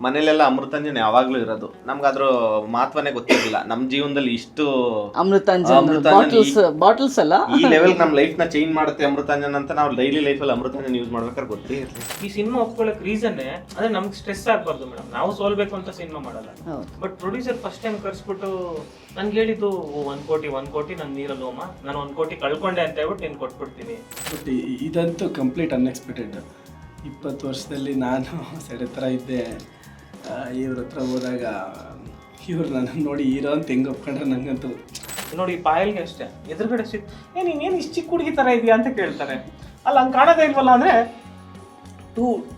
ಮನೇಲೆಲ್ಲ ಅಮೃತಾಂಜನ್ ಯಾವಾಗ್ಲೂ ಇರೋದು. ನಮ್ಗೆ ಅದ್ರ ಮಹತ್ವನೇ ಗೊತ್ತಿರಲಿಲ್ಲ. ನಮ್ಮ ಜೀವನದಲ್ಲಿ ಇಷ್ಟು ಬಾಟಲ್ಸ್ ಅಲ್ಲ ಈ ಲೆವೆಲ್ ನಮ್ಮ ಲೈಫ್ ನ ಚೇಂಜ್ ಮಾಡುತ್ತೆ ಅಮೃತಾಂಜನ್ ಅಂತ ನಾವು ಡೈಲಿ ಲೈಫ್ ಅಲ್ಲಿ ಅಮೃತಾಂಜನ್ ಯೂಸ್ ಮಾಡ್ಬೇಕಾದ್ರೆ ಗೊತ್ತೇ ಇರಲಿಲ್ಲ. ಈ ಸಿನಿಮಾ ಒಪ್ಕೊಳ್ಳೋಕೆ ರೀಸನ್ ಅಂದ್ರೆ ನಮ್ಗೆ ಸ್ಟ್ರೆಸ್ ಆಗ್ಬಾರ್ದು ಮೇಡಮ್. ನಾವು ಸೋಲ್ಬೇಕು ಅಂತ ಸಿನಿಮಾ ಮಾಡಲ್ಲ. ಬಟ್ ಪ್ರೊಡ್ಯೂಸರ್ ಫಸ್ಟ್ ಟೈಮ್ ಕರ್ಸ್ಬಿಟ್ಟು ನನ್ಗೆ ಹೇಳಿದ್ದು 1 ಕೋಟಿ ನನ್ನ ನೀರಲ್ಲಿ ಹೋಮ, ನಾನು 1 ಕೋಟಿ ಕಳ್ಕೊಂಡೆ ಅಂತ ಹೇಳ್ಬಿಟ್ಟು ನೀನು ಕೊಟ್ಬಿಡ್ತೀನಿ. ಬಟ್ ಇದಂತೂ ಕಂಪ್ಲೀಟ್ ಅನ್ಎಕ್ಸ್ಪೆಕ್ಟೆಡ್. 20 ವರ್ಷದಲ್ಲಿ ನಾನು ಸೆಡೆ ಥರ ಇದ್ದೆ. ಇವ್ರ ಹತ್ರ ಹೋದಾಗ ಇವ್ರು ನನ್ನ ನೋಡಿ ಹೀರೋ ಅಂತ ಹೆಂಗೆ ಒಪ್ಕೊಂಡ್ರೆ ನಂಗಂತೂ ನೋಡಿ. ಪಾಯಲ್ಗೆ ಅಷ್ಟೇ ಎದುರುಗಡೆ ನೀನೇನು ಇಷ್ಟು ಚಿಕ್ಕ ಹುಡುಗಿ ಥರ ಇದೆಯಾ ಅಂತ ಕೇಳ್ತಾರೆ. ಅಲ್ಲ ಹಂಗೆ ಕಾಣೋದೇ ಇಲ್ವಲ್ಲ ಅಂದರೆ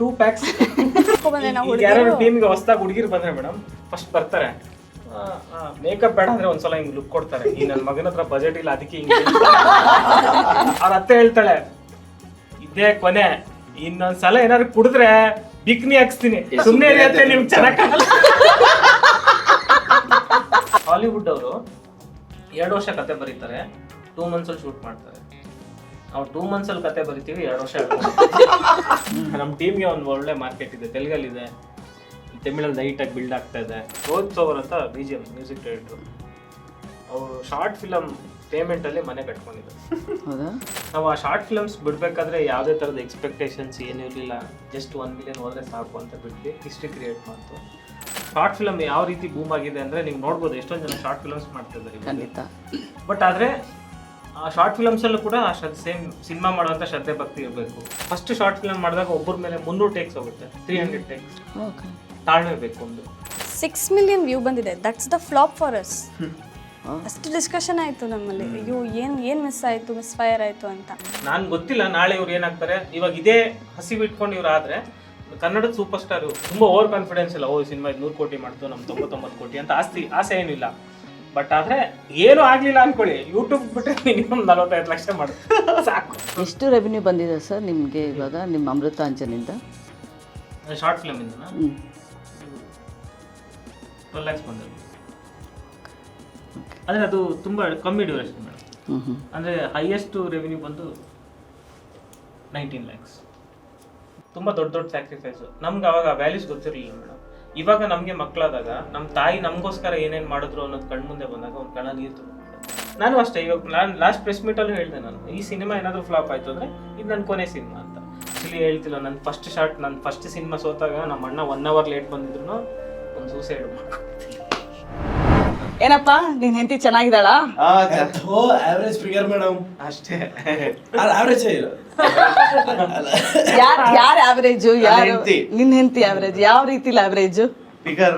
ಟೂ ಪ್ಯಾಕ್ಸ್. ಯಾರು ಟೀಮ್ಗೆ ಹೊಸ್ದಾಗಿ ಹುಡುಗಿರು ಬಂದರೆ ಮೇಡಮ್ ಫಸ್ಟ್ ಬರ್ತಾರೆ, ಮೇಕಪ್ ಬೇಡ ಅಂದ್ರೆ ಒಂದ್ಸಲ ಹಿಂಗ್ ಲುಕ್ ಕೊಡ್ತಾರೆ. ಈ ನನ್ನ ಮಗನ ಹತ್ರ ಬಜೆಟ್ ಇಲ್ಲ ಅದಕ್ಕೆ ಹಿಂಗೆ ಅವ್ರ ಅತ್ತೆ ಹೇಳ್ತಾಳೆ ಇದೇ ಕೊನೆ, ಇನ್ನೊಂದ್ಸಲ ಏನಾದ್ರು ಕುಡಿದ್ರೆ ಬಿಕ್ನಿ ಹಾಕ್ಸ್ತೀನಿ, ಸುಮ್ಮನೆ ನಿಮ್ಗೆ ಚೆನ್ನಾಗಿ ಕಾಣಲ್ಲ. ಹಾಲಿವುಡ್ ಅವರು 2 ವರ್ಷ ಕತೆ ಬರೀತಾರೆ, 2 months ಅಲ್ಲಿ ಶೂಟ್ ಮಾಡ್ತಾರೆ. ನಾವು 2 months ಅಲ್ಲಿ ಕತೆ ಬರಿತೀವಿ, 2 ವರ್ಷ. ನಮ್ಮ ಟೀಮ್ಗೆ ಒಂದು ಒಳ್ಳೆ ಮಾರ್ಕೆಟ್ ಇದೆ, ತೆಲುಗಲ್ಲಿದೆ, ತಮಿಳಲ್ಲಿ ಲೈಟಾಗಿ ಬಿಲ್ಡ್ ಆಗ್ತಾ ಇದೆ. ರೋಹಿತ್ ಸೋವರ್ ಅಂತ BGM ಮ್ಯೂಸಿಕ್ ಡೈರೆಕ್ಟ್ರು, ಅವರು ಶಾರ್ಟ್ ಫಿಲಮ್ ಪೇಮೆಂಟಲ್ಲಿ ಮನೆ ಕಟ್ಕೊಂಡಿದ್ದಾರೆ. ನಾವು ಆ ಶಾರ್ಟ್ ಫಿಲಮ್ಸ್ ಬಿಡಬೇಕಾದ್ರೆ ಯಾವುದೇ ಥರದ ಎಕ್ಸ್ಪೆಕ್ಟೇಷನ್ಸ್ ಏನೂ ಇರಲಿಲ್ಲ. ಜಸ್ಟ್ 1 million ಹೋದರೆ ಸಾಕು ಅಂತ ಬಿಟ್ಟು ಹಿಸ್ಟ್ರಿ ಕ್ರಿಯೇಟ್ ಮಾಡ್ತು. ಶಾರ್ಟ್ ಫಿಲಮ್ ಯಾವ ರೀತಿ ಬೂಮ್ ಆಗಿದೆ ಅಂದರೆ ನೀವು ನೋಡ್ಬೋದು, ಎಷ್ಟೊಂದು ಜನ ಶಾರ್ಟ್ ಫಿಲಮ್ಸ್ ಮಾಡ್ತಿದ್ದಾರೆ. ಬಟ್ ಆದರೆ ಆ ಶಾರ್ಟ್ ಫಿಲಮ್ಸಲ್ಲೂ ಕೂಡ ಸೇಮ್ ಸಿನಿಮಾ ಮಾಡುವಂಥ ಶ್ರದ್ಧೆ ಭಕ್ತಿ ಇರಬೇಕು. ಫಸ್ಟ್ ಶಾರ್ಟ್ ಫಿಲಮ್ ಮಾಡಿದಾಗ ಒಬ್ಬರ ಮೇಲೆ 300 ಟೇಕ್ಸ್ ಹೋಗುತ್ತೆ, 300 ಟೇಕ್ಸ್. ತಾಳ್ಮೆ ಬೇಕು. ಒಂದು 6 million ವ್ಯೂ ಬಂದಿದೆ. That's the flop for us. ಅಷ್ಟು ಡಿಸ್ಕಷನ್ ಆಯಿತು ನಮ್ಮಲ್ಲಿ, ಅಯ್ಯೋ ಏನು ಮಿಸ್ ಆಯಿತು, ಮಿಸ್ ಫೈರ್ ಆಯಿತು ಅಂತ. ನಾನು ಗೊತ್ತಿಲ್ಲ ನಾಳೆ ಇವ್ರು ಏನಾಗ್ತಾರೆ. ಇವಾಗ ಇದೇ ಹಸಿವು ಇಟ್ಕೊಂಡು ಇವ್ರು ಆದರೆ ಕನ್ನಡದ ಸೂಪರ್ ಸ್ಟಾರ್ ತುಂಬ ಓವರ್ ಕಾನ್ಫಿಡೆನ್ಸ್ ಇಲ್ಲ. ಸಿನಿಮಾ 100 ಕೋಟಿ ಮಾಡ್ತು, ನಮ್ಮ 99 ಕೋಟಿ ಅಂತ ಆಸೆ ಏನಿಲ್ಲ. ಬಟ್ ಆದರೆ ಏನೂ ಆಗಲಿಲ್ಲ ಅಂದ್ಕೊಳ್ಳಿ, ಯೂಟ್ಯೂಬ್ ಬಿಟ್ಟರೆ ಮಿನಿಮಮ್ 45 ಲಕ್ಷ ಮಾಡುತ್ತೆ ಸಾಕು. ಎಷ್ಟು ರೆವೆನ್ಯೂ ಬಂದಿದೆ ಸರ್ ನಿಮಗೆ ಇವಾಗ ನಿಮ್ಮ ಅಮೃತಾಂಜನಿಂದ? ಶಾರ್ಟ್ ಫಿಲಮ್ ಇಂದ 12 lakhs ಬಂದಿದೆ. ಅಂದರೆ ಅದು ತುಂಬ ಕಮ್ಮಿ ಡ್ಯೂರೇಷನ್ ಮೇಡಮ್. ಅಂದರೆ ಹೈಯೆಸ್ಟ್ ರೆವೆನ್ಯೂ ಬಂದು 19 lakhs. ತುಂಬ ದೊಡ್ಡ ಸ್ಯಾಕ್ರಿಫೈಸು. ನಮ್ಗೆ ಅವಾಗ ವ್ಯಾಲ್ಯೂಸ್ ಗೊತ್ತಿರಲಿಲ್ಲ ಮೇಡಮ್. ಇವಾಗ ನಮಗೆ ಮಕ್ಕಳಾದಾಗ ನಮ್ಮ ತಾಯಿ ನಮಗೋಸ್ಕರ ಏನೇನು ಮಾಡಿದ್ರು ಅನ್ನೋದು ಕಣ್ಮುಂದೆ ಬಂದಾಗ ಒಂದು ಕಣ ನೀರು ತುಂಬ. ನಾನು ಅಷ್ಟೇ, ಇವಾಗ ನಾನು ಲಾಸ್ಟ್ ಪ್ರೆಸ್ ಮೀಟಲ್ಲೂ ಹೇಳಿದೆ, ನಾನು ಈ ಸಿನಿಮಾ ಏನಾದರೂ ಫ್ಲಾಪ್ ಆಯಿತು ಅಂದರೆ ಇದು ನನ್ನ ಕೊನೆ ಸಿನಿಮಾ ಅಂತ. ಆ್ಯಕ್ಚುಲಿ ಹೇಳ್ತಿಲ್ಲ, ನನ್ನ ಫಸ್ಟ್ ಸಿನಿಮಾ ಸೋತಾಗ ನಮ್ಮ ಅಣ್ಣ 1 hour ಲೇಟ್ ಬಂದಿದ್ರು ಒಂದು ಸೂಸೈಡ್ ಮಾಡ್ಕೊಡ್ತೀನಿ. ಏನಪ್ಪ ನಿನ್ ಹೆಂಡತಿ ಚೆನ್ನಾಗಿದ್ದಾಳ? ಆವರೇಜ್ ಫಿಗರ್ ಮೇಡಮ್, ಅಷ್ಟೇ. ಆವರೇಜ್ ಯಾರು ಆವರೇಜು? ಯಾರು ನಿನ್ ಹೆಂಡತಿ ಆವರೇಜ್? ಯಾವ ರೀತಿಲಿ ಆವರೇಜು? ಫಿಗರ್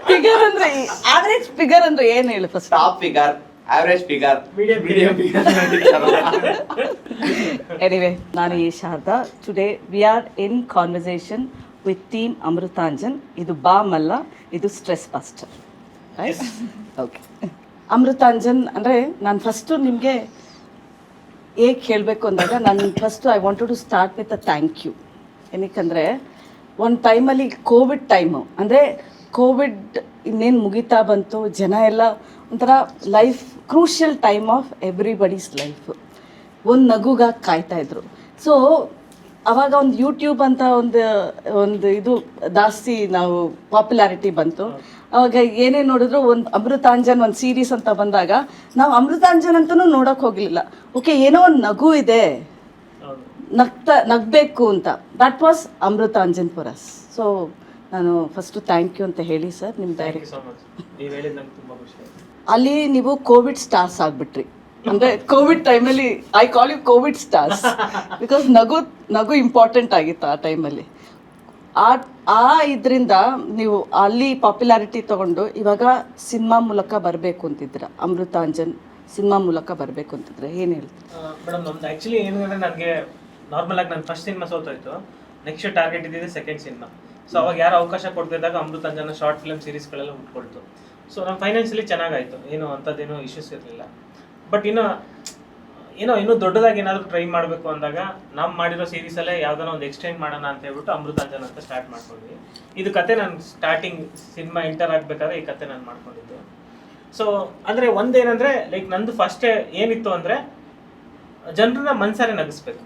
ಫಿಗರ್ ಅಂದ್ರೆ ಆವರೇಜ್ ಫಿಗರ್ ಅಂದ್ರೆ ಏನ್ ಹೇಳು first? Top figure, average figure, medium figure. Anyway, ನಾನು ಈ Sharada. Today we are in conversation with team Amrutanjan. ಇದು ಬಾಮ್ ಅಲ್ಲ, ಇದು ಸ್ಟ್ರೆಸ್ ಬಸ್ಟರ್. ಓಕೆ, ಅಮೃತಾಂಜನ್ ಅಂದರೆ ನಾನು ಫಸ್ಟು ನಿಮಗೆ ಹೇಗೆ ಹೇಳಬೇಕು ಅಂದಾಗ ನಾನು first I wanted to start with a thank you. ಏನಕ್ಕಂದರೆ ಒಂದು ಟೈಮಲ್ಲಿ ಕೋವಿಡ್ ಟೈಮು, ಅಂದರೆ ಕೋವಿಡ್ ಇನ್ನೇನು ಮುಗಿತಾ ಬಂತು, ಜನ ಎಲ್ಲ ಒಂಥರ life crucial time of everybody's life. ಒಂದು ನಗುಗಾಗಿ ಕಾಯ್ತಾಯಿದ್ರು. ಸೊ ಅವಾಗ ಒಂದು ಯೂಟ್ಯೂಬ್ ಅಂತ ಒಂದು ಇದು ಜಾಸ್ತಿ ನಾವು ಪಾಪ್ಯುಲಾರಿಟಿ ಬಂತು. ಅವಾಗ ಏನೇ ನೋಡಿದ್ರು ಒಂದು ಅಮೃತಾಂಜನ್ ಒಂದು ಸೀರೀಸ್ ಅಂತ ಬಂದಾಗ ನಾವು ಅಮೃತಾಂಜನ್ ಅಂತಲೂ ನೋಡೋಕೆ ಹೋಗಲಿಲ್ಲ. ಓಕೆ, ಏನೋ ಒಂದು ನಗು ಇದೆ, ನಗಬೇಕು ಅಂತ. That was Amrutanjan for us. So ನಾನು ಫಸ್ಟು ಥ್ಯಾಂಕ್ ಯು ಅಂತ ಹೇಳಿ ಸರ್ ನಿಮ್ಮ ಡೈರೆಕ್ಟ್. ಅಲ್ಲಿ ನೀವು ಕೋವಿಡ್ ಸ್ಟಾರ್ಸ್ ಆಗಿಬಿಟ್ರಿ. ಅಂದರೆ ಕೋವಿಡ್ ಟೈಮಲ್ಲಿ I call you covid stars because ನಗು ಇಂಪಾರ್ಟೆಂಟ್ ಆಗಿತ್ತು ಆ ಟೈಮಲ್ಲಿ. ಇದರಿಂದ ನೀವು ಅಲ್ಲಿ ಪಾಪ್ಯುಲಾರಿಟಿ ತೊಗೊಂಡು ಇವಾಗ ಸಿನಿಮಾ ಮೂಲಕ ಬರಬೇಕು ಅಂತಿದ್ರ, ಅಮೃತಾಂಜನ್ ಸಿನಿಮಾ ಮೂಲಕ ಬರಬೇಕು ಅಂತಿದ್ರೆ ಏನು ಹೇಳ್ತೀವಿ ಮೇಡಮ್? ನಮ್ದು ಆ್ಯಕ್ಚುಲಿ ಏನಂದರೆ ನನಗೆ ನಾರ್ಮಲ್ ಆಗಿ ನನ್ನ ಫಸ್ಟ್ ಸಿನಿಮಾ ಸೋತಾಯಿತು. ನೆಕ್ಸ್ಟ್ ಟಾರ್ಗೆಟ್ ಇದ್ದಿದೆ ಸೆಕೆಂಡ್ ಸಿನಿಮಾ. ಸೊ ಅವಾಗ ಯಾರು ಅವಕಾಶ ಕೊಡ್ತಿದ್ದಾಗ ಅಮೃತಾಂಜನ ಶಾರ್ಟ್ ಫಿಲ್ಮ್ ಸೀರೀಸ್ಗಳೆಲ್ಲ ಹುಟ್ಕೊಳ್ತು. ಸೊ ನಮ್ಮ ಫೈನಾನ್ಷಿಯಲಿ ಚೆನ್ನಾಗಾಯಿತು, ಏನು ಅಂಥದ್ದೇನೋ ಇಶ್ಯೂಸ್ ಇರಲಿಲ್ಲ. ಬಟ್ ಇನ್ನೂ ದೊಡ್ಡದಾಗಿ ಏನಾದರೂ ಟ್ರೈ ಮಾಡಬೇಕು ಅಂದಾಗ ನಾವು ಮಾಡಿರೋ ಸೀರೀಸಲ್ಲೇ ಯಾವ್ದಾನ ಒಂದು ಎಕ್ಸ್ಟೆಂಡ್ ಮಾಡೋಣ ಅಂತ ಹೇಳ್ಬಿಟ್ಟು ಅಮೃತಾಂಜನ್ ಅಂತ ಸ್ಟಾರ್ಟ್ ಮಾಡ್ಕೊಂಡ್ವಿ. ಇದು ಕತೆ ನಾನು ಸ್ಟಾರ್ಟಿಂಗ್ ಸಿನಿಮಾ ಎಂಟರ್ ಆಗಬೇಕಾದ್ರೆ ಈ ಕತೆ ನಾನು ಮಾಡ್ಕೊಂಡಿದ್ದು. ಸೊ ಅಂದರೆ ಒಂದೇನಂದರೆ ಲೈಕ್ ನಂದು ಫಸ್ಟೇ ಏನಿತ್ತು ಅಂದರೆ ಜನರನ್ನ ಮನ್ಸಾರೆ ನಗಿಸ್ಬೇಕು.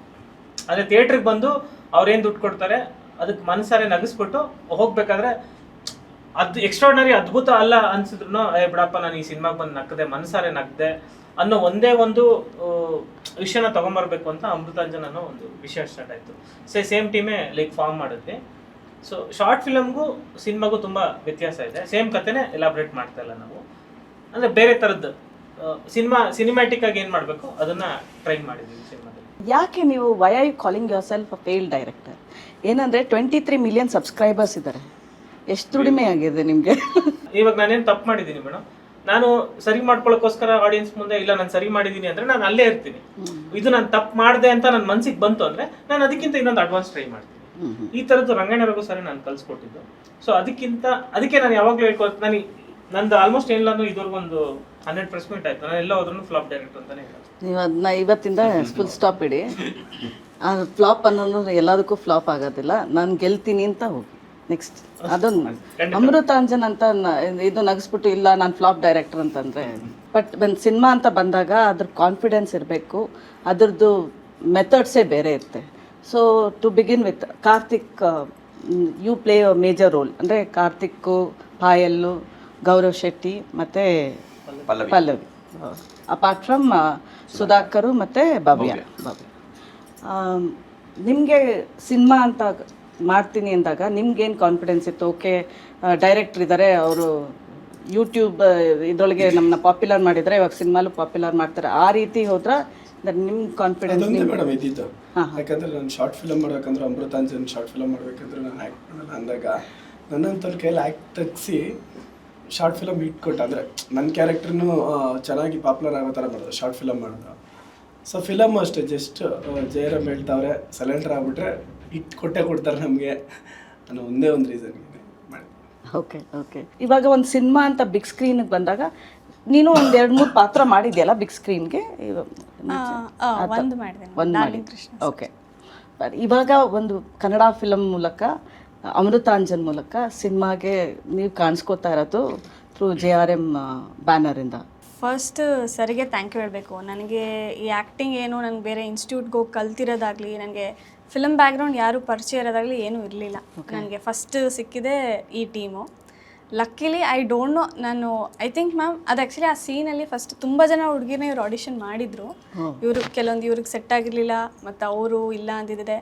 ಅಂದರೆ ಥಿಯೇಟ್ರಿಗೆ ಬಂದು ಅವ್ರೇನು ದುಡ್ಡು ಕೊಡ್ತಾರೆ ಅದಕ್ಕೆ ಮನಸಾರೆ ನಗಿಸ್ಬಿಟ್ಟು ಹೋಗ್ಬೇಕಾದ್ರೆ ಅದು ಎಕ್ಸ್ಟ್ರಾರ್ಡಿನರಿ ಅದ್ಭುತ ಅಲ್ಲ ಅನ್ಸಿದ್ರು ಬಿಡಪ್ಪ ನಾನು ಈ ಸಿನಿಮಾಗೆ ಬಂದು ನಕ್ಕದೆ ಮನಸಾರೆ ನಗ್ದೆ ಅನ್ನೋ ಒಂದೇ ಒಂದು ವಿಷಯನ ತಗೊಂಬರ್ಬೇಕು ಅಂತ ಅಮೃತಾಂಜನ್ ಅನ್ನೋ ಒಂದು ವಿಷಯ ಸ್ಟಾರ್ಟ್ ಆಯ್ತು. ಸೇಮ್ ಟೀಮೇ ಲೈಕ್ ಫಾರ್ಮ್ ಮಾಡಿದ್ವಿ. ಸೊ ಶಾರ್ಟ್ ಫಿಲಮ್ಗೂ ಸಿನಿಮಾಗೂ ತುಂಬ ವ್ಯತ್ಯಾಸ ಇದೆ. ಸೇಮ್ ಕಥೆನೇ ಎಲಾಬ್ರೇಟ್ ಮಾಡ್ತಾ ಇಲ್ಲ ನಾವು, ಅಂದರೆ ಬೇರೆ ಥರದ್ದು ಸಿನಿಮ್ಯಾಟಿಕ್ ಆಗಿ ಏನು ಮಾಡಬೇಕು ಅದನ್ನ ಟ್ರೈ ಮಾಡಿದ್ದೀವಿ ಸಿನಿಮಾದಲ್ಲಿ. ಯಾಕೆ ನೀವು why are you calling yourself a failed director? ಏನಂದರೆ 23 ಮಿಲಿಯನ್ ಸಬ್ಸ್ಕ್ರೈಬರ್ಸ್ ಇದ್ದಾರೆ. ಎಷ್ಟು ದುಡಿಮೆ ಆಗಿದೆ ನಿಮಗೆ? ಇವಾಗ ನಾನೇನು ತಪ್ಪು ಮಾಡಿದ್ದೀನಿ ಮೇಡಮ್, ನಾನು ಸರಿ ಮಾಡ್ಕೊಳ್ಳೋಕ್ಕೋಸ್ಕರ ಆಡಿಯನ್ಸ್ ಮುಂದೆ ಇಲ್ಲ ನಾನು ಸರಿ ಮಾಡಿದ್ದೀನಿ ಅಂದರೆ ನಾನು ಅಲ್ಲೇ ಇರ್ತೀನಿ. ಇದು ನಾನು ತಪ್ಪು ಮಾಡಿದೆ ಅಂತ ನನ್ನ ಮನಸ್ಸಿಗೆ ಬಂತು ಅಂದರೆ ನಾನು ಅದಕ್ಕಿಂತ ಇನ್ನೊಂದು ಅಡ್ವಾನ್ಸ್ ಟ್ರೈ ಮಾಡ್ತೀನಿ. ಈ ಥರದ್ದು ರಂಗಣ್ಣ ರಘು ಸರಿ ನಾನು ಕಲಿಸ್ಕೊಟ್ಟಿದ್ದು. ಸೊ ಅದಕ್ಕೆ ನಾನು ಯಾವಾಗಲೂ ಹೇಳ್ಕೊಳ್ತೀನಿ, ನಂದು ಆಲ್ಮೋಸ್ಟ್ ಏನಿಲ್ಲ ಅಂದ್ರೆ ಇದುವರೆಗೂ ಒಂದು 100% ಆಯ್ತು. ನಾನು ಎಲ್ಲ ಹೋದ್ರೂ ಫ್ಲಾಪ್ ಡೈರೆಕ್ಟ್ ಅಂತಾನೆ ಹೇಳೋದು. ನೀವು ಅದನ್ನ ಇವತ್ತಿಂದ ಫುಲ್ ಸ್ಟಾಪ್ ಇಡಿ. ಆ ಫ್ಲಾಪ್ ಅನ್ನೋದು ಎಲ್ಲದಕ್ಕೂ ಫ್ಲಾಪ್ ಆಗೋದಿಲ್ಲ. ನಾನು ಗೆಲ್ತೀನಿ ಅಂತ ಹೋಗಿ ನೆಕ್ಸ್ಟ್ ಅದೊಂದು ಅಮೃತಾಂಜನ್ ಅಂತ ಇದು ನಗಿಸ್ಬಿಟ್ಟು ಇಲ್ಲ ನಾನು ಫ್ಲಾಪ್ ಡೈರೆಕ್ಟರ್ ಅಂತಂದರೆ. ಬಟ್ ಒಂದು ಸಿನಿಮಾ ಅಂತ ಬಂದಾಗ ಅದ್ರ ಕಾನ್ಫಿಡೆನ್ಸ್ ಇರಬೇಕು, ಅದ್ರದ್ದು ಮೆಥಡ್ಸೇ ಬೇರೆ ಇರುತ್ತೆ. So to begin with Karthik, you play a major role. ಅಂದರೆ ಕಾರ್ತಿಕ್ಕು, ಪಾಯಲ್ಲು, ಗೌರವ್ ಶೆಟ್ಟಿ ಮತ್ತು ಪಲ್ಲವಿ, ಅಪಾರ್ಟ್ ಫ್ರಮ್ ಸುಧಾಕರು ಮತ್ತು ಭವ್ಯ. ನಿಮಗೆ ಸಿನಿಮಾ ಅಂತ ಮಾಡ್ತೀನಿ ಅಂದಾಗ ನಿಮ್ಗೇನು ಕಾನ್ಫಿಡೆನ್ಸ್ ಇತ್ತು? ಓಕೆ ಡೈರೆಕ್ಟ್ರ್ ಇದ್ದಾರೆ, ಅವರು ಯೂಟ್ಯೂಬ್ ಇದರೊಳಗೆ ನಮ್ಮನ್ನ ಪಾಪ್ಯುಲರ್ ಮಾಡಿದರೆ ಇವಾಗ ಸಿನಿಮಾಲು ಪಾಪ್ಯುಲರ್ ಮಾಡ್ತಾರೆ, ಆ ರೀತಿ ಹೋದ್ರೆ ನಿಮ್ಮ ಕಾನ್ಫಿಡೆನ್ಸ್? ಮೇಡಮ್ ಇದ್ದಿದ್ದು, ಯಾಕಂದರೆ ನಾನು ಶಾರ್ಟ್ ಫಿಲಮ್ ಮಾಡ್ಬೇಕಂದ್ರೆ ಅಮೃತಾಂಜನ್ ಶಾರ್ಟ್ ಫಿಲಮ್ ಮಾಡಬೇಕಂದ್ರೆ ನಾನು ಆ್ಯಕ್ಟ್ ಮಾಡಲ್ಲ ಅಂದಾಗ ನನ್ನಂಥವ್ರ ಕೈಯಲ್ಲಿ ಆ್ಯಕ್ಟ್ ತೆಗ್ಸಿ ಶಾರ್ಟ್ ಫಿಲಮ್ ಇಟ್ಕೊಟ್ಟು, ಅಂದರೆ ನನ್ನ ಕ್ಯಾರೆಕ್ಟ್ರನ್ನು ಚೆನ್ನಾಗಿ ಪಾಪ್ಯುಲರ್ ಆಗೋ ಥರ ಮಾಡೋದು ಶಾರ್ಟ್ ಫಿಲಮ್ ಮಾಡೋದು. ಸೊ ಫಿಲಮ್ ಅಷ್ಟೇ, ಜಸ್ಟ್ ಜಯರಾಮ್ ಹೇಳ್ತಾವ್ರೆ ಸೈಲೆಂಟರ್ ಆಗಿಬಿಟ್ರೆ ಕೊಟ್ಟೆ ಕೊಡ್ತಾರೆ ನಮಗೆ ಅನ್ನೋ ಒಂದೇ ಒಂದು ರೀಸನ್ ಮಾಡಿ. Okay okay. ಇವಾಗ ಒಂದು ಸಿನಿಮಾ ಅಂತ ಬಿಗ್ ಸ್ಕ್ರೀನಿಗೆ ಬಂದಾಗ ನೀನು ಒಂದು 2-3 ಪಾತ್ರ ಮಾಡಿದ್ಯಲ್ಲ ಬಿಗ್ ಸ್ಕ್ರೀನ್ಗೆ? ಒಂದು ಮಾಡಿದೆ. ಓಕೆ. ಇವಾಗ ಒಂದು ಕನ್ನಡ ಫಿಲಮ್ ಮೂಲಕ, ಅಮೃತಾಂಜನ್ ಮೂಲಕ ಸಿನಿಮಾಗೆ ನೀವು ಕಾಣಿಸ್ಕೋತಾ ಇರೋದು ಥ್ರೂ JRM ಬ್ಯಾನರಿಂದ. ಫಸ್ಟ್ ಸರಿಗೆ ಥ್ಯಾಂಕ್ ಯು ಹೇಳಬೇಕು. ನನಗೆ ಈ ಆ್ಯಕ್ಟಿಂಗ್ ಏನು, ನನಗೆ ಬೇರೆ ಇನ್ಸ್ಟಿಟ್ಯೂಟ್ಗೆ ಹೋಗಿ ಕಲ್ತಿರೋದಾಗಲಿ, ನನಗೆ ಫಿಲಮ್ ಬ್ಯಾಕ್ಗ್ರೌಂಡ್ ಯಾರು ಪರಿಚಯ ಇರೋದಾಗಲಿ ಏನೂ ಇರಲಿಲ್ಲ. ನನಗೆ ಫಸ್ಟ್ ಸಿಕ್ಕಿದೆ ಈ ಟೀಮು. ಲಕ್ಕಿಲಿ ಐ ಡೋಂಟ್ ನೋ, ನಾನು ಐ ಥಿಂಕ್ ಮ್ಯಾಮ್ ಅದು ಆ್ಯಕ್ಚುಲಿ ಆ ಸೀನಲ್ಲಿ ಫಸ್ಟ್ ತುಂಬ ಜನ ಹುಡುಗಿನ ಇವ್ರು ಆಡಿಷನ್ ಮಾಡಿದರು. ಕೆಲವೊಂದು ಇವ್ರಿಗೆ ಸೆಟ್ ಆಗಿರಲಿಲ್ಲ, ಮತ್ತು ಅವರು ಇಲ್ಲ ಅಂದಿದ್ದೆ.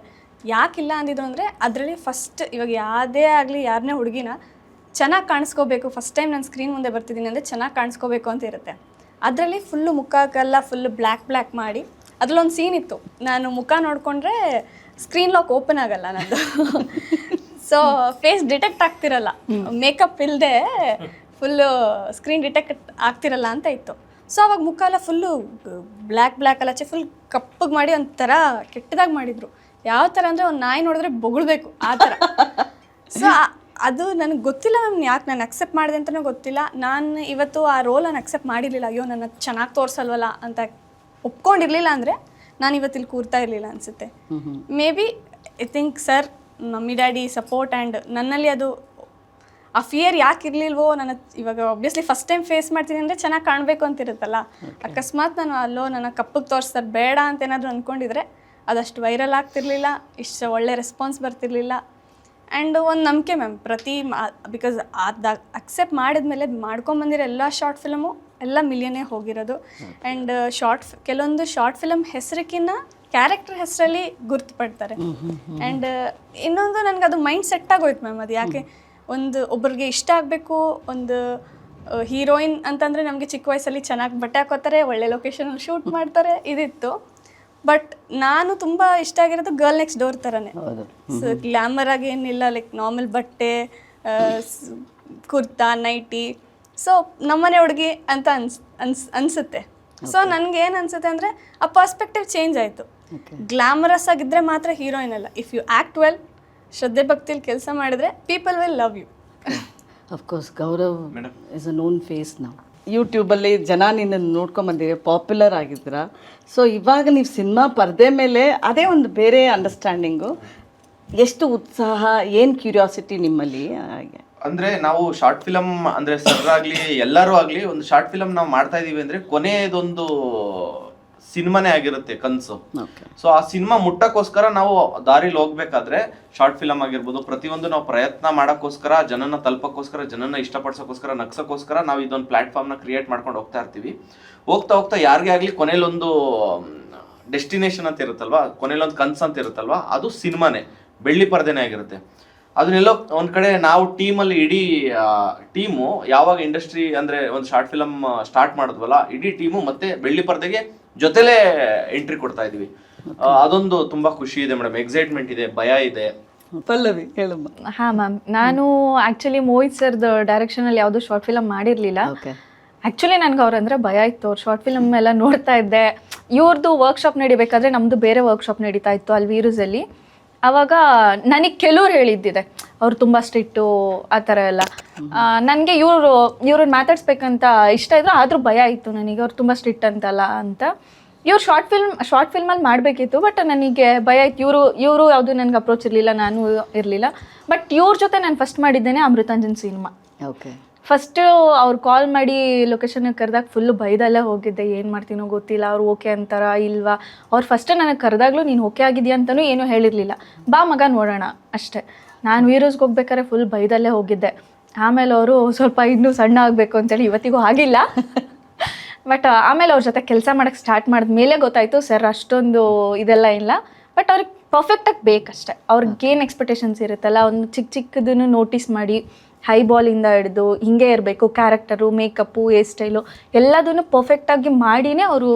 ಯಾಕಿಲ್ಲ ಅಂದಿದ್ರು ಅಂದರೆ ಅದರಲ್ಲಿ ಫಸ್ಟ್ ಇವಾಗ ಯಾವುದೇ ಆಗಲಿ ಯಾರನ್ನೇ ಹುಡುಗಿನ ಚೆನ್ನಾಗಿ ಕಾಣಿಸ್ಕೋಬೇಕು, ಫಸ್ಟ್ ಟೈಮ್ ನಾನು ಸ್ಕ್ರೀನ್ ಮುಂದೆ ಬರ್ತಿದ್ದೀನಿ ಅಂದರೆ ಚೆನ್ನಾಗಿ ಕಾಣಿಸ್ಕೋಬೇಕು ಅಂತ ಇರುತ್ತೆ. ಅದರಲ್ಲಿ ಫುಲ್ಲು ಮುಖಕ್ಕೆಲ್ಲ ಫುಲ್ಲು ಬ್ಲ್ಯಾಕ್ ಮಾಡಿ ಅದರಲ್ಲೊಂದು ಸೀನ್ ಇತ್ತು. ನಾನು ಮುಖ ನೋಡಿಕೊಂಡ್ರೆ ಸ್ಕ್ರೀನ್ ಲಾಕ್ ಓಪನ್ ಆಗಲ್ಲ ನಂದು. ಸೊ ಫೇಸ್ ಡಿಟೆಕ್ಟ್ ಆಗ್ತಿರಲ್ಲ, ಮೇಕಪ್ ಇಲ್ಲದೆ ಫುಲ್ಲು ಸ್ಕ್ರೀನ್ ಡಿಟೆಕ್ಟ್ ಆಗ್ತಿರಲ್ಲ ಅಂತ ಇತ್ತು. ಸೊ ಅವಾಗ ಮುಖ ಎಲ್ಲ ಫುಲ್ಲು ಬ್ಲ್ಯಾಕ್ ಅಲ್ಲ ಫುಲ್ ಕಪ್ಪಗೆ ಮಾಡಿ ಒಂಥರ ಕೆಟ್ಟದಾಗಿ ಮಾಡಿದರು. ಯಾವ ಥರ ಅಂದರೆ ಒಂದು ನಾಯಿ ನೋಡಿದ್ರೆ ಬೊಗಳ್ಬೇಕು ಆ ಥರ. ಸೊ ಅದು ನನಗೆ ಗೊತ್ತಿಲ್ಲ ಮ್ಯಾಮ್, ಯಾಕೆ ನಾನು ಅಕ್ಸೆಪ್ಟ್ ಮಾಡಿದೆ ಅಂತಲೂ ಗೊತ್ತಿಲ್ಲ. ನಾನು ಇವತ್ತು ಆ ರೋಲನ್ನು ಅಕ್ಸೆಪ್ಟ್ ಮಾಡಿರಲಿಲ್ಲ, ಅಯ್ಯೋ ನನ್ನ ಚೆನ್ನಾಗಿ ತೋರಿಸಲ್ವಲ್ಲ ಅಂತ ಒಪ್ಕೊಂಡಿರಲಿಲ್ಲ ಅಂದರೆ ನಾನು ಇವತ್ತಿಲ್ಲಿ ಕೂರ್ತಾ ಇರಲಿಲ್ಲ ಅನಿಸುತ್ತೆ. May be I think sir, mummy daddy support and ನನ್ನಲ್ಲಿ ಅದು ಆ ಫಿಯರ್ ಯಾಕೆ ಇರಲಿಲ್ವೋ. ನನ್ನ ಇವಾಗ ಒಬ್ವಿಯಸ್ಲಿ ಫಸ್ಟ್ ಟೈಮ್ ಫೇಸ್ ಮಾಡ್ತೀನಿ ಅಂದರೆ ಚೆನ್ನಾಗಿ ಕಾಣಬೇಕು ಅಂತಿರುತ್ತಲ್ಲ. ಅಕಸ್ಮಾತ್ ನಾನು ಅಲ್ಲೋ ನನ್ನ ಕಪ್ಪಗೆ ತೋರಿಸ್ತಾರೆ ಬೇಡ ಅಂತ ಏನಾದರೂ ಅಂದ್ಕೊಂಡಿದ್ರೆ ಅದಷ್ಟು ವೈರಲ್ ಆಗ್ತಿರ್ಲಿಲ್ಲ, ಇಷ್ಟು ಒಳ್ಳೆ ರೆಸ್ಪಾನ್ಸ್ ಬರ್ತಿರ್ಲಿಲ್ಲ. ಆ್ಯಂಡ್ ಒಂದು ನಂಬಿಕೆ ಮ್ಯಾಮ್, ಬಿಕಾಸ್ ಅದು ಅಕ್ಸೆಪ್ಟ್ ಮಾಡಿದ್ಮೇಲೆ ಮಾಡ್ಕೊಂಬಂದಿರೋ ಎಲ್ಲ ಶಾರ್ಟ್ ಫಿಲಮು ಎಲ್ಲ ಮಿಲಿಯನ್ನೇ ಹೋಗಿರೋದು. ಆ್ಯಂಡ್ ಕೆಲವೊಂದು ಶಾರ್ಟ್ ಫಿಲಮ್ ಹೆಸರಿಗಿನ್ನ ಕ್ಯಾರೆಕ್ಟರ್ ಹೆಸರಲ್ಲಿ ಗುರುತುಪಡ್ತಾರೆ. ಆ್ಯಂಡ್ ಇನ್ನೊಂದು ನನಗೆ ಅದು ಮೈಂಡ್ ಸೆಟ್ ಆಗೋಯ್ತು ಮ್ಯಾಮ್. ಅದು ಯಾಕೆ ಒಬ್ಬರಿಗೆ ಇಷ್ಟ ಆಗಬೇಕು, ಒಂದು ಹೀರೋಯಿನ್ ಅಂತಂದರೆ ನಮಗೆ ಚಿಕ್ಕ ವಯಸ್ಸಲ್ಲಿ ಚೆನ್ನಾಗಿ ಬಟ್ಟೆ ಹಾಕೋತಾರೆ, ಒಳ್ಳೆ ಲೊಕೇಶನಲ್ಲಿ ಶೂಟ್ ಮಾಡ್ತಾರೆ, ಇದಿತ್ತು. ಬಟ್ ನಾನು ತುಂಬ ಇಷ್ಟ ಆಗಿರೋದು ಗರ್ಲ್ ನೆಕ್ಸ್ಟ್ ಡೋರ್ ಥರನೇ. ಸೊ ಗ್ಲಾಮರ್ ಆಗಿ ಏನಿಲ್ಲ, ಲೈಕ್ ನಾರ್ಮಲ್ ಬಟ್ಟೆ, ಕುರ್ತಾ, ನೈಟಿ. ಸೊ ನಮ್ಮನೆ ಹುಡುಗಿ ಅಂತ ಅನಿಸುತ್ತೆ. ಸೊ ನನಗೆ ಏನು ಅನಿಸುತ್ತೆ ಅಂದರೆ ಆ ಪರ್ಸ್ಪೆಕ್ಟಿವ್ ಚೇಂಜ್ ಆಯಿತು. ಗ್ಲಾಮರಸ್ ಆಗಿದ್ದರೆ ಮಾತ್ರ ಹೀರೋಯಿನ್ ಅಲ್ಲ. ಇಫ್ ಯು ಆ್ಯಕ್ಟ್ ವೆಲ್, ಶ್ರದ್ಧೆ ಭಕ್ತಿಲಿ ಕೆಲಸ ಮಾಡಿದ್ರೆ people will love you. Of course Gaurav is a known face ನಾವು. ಯೂಟ್ಯೂಬಲ್ಲಿ ಜನ ನಿನ್ನನ್ನು ನೋಡ್ಕೊಂಬಂದಿರಿ, ಪಾಪ್ಯುಲರ್ ಆಗಿದ್ದೀರಾ. ಸೊ ಇವಾಗ ನೀವು ಸಿನಿಮಾ ಪರದೆ ಮೇಲೆ ಅದೇ ಒಂದು ಬೇರೆ ಅಂಡರ್ಸ್ಟ್ಯಾಂಡಿಂಗು. ಎಷ್ಟು ಉತ್ಸಾಹ, ಏನು ಕ್ಯೂರಿಯಾಸಿಟಿ ನಿಮ್ಮಲ್ಲಿ? ಹಾಗೆ ಅಂದರೆ ನಾವು ಶಾರ್ಟ್ ಫಿಲಮ್ ಅಂದರೆ ಸರ್ ಆಗಲಿ ಎಲ್ಲರೂ ಆಗಲಿ ಒಂದು ಶಾರ್ಟ್ ಫಿಲಮ್ ನಾವು ಮಾಡ್ತಾ ಇದ್ದೀವಿ ಅಂದರೆ ಕೊನೆಯದೊಂದು ಸಿನಿಮಾನೇ ಆಗಿರುತ್ತೆ ಕನಸು. ಓಕೆ. ಸೊ ಆ ಸಿನಿಮಾ ಮುಟ್ಟಕ್ಕೋಸ್ಕರ ನಾವು ದಾರಿಲಿ ಹೋಗ್ಬೇಕಾದ್ರೆ ಶಾರ್ಟ್ ಫಿಲಮ್ ಆಗಿರ್ಬೋದು, ಪ್ರತಿಯೊಂದು ನಾವು ಪ್ರಯತ್ನ ಮಾಡೋಕ್ಕೋಸ್ಕರ, ಜನನ ತಲುಪಕ್ಕೋಸ್ಕರ, ಜನನ ಇಷ್ಟಪಡಿಸೋಕ್ಕೋಸ್ಕರ, ನಗ್ಸೋಕ್ಕೋಸ್ಕರ ನಾವು ಇದೊಂದು ಪ್ಲಾಟ್ಫಾರ್ಮ್ನ ಕ್ರಿಯೇಟ್ ಮಾಡ್ಕೊಂಡು ಹೋಗ್ತಾ ಇರ್ತೀವಿ. ಹೋಗ್ತಾ ಹೋಗ್ತಾ ಯಾರಿಗೇ ಆಗಲಿ ಕೊನೆಯಲ್ಲೊಂದು ಡೆಸ್ಟಿನೇಷನ್ ಅಂತ ಇರುತ್ತಲ್ವಾ, ಕೊನೆಯಲ್ಲೊಂದು ಕನ್ಸು ಅಂತ ಇರುತ್ತಲ್ವಾ, ಅದು ಸಿನಿಮಾನೇ, ಬೆಳ್ಳಿ ಪರದೆನೇ ಆಗಿರುತ್ತೆ. ಅದನ್ನೆಲ್ಲೋ ಒಂದ್ ಕಡೆ ನಾವು ಟೀಮಲ್ಲಿ ಇಡೀ ಟೀಮು ಯಾವಾಗ ಇಂಡಸ್ಟ್ರಿ ಅಂದ್ರೆ ಒಂದು ಶಾರ್ಟ್ ಫಿಲಮ್ ಸ್ಟಾರ್ಟ್ ಮಾಡಿದ್ವಲ್ಲ, ಇಡೀ ಟೀಮು ಮತ್ತೆ ಬೆಳ್ಳಿ ಪರದೆಗೆ ಜೊತೆಲೇ ಎಂಟ್ರಿ ಕೊಡ್ತಾ ಇದೀವಿ. ಅದೊಂದು ತುಂಬಾ ಖುಷಿ ಇದೆ ಮೇಡಮ್, ಎಕ್ಸೈಟ್ಮೆಂಟ್ ಇದೆ, ಭಯ ಇದೆ. ಪಲ್ಲವಿ ಹೇಳಮ್ಮ. ಹಾಂ ಮ್ಯಾಮ್, ನಾನು ಆ್ಯಕ್ಚುಲಿ ಮೋಹಿತ್ ಸರ್ದು ಡೈರೆಕ್ಷನಲ್ಲಿ ಯಾವುದೂ ಶಾರ್ಟ್ ಫಿಲಮ್ ಮಾಡಿರಲಿಲ್ಲ. ಓಕೆ. ಆ್ಯಕ್ಚುಲಿ ನನಗೆ ಅವ್ರಂದ್ರೆ ಭಯ ಇತ್ತು. ಅವ್ರು ಶಾರ್ಟ್ ಫಿಲಮ್ ಎಲ್ಲ ನೋಡ್ತಾ ಇದ್ದೆ. ಇವ್ರದ್ದು ವರ್ಕ್ಶಾಪ್ ನಡಿಬೇಕಾದ್ರೆ ನಮ್ಮದು ಬೇರೆ ವರ್ಕ್ಶಾಪ್ ನಡೀತಾ ಇತ್ತು ಅಲ್ಲಿ ವೀರೂಸಲ್ಲಿ. ಆವಾಗ ನನಗೆ ಕೆಲವ್ರು ಹೇಳಿದ್ದಿದೆ ಅವ್ರು ತುಂಬ ಸ್ಟ್ರಿಕ್ಟು ಆ ಥರ ಎಲ್ಲ. ನನಗೆ ಇವ್ರನ್ನ ಮಾತಾಡ್ಸ್ಬೇಕಂತ ಇಷ್ಟ ಇದ್ರು, ಆದರೂ ಭಯ ಇತ್ತು ನನಗೆ, ಅವ್ರು ತುಂಬ ಸ್ಟ್ರಿಕ್ಟ್ ಅಂತಲ್ಲ ಅಂತ. ಇವ್ರು ಶಾರ್ಟ್ ಫಿಲ್ಮಲ್ಲಿ ಮಾಡಬೇಕಿತ್ತು, ಬಟ್ ನನಗೆ ಭಯ ಇತ್ತು. ಇವರು ಯಾವುದು ನನಗೆ ಅಪ್ರೋಚ್ ಇರಲಿಲ್ಲ, ನಾನು ಇರಲಿಲ್ಲ. ಬಟ್ ಇವ್ರ ಜೊತೆ ನಾನು ಫಸ್ಟ್ ಮಾಡಿದ್ದೇನೆ ಅಮೃತಾಂಜನ್ ಸಿನಿಮಾ. ಓಕೆ. ಫಸ್ಟು ಅವ್ರು ಕಾಲ್ ಮಾಡಿ ಲೊಕೇಶನ್ಗೆ ಕರೆದಾಗ ಫುಲ್ಲು ಭಯದಲ್ಲೇ ಹೋಗಿದ್ದೆ. ಏನು ಮಾಡ್ತೀನೋ ಗೊತ್ತಿಲ್ಲ, ಅವ್ರು ಓಕೆ ಅಂತಾರ ಇಲ್ವಾ. ಅವ್ರು ಫಸ್ಟ್ ನನಗೆ ಕರೆದಾಗ್ಲೂ ನೀನು ಓಕೆ ಆಗಿದೆಯಾ ಅಂತಲೂ ಏನೂ ಹೇಳಿರಲಿಲ್ಲ. ಬಾ ಮಗ ನೋಡೋಣ ಅಷ್ಟೇ. ನಾನು ವೀರೂಸ್ಗೆ ಹೋಗ್ಬೇಕಾದ್ರೆ ಫುಲ್ ಭಯದಲ್ಲೇ ಹೋಗಿದ್ದೆ. ಆಮೇಲೆ ಅವರು ಸ್ವಲ್ಪ ಇನ್ನೂ ಸಣ್ಣ ಆಗಬೇಕು ಅಂತೇಳಿ ಇವತ್ತಿಗೂ ಆಗಿಲ್ಲ. ಬಟ್ ಆಮೇಲೆ ಅವ್ರ ಜೊತೆ ಕೆಲಸ ಮಾಡೋಕ್ಕೆ ಸ್ಟಾರ್ಟ್ ಮಾಡಿದ ಮೇಲೆ ಗೊತ್ತಾಯಿತು ಸರ್ ಅಷ್ಟೊಂದು ಇದೆಲ್ಲ ಇಲ್ಲ, ಬಟ್ ಅವ್ರಿಗೆ ಪರ್ಫೆಕ್ಟಾಗಿ ಬೇಕಷ್ಟೆ. ಅವ್ರಿಗೇನು ಎಕ್ಸ್ಪೆಕ್ಟೇಷನ್ಸ್ ಇರುತ್ತಲ್ಲ, ಒಂದು ಚಿಕ್ಕದನ್ನು ನೋಟಿಸ್ ಮಾಡಿ ಹೈ ಬಾಲಿಂದ ಹಿಡಿದು ಹಿಂಗೆ ಇರಬೇಕು, ಕ್ಯಾರೆಕ್ಟರು, ಮೇಕಪ್ಪು, ಹೇರ್ ಸ್ಟೈಲು ಎಲ್ಲದನ್ನು ಪರ್ಫೆಕ್ಟಾಗಿ ಮಾಡಿನೇ ಅವರು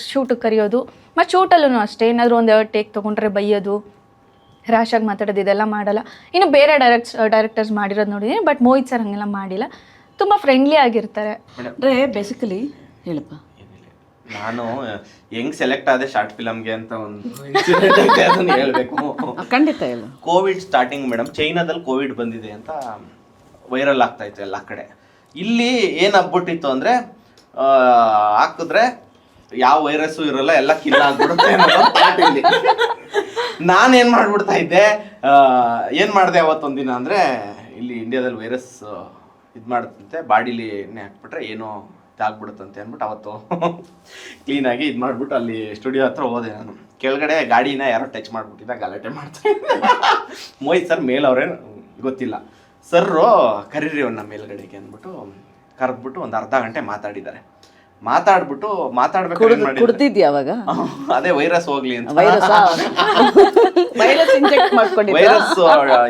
ಶೂಟಿಗೆ ಕರೆಯೋದು. ಮತ್ತು ಶೂಟಲ್ಲೂ ಅಷ್ಟೇ, ಏನಾದರೂ ಒಂದು 2 ಟೇಕ್ ತೊಗೊಂಡ್ರೆ ಬೈಯೋದು, ರ್ಯಾಶಾಗಿ ಮಾತಾಡೋದು ಇದೆಲ್ಲ ಮಾಡಲ್ಲ. ಇನ್ನು ಬೇರೆ ಡೈರೆಕ್ಟರ್ಸ್ ಮಾಡಿರೋದು ನೋಡಿದ್ದೀನಿ, ಬಟ್ ಮೋಹಿತ್ ಸರ್ ಹಾಗೆಲ್ಲ ಮಾಡಿಲ್ಲ. ತುಂಬ ಫ್ರೆಂಡ್ಲಿ ಆಗಿರ್ತಾರೆ. ಅಂದರೆ ಬೇಸಿಕಲಿ ಹೇಳಪ್ಪ. ನಾನು ಹೆಂಗ್ ಸೆಲೆಕ್ಟ್ ಆದೆ ಶಾರ್ಟ್ ಫಿಲಮ್ಗೆ ಅಂತ ಒಂದು ಇನ್ಸಿಡೆಂಟ್ ಐತೆ, ಅದನ್ನ ಹೇಳ್ಬೇಕು. ಖಂಡಿತ ಹೇಳು. ಕೋವಿಡ್ ಸ್ಟಾರ್ಟಿಂಗ್ ಮೇಡಮ್, ಚೈನಾದಲ್ಲಿ ಕೋವಿಡ್ ಬಂದಿದೆ ಅಂತ ವೈರಲ್ ಆಗ್ತಾ ಇತ್ತು ಎಲ್ಲ ಕಡೆ. ಇಲ್ಲಿ ಏನು ಆಗ್ಬಿಟ್ಟಿತ್ತು ಅಂದರೆ, ಹಾಕಿದ್ರೆ ಯಾವ ವೈರಸ್ಸು ಇರೋಲ್ಲ, ಎಲ್ಲ ಕಿಲ್ ಆಗ್ಬಿಡುತ್ತೆ ಅನ್ನೋದು ಥಾಟ್ ಇಲ್ಲಿ. ನಾನೇನು ಮಾಡ್ಬಿಡ್ತಾ ಇದ್ದೆ, ಏನು ಮಾಡಿದೆ ಅವತ್ತೊಂದಿನ ಅಂದರೆ, ಇಲ್ಲಿ ಇಂಡಿಯಾದಲ್ಲಿ ವೈರಸ್ ಇದು ಮಾಡುತ್ತಂತೆ, ಬಾಡಿಲಿ ಎಣ್ಣೆ ಹಾಕ್ಬಿಟ್ರೆ ಏನೋ ಇದಾಗ್ಬಿಡುತ್ತಂತೆ ಅಂದ್ಬಿಟ್ಟು ಅವತ್ತು ಕ್ಲೀನಾಗಿ ಇದು ಮಾಡಿಬಿಟ್ಟು ಅಲ್ಲಿ ಸ್ಟುಡಿಯೋ ಹತ್ರ ಹೋದೆ. ನಾನು ಕೆಳಗಡೆ ಗಾಡಿನ ಯಾರೋ ಟಚ್ ಮಾಡಿಬಿಟ್ಟಿದ್ದ, ಗಲಾಟೆ ಮಾಡ್ತಾ ಇದ್ದೆ. ಮೋಹಿತ್ ಸರ್ ಮೇಲವ್ರೆ ಗೊತ್ತಿಲ್ಲ, ಸರ್ರು ಕರೀರಿ ಅವನ್ನ ಮೇಲ್ಗಡೆಗೆ ಅಂದ್ಬಿಟ್ಟು ಕರೆದ್ಬಿಟ್ಟು ಒಂದು ಅರ್ಧ ಗಂಟೆ ಮಾತಾಡಿದ್ದಾರೆ. ಮಾತಾಡ್ಬೇಕು ಕುಡ್ದಿದ್ಯಾ ಅವಾಗ? ಅದೇ ವೈರಸ್ ಹೋಗ್ಲಿ ಅಂತ, ವೈರಸ್ ಇಂಜೆಕ್ಟ್ ಮಾಡ್ಕೊಂಡಿದ್ದೆ, ವೈರಸ್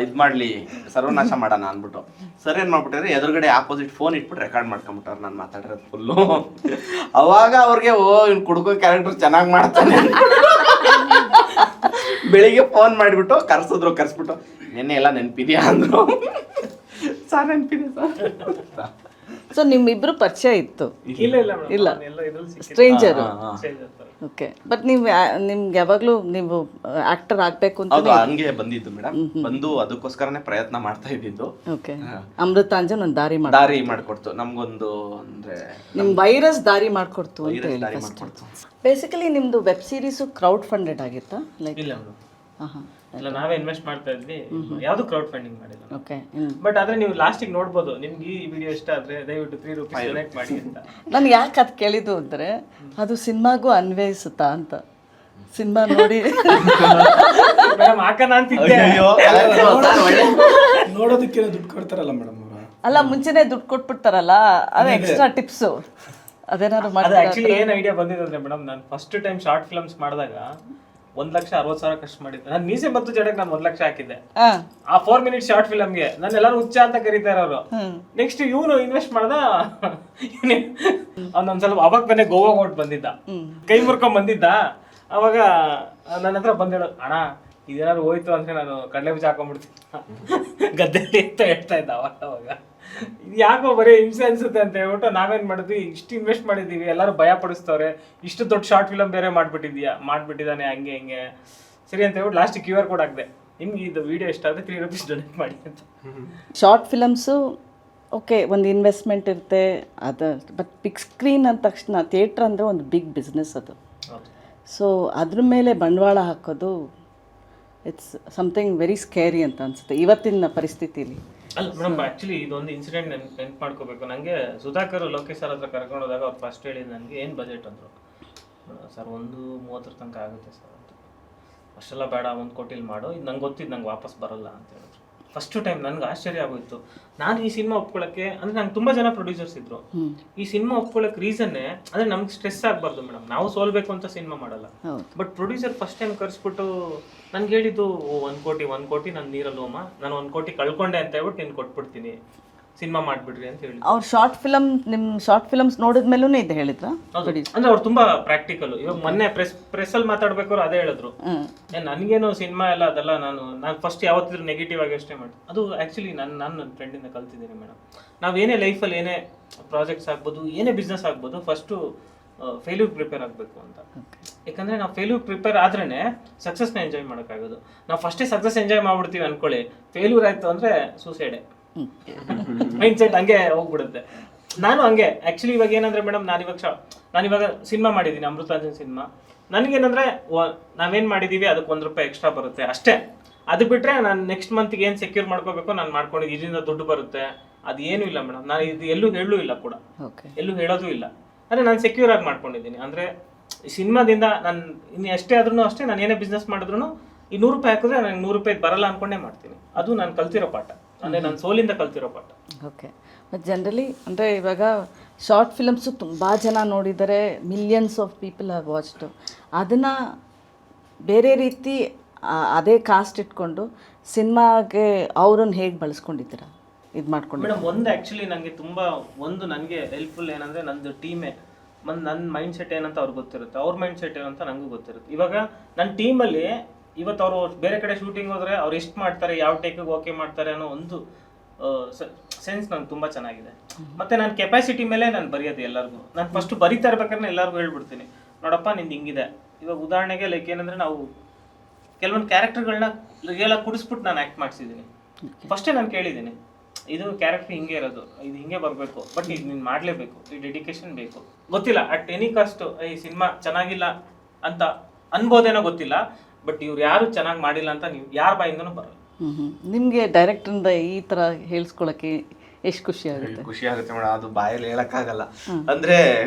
ಇದ್ ಮಾಡ್ಲಿ, ಸರ್ವನಾಶ ಮಾಡೋಣ ಅಂದ್ಬಿಟ್ಟು. ಸರ್ ಏನ್ ಮಾಡ್ಬಿಟ್ಟಾರೆ, ಎದುರುಗಡೆ ಆಪೋಸಿಟ್ ಫೋನ್ ಇಟ್ಬಿಟ್ಟು ರೆಕಾರ್ಡ್ ಮಾಡ್ಕೊಂಡ್ಬಿಟ್ಟಾರೆ ನಾನು ಮಾತಾಡಿರೋದು ಫುಲ್ಲು. ಅವಾಗ ಅವ್ರಿಗೆ ಇವ್ನು ಕುಡ್ಕೋ ಕ್ಯಾರೆಕ್ಟರ್ ಚೆನ್ನಾಗಿ ಮಾಡ್ತಾನೆ. ಬೆಳಿಗ್ಗೆ ಫೋನ್ ಮಾಡಿಬಿಟ್ಟು ಕರ್ಸ್ಬಿಟ್ಟು ನೆನ್ನೆ ಎಲ್ಲ ನೆನಪಿದ್ಯಾ ಅಂದ್ರು. ಸರ್ ನೆನಪಿದೆ ಸರ್. ಸೊ ನಿಮ್ಮಿಬ್ರು ಪರಿಚಯ ಇತ್ತು? ಇಲ್ಲ ಇಲ್ಲ, ಇದ್ರಲ್ಲಿ ಸ್ಟ್ರೇಂಜರು. ಓಕೆ. ಬಟ್ ನೀವು ನಿಮ್ಗೆ ಯಾವಾಗಲೂ ನೀವು ಆಕ್ಟರ್ ಆಗಬೇಕು ಅಂತ ಹೌದು, ಹಂಗೆ ಬಂದಿದ್ದು ಮೇಡಮ್. ಬಂದು ಅದಕ್ಕೋಸ್ಕರನೇ ಪ್ರಯತ್ನ ಮಾಡ್ತಾ ಇದ್ದಿದ್ದು. ಓಕೆ. ಅಮೃತಾಂಜನ್ ಒಂದು ದಾರಿ ಮಾಡಿಕೊಡ್ತು ನಮ್ಗೊಂದು, ಅಂದ್ರೆ ನಿಮ್ ವೈರಸ್ ದಾರಿ ಮಾಡ್ಕೊಡ್ತು ಅಂತ ಹೇಳಿ ದಾರಿ ಫಸ್ಟ್. ಮಾಡ್ಕೊಡ್ತು. ಬೇಸಿಕಲಿ ನಿಮ್ದು ವೆಬ್ ಸೀರೀಸು ಕ್ರೌಡ್ ಫಂಡೆಡ್ ಆಗಿತ್ತಾ? ಲೈಕ್ ಇಲ್ಲ ಮೇಡಮ್, ಇಲ್ಲ ನಾವೇ ಇನ್ವೆಸ್ಟ್ ಮಾಡ್ತಾ ಇದ್ವಿ, ಯಾವ್ದು ಕ್ರೌಡ್ ಫಂಡಿಂಗ್ ಮಾಡಿಲ್ಲ. ಓಕೆ. ಬಟ್ ಆದ್ರೆ ನೀವು ಲಾಸ್ಟಿಗೆ ನೋಡ್ಬೋದು, ನಿಮ್ಗೆ ಈ ವಿಡಿಯೋ ಇಷ್ಟ ಆದ್ರೆ ದಯವಿಟ್ಟು 3 ರೂಪೀಸ್ ಡೊನೇಟ್ ಮಾಡಿ ಅಂತ. ನಾನು ಯಾಕೆ ಅದು ಕೇಳಿದ್ದು ಅಂದರೆ, ಅದು ಸಿನಿಮಾಗೂ ಅನ್ವಯಿಸುತ್ತಾ ಅಂತ. ಸಿನಿಮಾ ನೋಡಿ ಮೇಡಮ್ ಹಾಕನ ಅಂತಿದ್ದೆ. ನೋಡೋದಕ್ಕೆ ದುಡ್ಡು ಕೊಡ್ತಾರಲ್ಲ ಮೇಡಮ್ ಅವರು. ಅಲ್ಲ, ಮುಂಚೆನೆ ದುಡ್ಡು ಕೊಟ್ಬಿಡ್ತಾರಲ್ಲ, ಅದು ಎಕ್ಸ್ಟ್ರಾ ಟಿಪ್ಸು. ಅದೇನಾದ್ರು ಅದು ಮಾಡಿ ಆಕ್ಚುಲಿ ಏನ್ ಐಡಿಯಾ ಬಂದಿದೆ ಅಂದ್ರೆ ಮೇಡಮ್, ನಾನು ಫಸ್ಟ್ ಟೈಮ್ ಶಾರ್ಟ್ ಫಿಲ್ಮ್ಸ್ ಮಾಡಿದಾಗ 1,60,000 ಖರ್ಚು ಮಾಡಿದ್ದೆ. ನಾನು ಮೀಸೆ ಮತ್ತು ಜಡಕ್ಕೆ ನಾನು 1 ಲಕ್ಷ ಹಾಕಿದ್ದೆ ಆ 4 ಮಿನಿಟ್ ಶಾರ್ಟ್ ಫಿಲಮ್ಗೆ. ನಾನು ಎಲ್ಲರೂ ಹುಚ್ಚ ಅಂತ ಕರೀತಾರೆ ಅವರು. ನೆಕ್ಸ್ಟ್ ಇವನು ಇನ್ವೆಸ್ಟ್ ಮಾಡ್ದ, ಅವ್ನೊಂದ್ ಸ್ವಲ್ಪ ಅವಾಗ ತಾನೇ ಗೋವಾ ಹೊಟ್ಟು ಬಂದಿದ್ದ, ಕೈ ಮುರ್ಕೊಂಡ್ ಬಂದಿದ್ದ. ಅವಾಗ ನನ್ನ ಹತ್ರ ಬಂದೇಳು, ಅಣ್ಣ ಇದೇನಾದ್ರು ಹೋಯ್ತು ಅಂದ್ರೆ ನಾನು ಕಡಲೆ ಬೀಜ ಹಾಕೊಂಡ್ಬಿಡ್ತೀನಿ ಗದ್ದೆಯಲ್ಲಿ ಅಂತ ಹೇಳ್ತಾ ಇದ್ದ ಅವಾಗ. ಇದು ಯಾಕೋ ಬರೀ ಹಿಂಸೆ ಅನ್ಸುತ್ತೆ ಅಂತ ಹೇಳ್ಬಿಟ್ಟು ನಾವೇನ್ ಮಾಡಿದ್ವಿ, ಇಷ್ಟು ಇನ್ವೆಸ್ಟ್ ಮಾಡಿದೀವಿ, ಎಲ್ಲರೂ ಭಯ ಪಡಿಸ್ತವ್ರೆ, ಇಷ್ಟು ದೊಡ್ಡ ಶಾರ್ಟ್ ಫಿಲಮ್ ಬೇರೆ ಮಾಡ್ಬಿಟ್ಟಿದ್ದಾನೆ ಹಂಗೆ ಹಿಂಗೆ ಸರಿ ಅಂತ ಹೇಳ್ಬಿಟ್ಟು ಲಾಸ್ಟ್ QR ಕೋಡ್ ಹಾಕಿದೆ, ನಿಮ್ಗೆ ಇದು ವಿಡಿಯೋ ಇಷ್ಟ ಆದರೆ 3 ರೂಪೀಸ್ ಡೊನೇಟ್ ಮಾಡಿ ಅಂತ. ಶಾರ್ಟ್ ಫಿಲಮ್ಸು ಓಕೆ, ಒಂದು ಇನ್ವೆಸ್ಟ್ಮೆಂಟ್ ಇರುತ್ತೆ ಅದು. ಬಟ್ ಬಿಗ್ ಸ್ಕ್ರೀನ್ ಅಂದ ತಕ್ಷಣ ಥಿಯೇಟ್ರ್ ಅಂದರೆ ಒಂದು ಬಿಗ್ ಬಿಸ್ನೆಸ್ ಅದು. ಸೊ ಅದ್ರ ಮೇಲೆ ಬಂಡವಾಳ ಹಾಕೋದು ಇಟ್ಸ್ ಸಮಥಿಂಗ್ ವೆರಿ ಸ್ಕೇರಿ ಅಂತ ಅನ್ಸುತ್ತೆ ಇವತ್ತಿನ ಪರಿಸ್ಥಿತಿಲಿ. ಅಲ್ಲ ಮೇಡಮ್, ಆ್ಯಕ್ಚುಲಿ ಇದೊಂದು ಇನ್ಸಿಡೆಂಟ್ ನೆನ್ಪು ಮಾಡ್ಕೋಬೇಕು. ನನಗೆ ಸುಧಾಕರ್ ಲೋಕೇಶ್ ಸರ್ ಹತ್ರ ಕರ್ಕೊಂಡು ಹೋದಾಗ ಅವ್ರು ಫಸ್ಟ್ ಹೇಳಿದ್ದು ನನಗೆ ಏನು ಬಜೆಟ್ ಅಂದರು. ಸರ್ 1:30 ತನಕ ಆಗುತ್ತೆ ಸರ್ ಅಂತ. ಅಷ್ಟೆಲ್ಲ ಬೇಡ 1 ಕೋಟಿಲಿ ಮಾಡು, ಇದು ನಂಗೆ ಗೊತ್ತಿದ್ದು ನಂಗೆ ವಾಪಸ್ ಬರಲ್ಲ ಅಂತ ಹೇಳಿದ್ರು. ಫಸ್ಟ್ ಟೈಮ್ ನನಗೆ ಆಶ್ಚರ್ಯ ಆಗೋಯ್ತು. ನಾನು ಈ ಸಿನಿಮಾ ಒಪ್ಕೊಳ್ಳೋಕ್ಕೆ ಅಂದರೆ ನಂಗೆ ತುಂಬ ಜನ ಪ್ರೊಡ್ಯೂಸರ್ಸ್ ಇದ್ರು. ಈ ಸಿನಿಮಾ ಒಪ್ಕೊಳ್ಳೋಕೆ ರೀಸನ್ನೇ ಅಂದರೆ ನಮ್ಗೆ ಸ್ಟ್ರೆಸ್ ಆಗಬಾರ್ದು ಮೇಡಮ್, ನಾವು ಸೋಲ್ಬೇಕು ಅಂತ ಸಿನಿಮಾ ಮಾಡಲ್ಲ. ಬಟ್ ಪ್ರೊಡ್ಯೂಸರ್ ಫಸ್ಟ್ ಟೈಮ್ ಕರೆಸ್ಬಿಟ್ಟು ನನ್ಗೆ ಹೇಳಿದ್ದು 1 ಕೋಟಿ ನನ್ನ ನೀರಲ್ಲಿ ಹೋಮ, ನಾನು 1 ಕೋಟಿ ಕಳ್ಕೊಂಡೆ ಅಂತ ಹೇಳ್ಬಿಟ್ಟು ನೀನು ಕೊಟ್ಬಿಡ್ತೀನಿ, ಸಿನಿಮಾ ಮಾಡ್ಬಿಡ್ರಿ ಅಂತ ಹೇಳಿ. ಅವ್ರ ಶಾರ್ಟ್ ಫಿಲಮ್ಸ್ ನೋಡಿದ್ಮೇಲೂ ಇದು ಹೇಳಿದ್ರ? ಅಂದ್ರೆ ಅವ್ರು ತುಂಬಾ ಪ್ರಾಕ್ಟಿಕಲ್. ಇವಾಗ ಮೊನ್ನೆ ಪ್ರೆಸ್ ಅಲ್ಲಿ ಮಾತಾಡ್ಬೇಕಾದ್ರು ಅದೇ ಹೇಳಿದ್ರು, ನನ್ಗೇನು ಸಿನಿಮಾ ಎಲ್ಲ ಅದೆಲ್ಲ ನಾನು ಫಸ್ಟ್ ಯಾವತ್ತಿದ್ರು ನೆಗೆಟಿವ್ ಆಗಿ ಅಷ್ಟೇ ಮಾಡಿ. ಅದು ಆಕ್ಚುಲಿ ನನ್ನ ಫ್ರೆಂಡಿಂದ ಕಲ್ತಿದ್ದೀನಿ ಮೇಡಮ್. ನಾವೇನೇ ಲೈಫಲ್ಲಿ ಏನೇ ಪ್ರಾಜೆಕ್ಟ್ಸ್ ಆಗ್ಬೋದು, ಏನೇ ಬಿಸ್ನೆಸ್ ಆಗ್ಬೋದು, ಫಸ್ಟು ಫೇಲ್ಯೂರ್ ಪ್ರಿಪೇರ್ ಆಗಬೇಕು ಅಂತ. ಯಾಕಂದ್ರೆ ನಾವು ಫೇಲ್ಯೂರ್ ಪ್ರಿಪೇರ್ ಆದ್ರೇನೆ ಸಕ್ಸಸ್ನ ಎಂಜಾಯ್ ಮಾಡೋಕ್ಕಾಗೋದು. ನಾವು ಫಸ್ಟೇ ಸಕ್ಸಸ್ ಎಂಜಾಯ್ ಮಾಡ್ಬಿಡ್ತೀವಿ ಅನ್ಕೊಳ್ಳಿ, ಫೇಲ್ಯೂರ್ ಆಯ್ತು ಅಂದ್ರೆ ಸೂಸೈಡೆ ಮೈಂಡ್ ಸೆಟ್ ಹಂಗೆ ಹೋಗ್ಬಿಡುತ್ತೆ. ನಾನು ಹಂಗೆ ಆಕ್ಚುಲಿ ಇವಾಗ ಏನಂದ್ರೆ ಮೇಡಮ್, ನಾನಿವಾಗ ಸಿನಿಮಾ ಮಾಡಿದ್ದೀನಿ, ಅಮೃತಾಂಜನ್ ಸಿನಿಮಾ. ನನಗೇನಂದ್ರೆ ನಾವೇನ್ ಮಾಡಿದೀವಿ ಅದಕ್ಕೆ ₹1 ಎಕ್ಸ್ಟ್ರಾ ಬರುತ್ತೆ ಅಷ್ಟೇ. ಅದು ಬಿಟ್ರೆ ನಾನು ನೆಕ್ಸ್ಟ್ ಮಂತ್ಗೆ ಏನು ಸೆಕ್ಯೂರ್ ಮಾಡ್ಕೋಬೇಕು ನಾನು ಮಾಡ್ಕೊಂಡಿದ್ದು, ಇದರಿಂದ ದುಡ್ಡು ಬರುತ್ತೆ ಅದೇನು ಇಲ್ಲ ಮೇಡಮ್. ನಾನು ಇದು ಎಲ್ಲೂ ಹೇಳೂ ಇಲ್ಲ ಕೂಡ, ಎಲ್ಲೂ ಹೇಳೋದು ಇಲ್ಲ. ಅಂದ್ರೆ ನಾನು ಸೆಕ್ಯೂರ್ ಆಗಿ ಮಾಡ್ಕೊಂಡಿದ್ದೀನಿ. ಅಂದ್ರೆ ಈ ಸಿನಿಮಾದಿಂದ ನಾನು ಇನ್ನು ಎಷ್ಟೇ ಆದ್ರೂ ಅಷ್ಟೇ, ನಾನು ಏನೇ ಬಿಸ್ನೆಸ್ ಮಾಡಿದ್ರು ಈ ₹100 ಹಾಕಿದ್ರೆ ನನಗೆ ₹100 ಬರಲ್ಲ ಅನ್ಕೊಂಡೇ ಮಾಡ್ತೀನಿ. ಅದು ನಾನು ಕಲ್ತಿರೋ ಪಾಠ, ಅಂದರೆ ನಾನು ಸೋಲಿಂದ ಕಲ್ತಿರೋ ಪಾಠ. ಓಕೆ. ಮತ್ತು ಜನರಲಿ ಅಂದರೆ ಇವಾಗ ಶಾರ್ಟ್ ಫಿಲಮ್ಸು ತುಂಬ ಜನ ನೋಡಿದರೆ, millions of people have watched. ಅದನ್ನು ಬೇರೆ ರೀತಿ ಅದೇ ಕಾಸ್ಟ್ ಇಟ್ಕೊಂಡು ಸಿನಿಮಾಗೆ ಅವ್ರನ್ನ ಹೇಗೆ ಬಳಸ್ಕೊಂಡಿದ್ದೀರಾ, ಇದು ಮಾಡ್ಕೊಂಡು? ಮೇಡಮ್ ಒಂದು ಆ್ಯಕ್ಚುಲಿ ನನಗೆ ನನಗೆ ಹೆಲ್ಪ್ಫುಲ್ ಏನಂದರೆ ನಂದು ಟೀಮೇ. ನನ್ನ ಮೈಂಡ್ ಸೆಟ್ ಏನಂತ ಅವ್ರಿಗೆ ಗೊತ್ತಿರುತ್ತೆ, ಅವ್ರ ಮೈಂಡ್ ಸೆಟ್ ಏನಂತ ನನಗೂ ಗೊತ್ತಿರುತ್ತೆ. ಇವಾಗ ನನ್ನ ಟೀಮಲ್ಲಿ ಇವತ್ತು ಅವರು ಬೇರೆ ಕಡೆ ಶೂಟಿಂಗ್ ಹೋದರೆ ಅವ್ರು ಎಷ್ಟು ಮಾಡ್ತಾರೆ, ಯಾವ ಟೇಕಿಗೆ ಓಕೆ ಮಾಡ್ತಾರೆ ಅನ್ನೋ ಒಂದು ಸೆನ್ಸ್ ನಂಗೆ ತುಂಬ ಚೆನ್ನಾಗಿದೆ. ಮತ್ತು ನನ್ನ ಕೆಪಾಸಿಟಿ ಮೇಲೆ ನಾನು ಬರೆಯೋದು ಎಲ್ಲರಿಗೂ. ನಾನು ಫಸ್ಟ್ ಬರಿತಾ ಇರ್ಬೇಕಾದ್ರೆ ಎಲ್ಲರಿಗೂ ಹೇಳ್ಬಿಡ್ತೀನಿ, ನೋಡಪ್ಪ ನಿಂದು ಹಿಂಗಿದೆ. ಇವಾಗ ಉದಾಹರಣೆಗೆ ಲೈಕ್ ಏನಂದರೆ, ನಾವು ಕೆಲವೊಂದು ಕ್ಯಾರೆಕ್ಟರ್ಗಳನ್ನ ರಿಯಲ್ ಆಗಿ ಕುಡಿಸ್ಬಿಟ್ಟು ನಾನು ಆ್ಯಕ್ಟ್ ಮಾಡಿಸಿದ್ದೀನಿ. ಫಸ್ಟೇ ನಾನು ಕೇಳಿದ್ದೀನಿ, ಇದು ಕ್ಯಾರೆಕ್ಟರ್ ಹಿಂಗೆ ಇರೋದು, ಇದು ಹಿಂಗೆ ಬರಬೇಕು, ಬಟ್ ಇದು ನೀನು ಮಾಡಲೇಬೇಕು, ಈ ಡೆಡಿಕೇಶನ್ ಬೇಕು. ಗೊತ್ತಿಲ್ಲ ಅಟ್ ಎನಿ ಕಾಸ್ಟ್ ಈ ಸಿನಿಮಾ ಚೆನ್ನಾಗಿಲ್ಲ ಅಂತ ಅನ್ಬೋದೇನೋ ಗೊತ್ತಿಲ್ಲ, ಬಟ್ ಇವ್ರು ಯಾರು ಚೆನ್ನಾಗಿ ಮಾಡಿಲ್ಲ ಅಂತ ನೀವು ಯಾರ ಬಾಯಿಂದನೂ ಬರಲ್ಲ. ನಿಮಗೆ ಡೈರೆಕ್ಟ್ರಿಂದ ಈ ಥರ ಹೇಳ್ಸ್ಕೊಳಕ್ಕೆ ಎಷ್ಟು ಖುಷಿ ಆಗುತ್ತೆ? ಖುಷಿ ಆಗುತ್ತೆ ಮೇಡಮ್, ಅದು ಬಾಯಲ್ಲಿ ಹೇಳಕ್ಕಾಗಲ್ಲ. ಅಂದ್ರೆ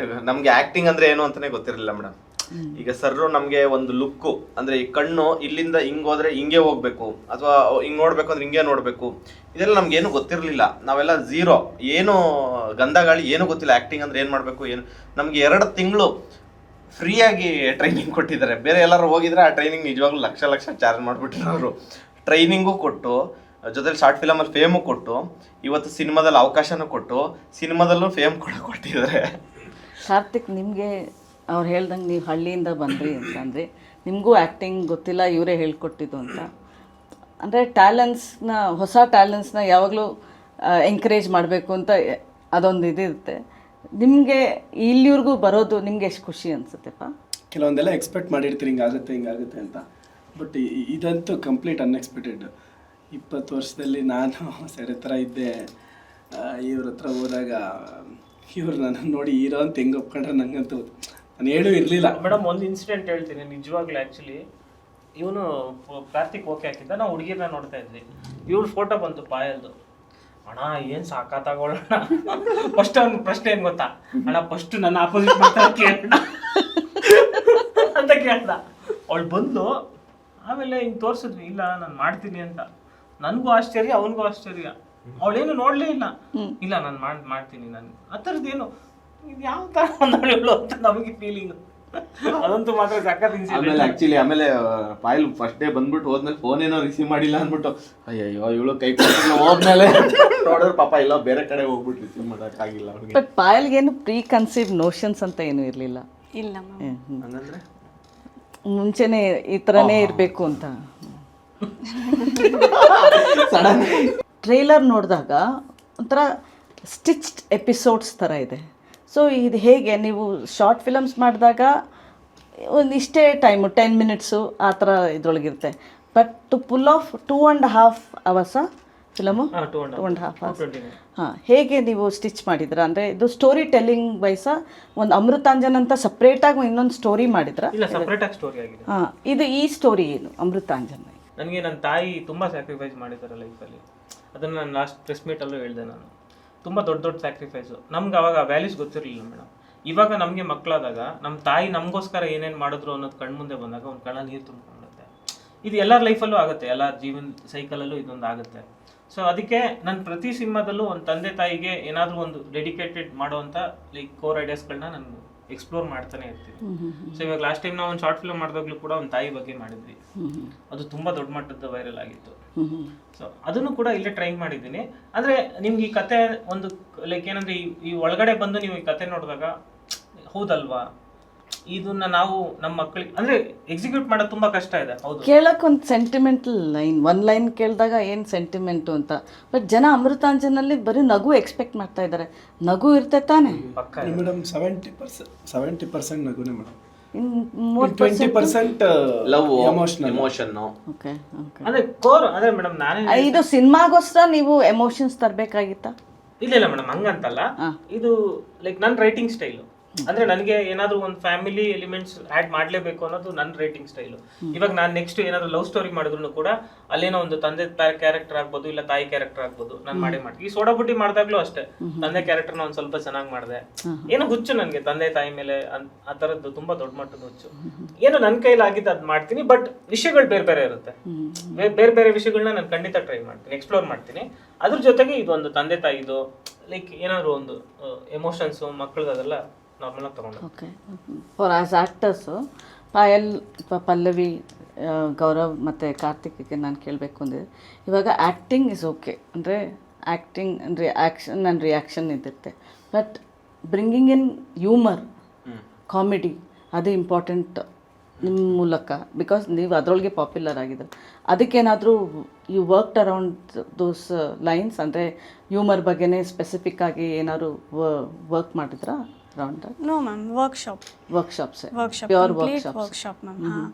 ನಮ್ಗೆ ಆಕ್ಟಿಂಗ್ ಅಂದ್ರೆ ಏನು ಅಂತಾನೆ ಗೊತ್ತಿರಲಿಲ್ಲ ಮೇಡಮ್. ಈಗ ಸರ್ರು ನಮ್ಗೆ ಒಂದು ಲುಕ್ಕು, ಅಂದ್ರೆ ಈ ಕಣ್ಣು ಇಲ್ಲಿಂದ ಹಿಂಗ್ ಹೋದ್ರೆ ಹಿಂಗೆ ಹೋಗ್ಬೇಕು, ಅಥವಾ ಹಿಂಗ್ ನೋಡ್ಬೇಕು ಅಂದ್ರೆ ಹಿಂಗೆ ನೋಡ್ಬೇಕು, ಇದೆಲ್ಲ ನಮ್ಗೆ ಏನು ಗೊತ್ತಿರಲಿಲ್ಲ. ನಾವೆಲ್ಲ ಝೀರೋ, ಏನು ಗಂಧ ಗಾಳಿ ಏನು ಗೊತ್ತಿಲ್ಲ. ಆಕ್ಟಿಂಗ್ ಅಂದ್ರೆ ಏನ್ ಮಾಡ್ಬೇಕು ಏನು. ನಮ್ಗೆ 2 ತಿಂಗಳು ಫ್ರೀಯಾಗಿ ಟ್ರೈನಿಂಗ್ ಕೊಟ್ಟಿದ್ದಾರೆ. ಬೇರೆ ಎಲ್ಲರೂ ಹೋಗಿದ್ರೆ ಆ ಟ್ರೈನಿಂಗ್ ನಿಜವಾಗ್ಲೂ ಲಕ್ಷ ಚಾರ್ಜ್ ಮಾಡಿಬಿಟ್ಟಿರೋ ಅವರು. ಟ್ರೈನಿಂಗು ಕೊಟ್ಟು, ಜೊತೆಲಿ ಶಾರ್ಟ್ ಫಿಲಮಲ್ಲಿ ಫೇಮು ಕೊಟ್ಟು, ಇವತ್ತು ಸಿನಿಮಾದಲ್ಲಿ ಅವಕಾಶನೂ ಕೊಟ್ಟು, ಸಿನಿಮಾದಲ್ಲೂ ಫೇಮ್ ಕೂಡ ಕೊಟ್ಟಿದ್ದಾರೆ. ಕಾರ್ತಿಕ್, ನಿಮಗೆ ಅವ್ರು ಹೇಳ್ದಂಗೆ ನೀವು ಹಳ್ಳಿಯಿಂದ ಬಂದ್ರಿ ಅಂತಂದರೆ ನಿಮಗೂ ಆ್ಯಕ್ಟಿಂಗ್ ಗೊತ್ತಿಲ್ಲ, ಇವರೇ ಹೇಳ್ಕೊಟ್ಟಿದ್ದು ಅಂತ. ಅಂದರೆ ಹೊಸ ಟ್ಯಾಲೆಂಟ್ಸ್ನ ಯಾವಾಗಲೂ ಎಂಕರೇಜ್ ಮಾಡಬೇಕು ಅಂತ ಅದೊಂದು ಇದಿರುತ್ತೆ. ನಿಮಗೆ ಇಲ್ಲಿವರೆಗೂ ಬರೋದು ನಿಮ್ಗೆ ಎಷ್ಟು ಖುಷಿ ಅನಿಸುತ್ತೆಪ್ಪ? ಕೆಲವೊಂದೆಲ್ಲ ಎಕ್ಸ್ಪೆಕ್ಟ್ ಮಾಡಿರ್ತೀರಿ ಹಿಂಗಾಗುತ್ತೆ ಅಂತ, ಬಟ್ ಇದಂತೂ ಕಂಪ್ಲೀಟ್ ಅನ್ಎಕ್ಸ್ಪೆಕ್ಟೆಡ್. 20 ವರ್ಷದಲ್ಲಿ ನಾನು ಸರಿ ಥರ ಇದ್ದೆ. ಇವ್ರ ಹತ್ರ ಹೋದಾಗ ಇವ್ರು ನನ್ನ ನೋಡಿ ಹೀರೋ ಅಂತ ಹೆಂಗೆ ಒಪ್ಕೊಂಡ್ರೆ ನಂಗಂತೂ ನಾನು ಹೇಳೂ ಇರಲಿಲ್ಲ. ಮೇಡಮ್ ಒಂದು ಇನ್ಸಿಡೆಂಟ್ ಹೇಳ್ತೀನಿ ನಿಜವಾಗ್ಲೂ. ಆ್ಯಕ್ಚುಲಿ ಇವನು ಕಾರ್ತಿಕ್ ಓಕೆ ಹಾಕಿದ್ದ, ನಾವು ಹುಡುಗಿರನ್ನ ನೋಡ್ತಾ ಇದ್ವಿ. ಇವ್ರ ಫೋಟೋ ಬಂತು ಪಾಯಲ್ದು. ಅಣ್ಣ ಏನು ಸಾಕಾಗೋಣ. ಫಸ್ಟ್ ಅವ್ನ ಪ್ರಶ್ನೆ ಏನು ಗೊತ್ತಾ, ಅಣ್ಣ ಫಸ್ಟ್ ನನ್ನ ಆಪೋಸಿಟ್ ಕೇಳ ಅಂತ ಕೇಳ್ದ. ಅವಳು ಬಂದು ಆಮೇಲೆ ಹಿಂಗೆ ತೋರಿಸಿದ್ವಿ, ಇಲ್ಲ ನಾನು ಮಾಡ್ತೀನಿ ಅಂತ. ನನಗೂ ಆಶ್ಚರ್ಯ, ಅವನಿಗೂ ಆಶ್ಚರ್ಯ. ಅವಳೇನು ನೋಡಲೇ ಇಲ್ಲ ನಾನು ಮಾಡ್ತೀನಿ ನಾನು ಆ ಥರದ್ದೇನು ಇದು ಯಾವ ಥರ ಹೇಳು ಅಂತ ನಮಗೆ ಫೀಲಿಂಗ್. ಅದಂತೂ ಮಾತ್ರ ಆಮೇಲೆ ಪಾಯಲ್ ಫಸ್ಟ್ ಡೇ ಬಂದ್ಬಿಟ್ಟು ಹೋದ್ಮೇಲೆ ಫೋನ್ ಏನೋ ರಿಸೀವ್ ಮಾಡಿಲ್ಲ ಅಂದ್ಬಿಟ್ಟು, ಅಯ್ಯೋ ಇವಳು ಕೈ ಕೊಟ್ಟು ಹೋದ್ಮೇಲೆ ನೋಡಿದ್ರೆ ಪಾಪ ಇಲ್ಲ ಬೇರೆ ಕಡೆ ಹೋಗ್ಬಿಟ್ಟು ರಿಸೀವ್ ಮಾಡೋಕ್ಕಾಗಿಲ್ಲ ಅವ್ರಿಗೆ. ಬಟ್ ಪಾಯಲ್ಗೇನು ಪ್ರೀ ಕನ್ಸೀವ್ ನೋಷನ್ಸ್ ಅಂತ ಏನೂ ಇರಲಿಲ್ಲ? ಇಲ್ಲ ಮ್ಯಾಮ್. ಹಂಗಂದ್ರೆ ಮುಂಚೆನೇ ಈ ಥರನೇ ಇರಬೇಕು ಅಂತ. ಟ್ರೈಲರ್ ನೋಡಿದಾಗ ಒಂಥರ ಸ್ಟಿಚ್ಡ್ ಎಪಿಸೋಡ್ಸ್ ಥರ ಇದೆ. ಸೊ ಇದು ಹೇಗೆ ನೀವು ಶಾರ್ಟ್ ಫಿಲಮ್ಸ್ ಮಾಡಿದಾಗ ಒಂದಿಷ್ಟೇ ಟೈಮು 10 ಮಿನಿಟ್ಸು ಆ ಥರ ಇದ್ರೊಳಗಿರುತ್ತೆ, but to pull off 2.5 hours film, 2.5 hours. ಹಾಂ, ಹೇಗೆ ನೀವು ಸ್ಟಿಚ್ ಮಾಡಿದ್ರ? ಅಂದರೆ ಇದು ಸ್ಟೋರಿ ಟೆಲ್ಲಿಂಗ್ ವೈಸ ಒಂದು ಅಮೃತಾಂಜನ್ ಅಂತ ಸಪ್ರೇಟಾಗಿ ಇನ್ನೊಂದು ಸ್ಟೋರಿ ಮಾಡಿದ್ರ? ಇಲ್ಲ, ಸಪ್ರೇಟಾಗಿ ಸ್ಟೋರಿ ಆಗಿದೆ. ಹಾಂ, ಈ ಸ್ಟೋರಿ ಏನು ಅಮೃತಾಂಜನ್? ನನಗೆ ನನ್ನ ತಾಯಿ ತುಂಬ ಸ್ಯಾಕ್ರಿಫೈಸ್ ಮಾಡಿದ್ದಾರೆ ಲೈಫಲ್ಲಿ. ಅದನ್ನು ನಾನು ಲಾಸ್ಟ್ ಪ್ರೆಸ್ ಮೀಟಲ್ಲೂ ಹೇಳಿದೆ. ನಾನು ತುಂಬ ದೊಡ್ಡ ಸ್ಯಾಕ್ರಿಫೈಸು. ನಮ್ಗೆ ಅವಾಗ ವ್ಯಾಲ್ಯೂಸ್ ಗೊತ್ತಿರಲಿಲ್ಲ ಮೇಡಮ್. ಇವಾಗ ನಮಗೆ ಮಕ್ಕಳಾದಾಗ ನಮ್ಮ ತಾಯಿ ನಮಗೋಸ್ಕರ ಏನೇನು ಮಾಡಿದ್ರು ಅನ್ನೋದು ಕಣ್ಮುಂದೆ ಬಂದಾಗ ಒಂದು ಕಣ್ಣ ನೀರು ತುಂಬಿಕೊಳ್ಳುತ್ತೆ. ಇದು ಎಲ್ಲರ ಲೈಫಲ್ಲೂ ಆಗುತ್ತೆ, ಎಲ್ಲ ಜೀವನ ಸೈಕಲಲ್ಲೂ ಇದೊಂದು ಆಗುತ್ತೆ. ಸೊ ಅದಕ್ಕೆ ನಾನು ಪ್ರತಿ ಸಿನಿಮಾದಲ್ಲೂ ಒಂದು ತಂದೆ ತಾಯಿಗೆ ಏನಾದರೂ ಒಂದು ಡೆಡಿಕೇಟೆಡ್ ಮಾಡುವಂಥ ಲೈಕ್ ಕೋರ್ ಐಡಿಯಾಸ್ಗಳನ್ನ ನಾನು ಎಕ್ಸ್ಪ್ಲೋರ್ ಮಾಡ್ತಾನೆ ಇರ್ತೀನಿ. ಸೊ ಇವಾಗ ಲಾಸ್ಟ್ ಟೈಮ್ ನಾವು ಒಂದು ಶಾರ್ಟ್ ಫಿಲ್ಮ್ ಮಾಡಿದಾಗಲೂ ಕೂಡ ಒಂದು ತಾಯಿ ಬಗ್ಗೆ ಮಾಡಿದ್ವಿ, ಅದು ತುಂಬ ದೊಡ್ಡ ಮಟ್ಟದ ವೈರಲ್ ಆಗಿತ್ತು. ಸೊ ಅದನ್ನು ಕೂಡ ಇಲ್ಲೇ ಟ್ರೈ ಮಾಡಿದ್ದೀನಿ. ಅಂದರೆ ನಿಮ್ಗೆ ಈ ಕತೆ ಒಂದು ಲೈಕ್ ಏನಂದ್ರೆ ಈ ಒಳಗಡೆ ಬಂದು ನೀವು ಈ ಕತೆ ನೋಡಿದಾಗ ಹೌದಲ್ವಾ, ಇದನ್ನ ನಾವು ನಮ್ಮ ಮಕ್ಕಳಿಗೆ ಅಂದ್ರೆ ಎಕ್ಸಿಕ್ಯೂಟ್ ಮಾಡೋದು ತುಂಬಾ ಕಷ್ಟ ಇದೆ. ಹೌದು, ಕೇಳಕ್ ಒಂದು ಸೆಂಟಿಮೆಂಟಲ್ ಲೈನ್, ಒಂದು ಲೈನ್ ಕೇಳಿದಾಗ ಏನು ಸೆಂಟಿಮೆಂಟು ಅಂತ. ಬಟ್ ಜನ ಅಮೃತಾಂಜನಲ್ಲಿ ಬರೀ ನಗು ಎಕ್ಸ್ಪೆಕ್ಟ್ ಮಾಡ್ತಾ ಇದ್ದಾರೆ. ನಗು ಇರ್ತೇ ತಾನೆ ಪಕ್ಕ ಮೇಡಮ್ 70% ನಗುನೇ ಮೇಡಮ್, ಇನ್ನು 20% love, emotional. Emotion. Okay okay. ಅಂದ್ರೆ ಕೋರ್ ಅದೇ ಮೇಡಮ್. ನಾನೇ ಇದು ಸಿನಿಮಾಗೋಸ್ಕರ ನೀವು ಎಮೋಷನ್ಸ್ ತರಬೇಕಾಗಿತ್ತಾ? ಇಲ್ಲ ಮೇಡಮ್, ಹಂಗಂತಲ್ಲ. ಇದು ಲೈಕ್ ನನ್ನ ರೈಟಿಂಗ್ ಸ್ಟೈಲು. ಅಂದ್ರೆ ನನಗೆ ಏನಾದ್ರು ಒಂದು ಫ್ಯಾಮಿಲಿ ಎಲಿಮೆಂಟ್ಸ್ ಆಡ್ ಮಾಡ್ಲೇಬೇಕು ಅನ್ನೋದು ನನ್ನ ರೈಟಿಂಗ್ ಸ್ಟೈಲು. ಇವಾಗ ನಾನು ನೆಕ್ಸ್ಟ್ ಏನಾದ್ರು ಲವ್ ಸ್ಟೋರಿ ಮಾಡಿದ್ರು ಕೂಡ ಅಲ್ಲೇನೋ ಒಂದು ತಂದೆ ಕ್ಯಾರೆಕ್ಟರ್ ಆಗ್ಬೋದು, ಇಲ್ಲ ತಾಯಿ ಕ್ಯಾರೆಕ್ಟರ್ ಆಗ್ಬೋದು, ನಾನು ಮಾಡೇ ಮಾಡ್ತೀನಿ. ಈ ಸೋಡಾ ಬುಟ್ಟಿ ಮಾಡಿದಾಗ್ಲೂ ಅಷ್ಟೇ ತಂದೆ ಕ್ಯಾರೆಕ್ಟರ್ನ ಒಂದ್ ಸ್ವಲ್ಪ ಚೆನ್ನಾಗಿ ಮಾಡಿದೆ. ಏನೋ ಹುಚ್ಚು ನನಗೆ ತಂದೆ ತಾಯಿ ಮೇಲೆ ಆ ತರದ್ದು ತುಂಬಾ ದೊಡ್ಡ ಮಟ್ಟದ ಹುಚ್ಚು. ಏನೋ ನನ್ನ ಕೈಲಾಗಿದ್ದು ಅದ್ ಮಾಡ್ತೀನಿ. ಬಟ್ ವಿಷಯಗಳು ಬೇರೆ ಬೇರೆ ಇರುತ್ತೆ, ಬೇರೆ ಬೇರೆ ವಿಷಯಗಳನ್ನ ನಾನು ಖಂಡಿತ ಟ್ರೈ ಮಾಡ್ತೀನಿ, ಎಕ್ಸ್ಪ್ಲೋರ್ ಮಾಡ್ತೀನಿ. ಅದ್ರ ಜೊತೆಗೆ ಇದು ಒಂದು ತಂದೆ ತಾಯಿದು ಲೈಕ್ ಏನಾದ್ರು ಒಂದು ಎಮೋಷನ್ಸು ಮಕ್ಕಳದು ಅದೆಲ್ಲ ನಾರ್ಮಲ್ ಆಗಿ ತಗೊಂಡು. Okay. For us actors Payal, Pallavi, Gaurav ಮತ್ತು ಕಾರ್ತಿಕ್ಗೆ ನಾನು ಕೇಳಬೇಕು ಅಂದರೆ, ಇವಾಗ ಆ್ಯಕ್ಟಿಂಗ್ ಇಸ್ ಓಕೆ, ಅಂದರೆ ಆ್ಯಕ್ಟಿಂಗ್ ಅಂದರೆ ಆ್ಯಕ್ಷನ್ ಆ್ಯಂಡ್ ರಿಯಾಕ್ಷನ್ ಇರುತ್ತೆ. But bringing in humour, comedy, ಅದು ಇಂಪಾರ್ಟೆಂಟ್ ನಿಮ್ಮ ಮೂಲಕ. ಬಿಕಾಸ್ ನೀವು ಅದರೊಳಗೆ ಪಾಪ್ಯುಲರ್ ಆಗಿದ್ರು. ಅದಕ್ಕೇನಾದರೂ you worked around those lines, ಅಂದರೆ ಹ್ಯೂಮರ್ ಬಗ್ಗೆನೇ ಸ್ಪೆಸಿಫಿಕ್ ಆಗಿ ಏನಾದ್ರು ವರ್ಕ್ ಮಾಡಿದ್ರಾ around? No ma'am, workshops, pure workshop ma'am. ಹಾಂ,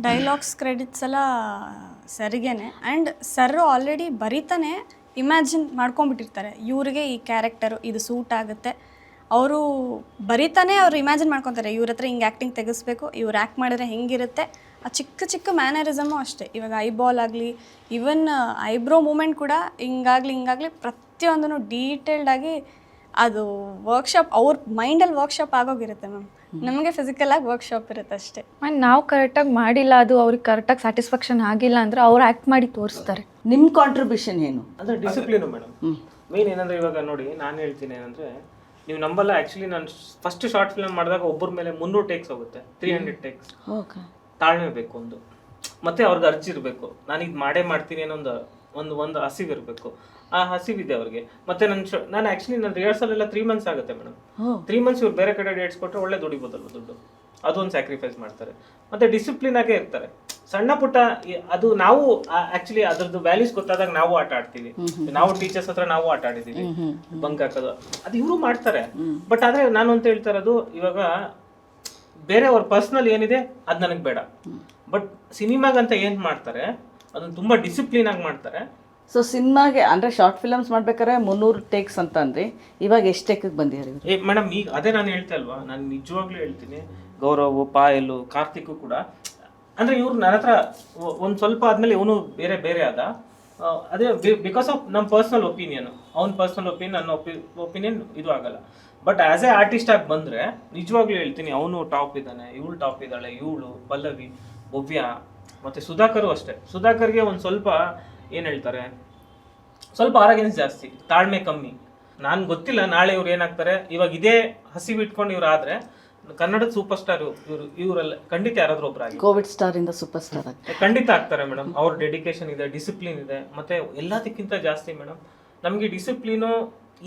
ಡೈಲಾಗ್ಸ್ ಕ್ರೆಡಿಟ್ಸ್ ಎಲ್ಲ ಸರಿಗೇನೆ. ಆ್ಯಂಡ್ ಸರ್ ಆಲ್ರೆಡಿ ಬರೀತಾನೆ ಇಮ್ಯಾಜಿನ್ ಮಾಡ್ಕೊಂಡ್ಬಿಟ್ಟಿರ್ತಾರೆ, ಇವ್ರಿಗೆ ಈ ಕ್ಯಾರೆಕ್ಟರು ಇದು ಸೂಟ್ ಆಗುತ್ತೆ. ಅವರು ಬರೀತಾನೆ ಅವ್ರು ಇಮ್ಯಾಜಿನ್ ಮಾಡ್ಕೊತಾರೆ, ಇವ್ರ ಹತ್ರ ಹಿಂಗೆ ಆ್ಯಕ್ಟಿಂಗ್ ತೆಗೆಸ್ಬೇಕು, ಇವ್ರು ಆ್ಯಕ್ಟ್ ಮಾಡಿದ್ರೆ ಹೆಂಗಿರುತ್ತೆ. ಆ ಚಿಕ್ಕ ಚಿಕ್ಕ ಮ್ಯಾನರಿಸಮು ಅಷ್ಟೇ. ಇವಾಗ ಐಬಾಲ್ ಆಗಲಿ, ಈವನ್ ಐಬ್ರೋ ಮೂಮೆಂಟ್ ಕೂಡ ಹಿಂಗಾಗಲಿ ಪ್ರತಿಯೊಂದೂ ಡೀಟೇಲ್ಡಾಗಿ ಅದು ವರ್ಕ್ಶಾಪ್ ಅವ್ರ ಮೈಂಡಲ್ಲಿ ವರ್ಕ್ಶಾಪ್ ಆಗೋಗಿರುತ್ತೆ ಮ್ಯಾಮ್. ನಮಗೆ ಫಿಸಿಕಲಾಗಿ ವರ್ಕ್ಶಾಪ್ ಇರುತ್ತೆ ಅಷ್ಟೇ. ಆ್ಯಂಡ್ ನಾವು ಕರೆಕ್ಟಾಗಿ ಮಾಡಿಲ್ಲ, ಅದು ಅವ್ರಿಗೆ ಕರೆಕ್ಟಾಗಿ ಸ್ಯಾಟಿಸ್ಫ್ಯಾಕ್ಷನ್ ಆಗಿಲ್ಲ ಅಂದರೆ ಅವ್ರು ಆ್ಯಕ್ಟ್ ಮಾಡಿ ತೋರಿಸ್ತಾರೆ. ನಿಮ್ಮ ಕಾಂಟ್ರಿಬ್ಯೂಷನ್ ಏನು? ಅಂದ್ರೆ ಡಿಸಿಪ್ಲಿನು ಮೇಡಮ್. ಮೇನ್ ಏನಂದ್ರೆ ಇವಾಗ ನೋಡಿ, ನಾನು ಹೇಳ್ತೀನಿ ಏನಂದ್ರೆ, ನೀವು ನಂಬಲ್ಲ, ಆ್ಯಕ್ಚುಲಿ ನಾನು ಫಸ್ಟ್ ಶಾರ್ಟ್ ಫಿಲ್ಮ್ ಮಾಡಿದಾಗ ಒಬ್ಬರ ಮೇಲೆ 300 ಟೇಕ್ಸ್ ಹೋಗುತ್ತೆ, 300 ಟೇಕ್ಸ್. ಓಕೆ. ತಾಳ್ಮೆ ಬೇಕು ಒಂದು, ಮತ್ತೆ ಅವ್ರಿಗೆ ಅರ್ಜಿರ್ಬೇಕು, ನಾನು ಇದು ಮಾಡೇ ಮಾಡ್ತೀನಿ ಅನ್ನೋ ಒಂದು ಹಸಿವಿರಬೇಕು. ಆ ಹಸಿವಿದೆ ಅವ್ರಿಗೆ. ಮತ್ತೆ ನಾನು ಆ್ಯಕ್ಚುಲಿ ನನ್ನ ರಿಹರ್ಸಲ್ ಎಲ್ಲ 3 ಮಂತ್ಸ್ ಆಗುತ್ತೆ ಮೇಡಮ್. 3 ಮಂತ್ಸ್ ಇವ್ರು ಬೇರೆ ಕಡೆ ಡೇಟ್ಸ್ ಕೊಟ್ಟರೆ ಒಳ್ಳೆ ದುಡಿಬೋದಲ್ವ ದುಡ್ಡು, ಅದೊಂದು ಸ್ಯಾಕ್ರಿಫೈಸ್ ಮಾಡ್ತಾರೆ. ಮತ್ತೆ ಡಿಸಿಪ್ಲಿನ್ ಆಗೇ ಇರ್ತಾರೆ. ಸಣ್ಣ ಪುಟ್ಟ ಅದು ನಾವು ಆಕ್ಚುಲಿ ಅದ್ರದ್ದು ವ್ಯಾಲ್ಯೂಸ್ ಗೊತ್ತಾದಾಗ ನಾವು ಆಟ ಆಡ್ತೀವಿ. ನಾವು ಟೀಚರ್ಸ್ ಹತ್ರ ನಾವು ಆಟ ಆಡಿದೀವಿ, ಬಂಕ್ ಹಾಕೋದು, ಅದು ಇವರು ಮಾಡ್ತಾರೆ. ಬಟ್ ಆದ್ರೆ ನಾನು ಅಂತ ಹೇಳ್ತಾ ಇರೋದು, ಇವಾಗ ಬೇರೆ ಅವ್ರ ಪರ್ಸನಲ್ ಏನಿದೆ ಅದು ನನಗೆ ಬೇಡ. ಬಟ್ ಸಿನಿಮಾಗಂತ ಏನ್ ಮಾಡ್ತಾರೆ ಅದನ್ನ ತುಂಬಾ ಡಿಸಿಪ್ಲಿನ್ ಆಗಿ ಮಾಡ್ತಾರೆ. ಸೊ ಸಿನಿಮಾಗೆ ಅಂದರೆ ಶಾರ್ಟ್ ಫಿಲಮ್ಸ್ ಮಾಡ್ಬೇಕಾದ್ರೆ 300 ಟೇಕ್ಸ್ ಅಂತ ಅಂದ್ರಿ, ಇವಾಗ ಎಷ್ಟು ಟೇಕಿಗೆ ಬಂದಿದ್ದಾರೆ ಮೇಡಮ್? ಈಗ ಅದೇ ನಾನು ಹೇಳ್ತಾ ಅಲ್ವಾ, ನಾನು ನಿಜವಾಗ್ಲೂ ಹೇಳ್ತೀನಿ, ಗೌರವ್, ಪಾಯಲು, ಕಾರ್ತಿಕ್ ಕೂಡ ಅಂದ್ರೆ ಇವ್ರು ನನ್ನ ಹತ್ರ ಒಂದ್ ಸ್ವಲ್ಪ ಆದ್ಮೇಲೆ ಇವನು ಬೇರೆ ಬೇರೆ ಆದ. ಅದೇ ಬಿಕಾಸ್ ಆಫ್ ನಮ್ಮ ಪರ್ಸನಲ್ ಒಪಿನಿಯನ್, ಅವ್ನ ಪರ್ಸನಲ್ ಒಪಿನಿಯನ್, ನನ್ನ ಒಪಿನಿಯನ್ ಇದು ಆಗಲ್ಲ. ಬಟ್ ಆಸ್ ಎ ಆರ್ಟಿಸ್ಟ್ ಆಗಿ ಬಂದ್ರೆ ನಿಜವಾಗ್ಲೂ ಹೇಳ್ತೀನಿ, ಅವನು ಟಾಪ್ ಇದ್ದಾನೆ, ಇವಳು ಟಾಪ್ ಇದ್ದಾಳೆ, ಇವಳು ಪಲ್ಲವಿ, ಭವ್ಯ, ಮತ್ತೆ ಸುಧಾಕರ್ ಅಷ್ಟೇ. ಸುಧಾಕರ್ಗೆ ಒಂದು ಸ್ವಲ್ಪ ಏನ್ ಹೇಳ್ತಾರೆ, ಸ್ವಲ್ಪ ಆರೋಗ್ಯನ್ಸ್ ಜಾಸ್ತಿ, ತಾಳ್ಮೆ ಕಮ್ಮಿ. ನಾನು ಗೊತ್ತಿಲ್ಲ ನಾಳೆ ಇವ್ರು ಏನಾಗ್ತಾರೆ. ಇವಾಗ ಇದೇ ಹಸಿವು ಇಟ್ಕೊಂಡು ಇವ್ರು ಆದ್ರೆ ಕನ್ನಡದ ಸೂಪರ್ ಸ್ಟಾರ್ ಇವರೆಲ್ಲ ಖಂಡಿತ ಯಾರಾದ್ರೂ ಒಬ್ಬರಾಗಿ ಕೋವಿಡ್ ಸ್ಟಾರ್ ಇಂದ ಸೂಪರ್ ಸ್ಟಾರ್ ಖಂಡಿತ ಆಗ್ತಾರೆ ಮೇಡಮ್. ಅವ್ರ ಡೆಡಿಕೇಶನ್ ಇದೆ, ಡಿಸಿಪ್ಲಿನ್ ಇದೆ. ಮತ್ತೆ ಎಲ್ಲದಕ್ಕಿಂತ ಜಾಸ್ತಿ ಮೇಡಮ್, ನಮ್ಗೆ ಡಿಸಿಪ್ಲಿನು